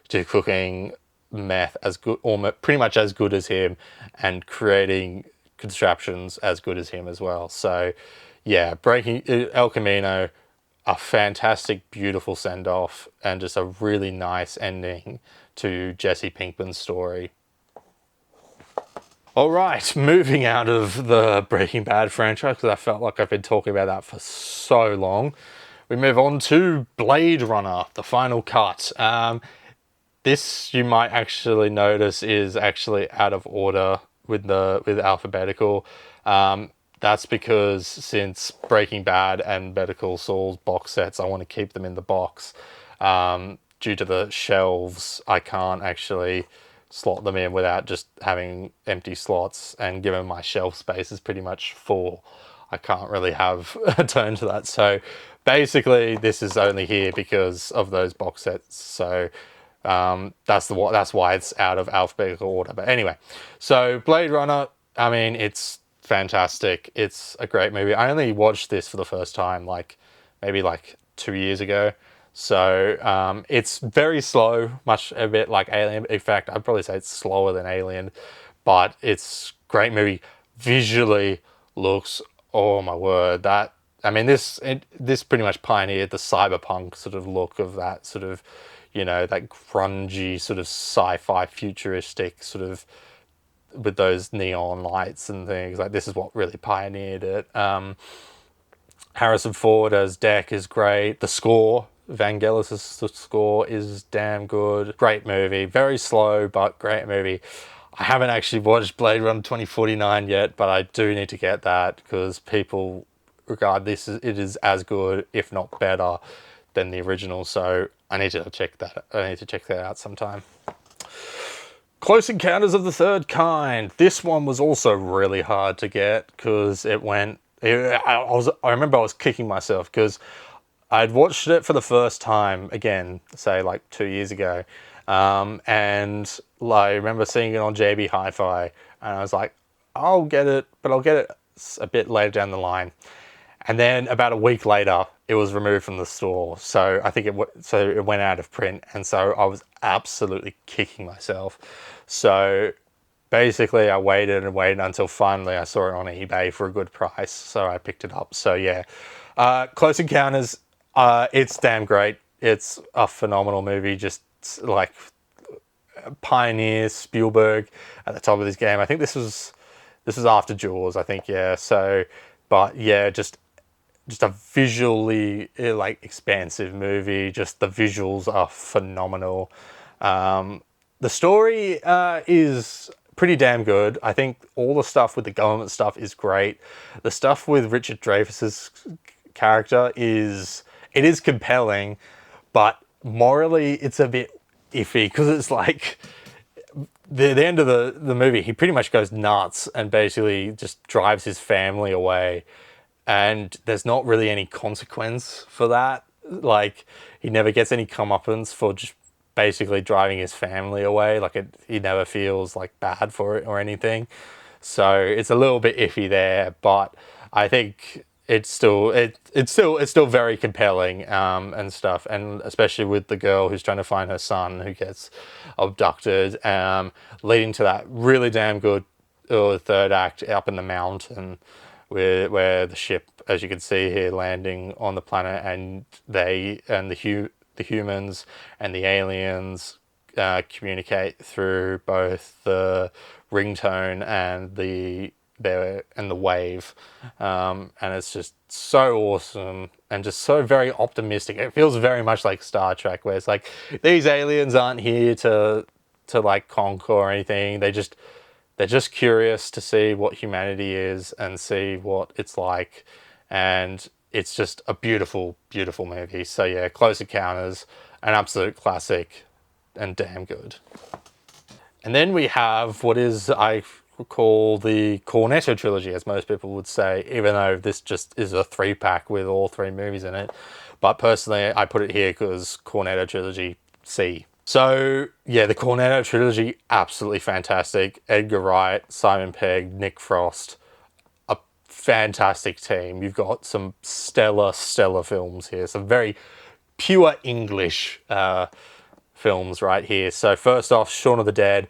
to cooking meth as good, or pretty much as good as him, and creating contraptions as good as him as well. So yeah, El Camino, a fantastic, beautiful send-off and just a really nice ending to Jesse Pinkman's story. All right, moving out of the Breaking Bad franchise, because I felt like I've been talking about that for so long, we move on to Blade Runner, the final cut. This, you might actually notice, is actually out of order with alphabetical. That's because since Breaking Bad and Better Call Saul's box sets, I want to keep them in the box. Due to the shelves, I can't actually slot them in without just having empty slots, and given my shelf space is pretty much full, I can't really have a turn to that. So basically this is only here because of those box sets. So that's why it's out of alphabetical order. But anyway, so Blade Runner, I mean, it's fantastic. It's a great movie. I only watched this for the first time maybe 2 years ago. So it's very slow, a bit like Alien. In fact, I'd probably say it's slower than Alien, but it's a great movie. Visually looks, oh my word, this pretty much pioneered the cyberpunk sort of look of that sort of, that grungy sort of sci-fi futuristic sort of, with those neon lights and things. Like, this is what really pioneered it. Harrison Ford as Deck is great. The score, Vangelis' score, is damn good. Great movie. Very slow, but great movie. I haven't actually watched Blade Runner 2049 yet, but I do need to get that because people regard it is as good, if not better, than the original. So I need to check that. Out sometime. Close Encounters of the Third Kind. This one was also really hard to get because I remember I was kicking myself because I'd watched it for the first time again, say 2 years ago. And I remember seeing it on JB Hi-Fi, and I was like, I'll get it, but I'll get it a bit later down the line. And then about a week later, it was removed from the store. So I think it went out of print, and so I was absolutely kicking myself. So basically, I waited and waited until finally I saw it on eBay for a good price. So I picked it up. So yeah, Close Encounters. It's damn great. It's a phenomenal movie. Just like pioneer Spielberg at the top of this game. I think this was after Jaws. I think, yeah. So, but yeah, just a visually expansive movie. Just the visuals are phenomenal. The story is pretty damn good. I think all the stuff with the government stuff is great. The stuff with Richard Dreyfuss's character is compelling, but morally it's a bit iffy because it's like the end of the movie, he pretty much goes nuts and basically just drives his family away, and there's not really any consequence for that. Like, he never gets any comeuppance for just basically driving his family away. He never feels bad for it or anything. So it's a little bit iffy there, but I think it's still very compelling and stuff, and especially with the girl who's trying to find her son who gets abducted, leading to that really damn good third act up in the mountain where the ship, as you can see here, landing on the planet, and the humans and the aliens communicate through both the ringtone and the wave, and it's just so awesome and just so very optimistic. It feels very much like Star Trek, where it's like, these aliens aren't here to conquer or anything. They're just curious to see what humanity is and see what it's like, and it's just a beautiful, beautiful movie. So yeah, Close Encounters, an absolute classic and damn good. And then we have what I call the Cornetto Trilogy, as most people would say, even though this just is a 3-pack with all 3 movies in it. But personally, I put it here because Cornetto Trilogy C. So yeah, the Cornetto Trilogy, absolutely fantastic. Edgar Wright, Simon Pegg, Nick Frost, a fantastic team. You've got some stellar films here, some very pure English films right here. So first off, Shaun of the Dead,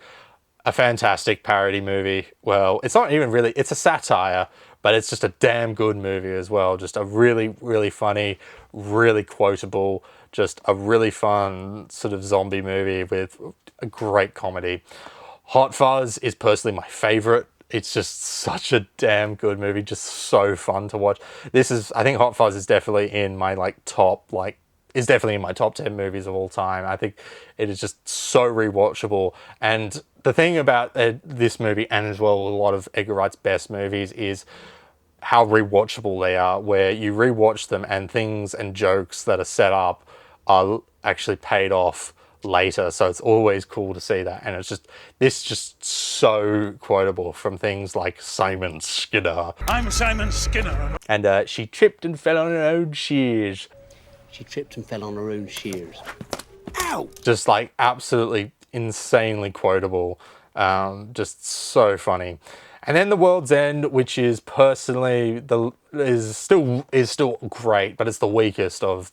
a fantastic parody movie. Well, it's not even really, it's a satire, but it's just a damn good movie as well. Just a really, really funny, really quotable, just a really fun sort of zombie movie with a great comedy. Hot Fuzz is personally my favorite. It's just such a damn good movie, just so fun to watch. I think Hot Fuzz is definitely in my is definitely in my top 10 movies of all time. I think it is just so rewatchable. And the thing about this movie, and as well a lot of Edgar Wright's best movies, is how rewatchable they are, where you rewatch them and things and jokes that are set up are actually paid off later. So it's always cool to see that. And it's just so quotable, from things like Simon Skinner. I'm Simon Skinner. And she tripped and fell on her own shears. She tripped and fell on her own shears. Ow! Just like absolutely insanely quotable. Just so funny. And then The World's End, which is personally is still great, but it's the weakest of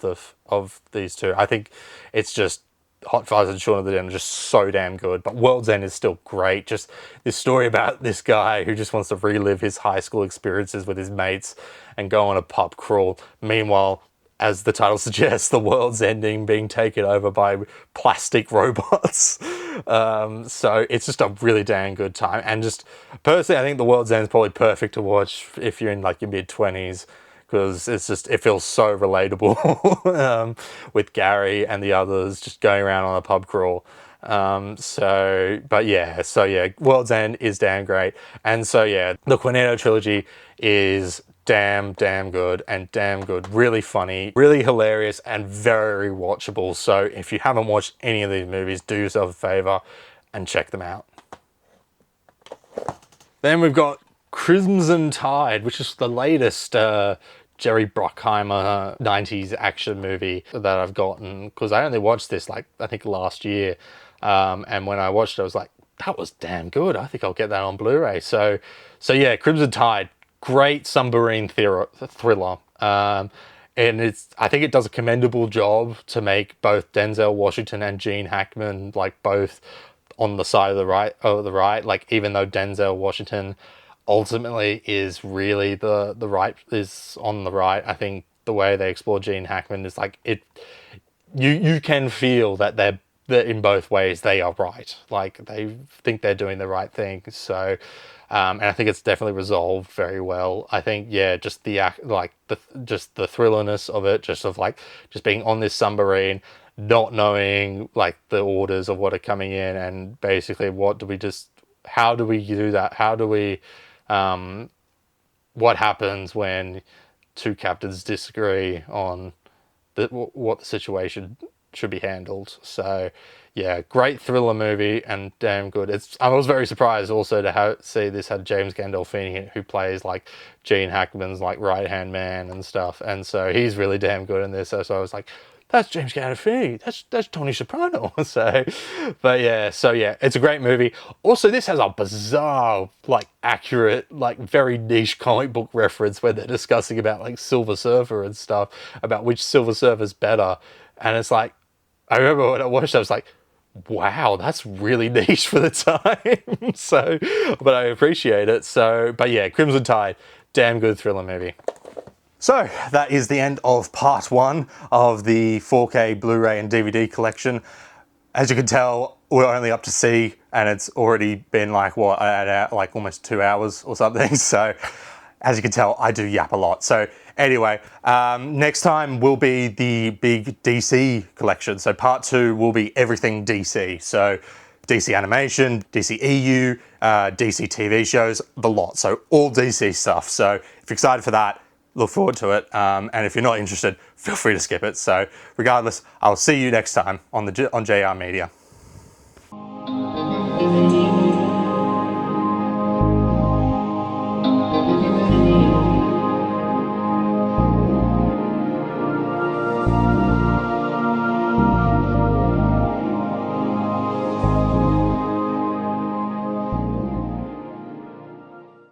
these two. I think it's just Hot Fuzz and Shaun of the Dead are just so damn good, but World's End is still great. Just this story about this guy who just wants to relive his high school experiences with his mates and go on a pub crawl. Meanwhile, as the title suggests, the world's ending, being taken over by plastic robots. So it's just a really damn good time. And just personally, I think The World's End is probably perfect to watch if you're in like your mid-20s, because it feels so relatable with Gary and the others just going around on a pub crawl. So yeah, World's End is damn great. And so yeah, the Camino trilogy is damn good, really funny, really hilarious, and very watchable. So if you haven't watched any of these movies, do yourself a favor and check them out. Then we've got Crimson Tide, which is the latest Jerry Bruckheimer 90s action movie that I've gotten, because I only watched this I think last year, and when I watched it I was like, that was damn good. I think I'll get that on Blu-ray. So yeah, Crimson Tide, great submarine thriller. And I think it does a commendable job to make both Denzel Washington and Gene Hackman both on the side of the right. Like, even though Denzel Washington ultimately is really is on the right, I think the way they explore Gene Hackman is you can feel that they're in both ways they are right. Like, they think they're doing the right thing. So and I think it's definitely resolved very well. I think, yeah, just the thrillerness of it, just being on this submarine, not knowing the orders of what are coming in, and basically how do we do that? How do we what happens when two captains disagree on what the situation should be handled. So yeah, great thriller movie and damn good. I was very surprised also to see this had James Gandolfini, who plays Gene Hackman's right hand man and stuff, and so he's really damn good in this. So I was like, that's James Gandolfini, that's Tony Soprano. But yeah, it's a great movie. Also, this has a bizarre, accurate, very niche comic book reference where they're discussing about Silver Surfer and stuff, about which Silver Surfer's better, and it's I remember when I watched it, I was like, wow, that's really niche for the time. But I appreciate it. But yeah, Crimson Tide, damn good thriller movie. So that is the end of part 1 of the 4K Blu-ray and DVD collection. As you can tell, we're only up to C, and it's already been almost 2 hours or something. So as you can tell, I do yap a lot. So anyway, next time will be the big DC collection. So part 2 will be everything DC. So DC animation, DC EU, DC TV shows, the lot. So all DC stuff. So if you're excited for that, look forward to it. And if you're not interested, feel free to skip it. So regardless, I'll see you next time on JR Media.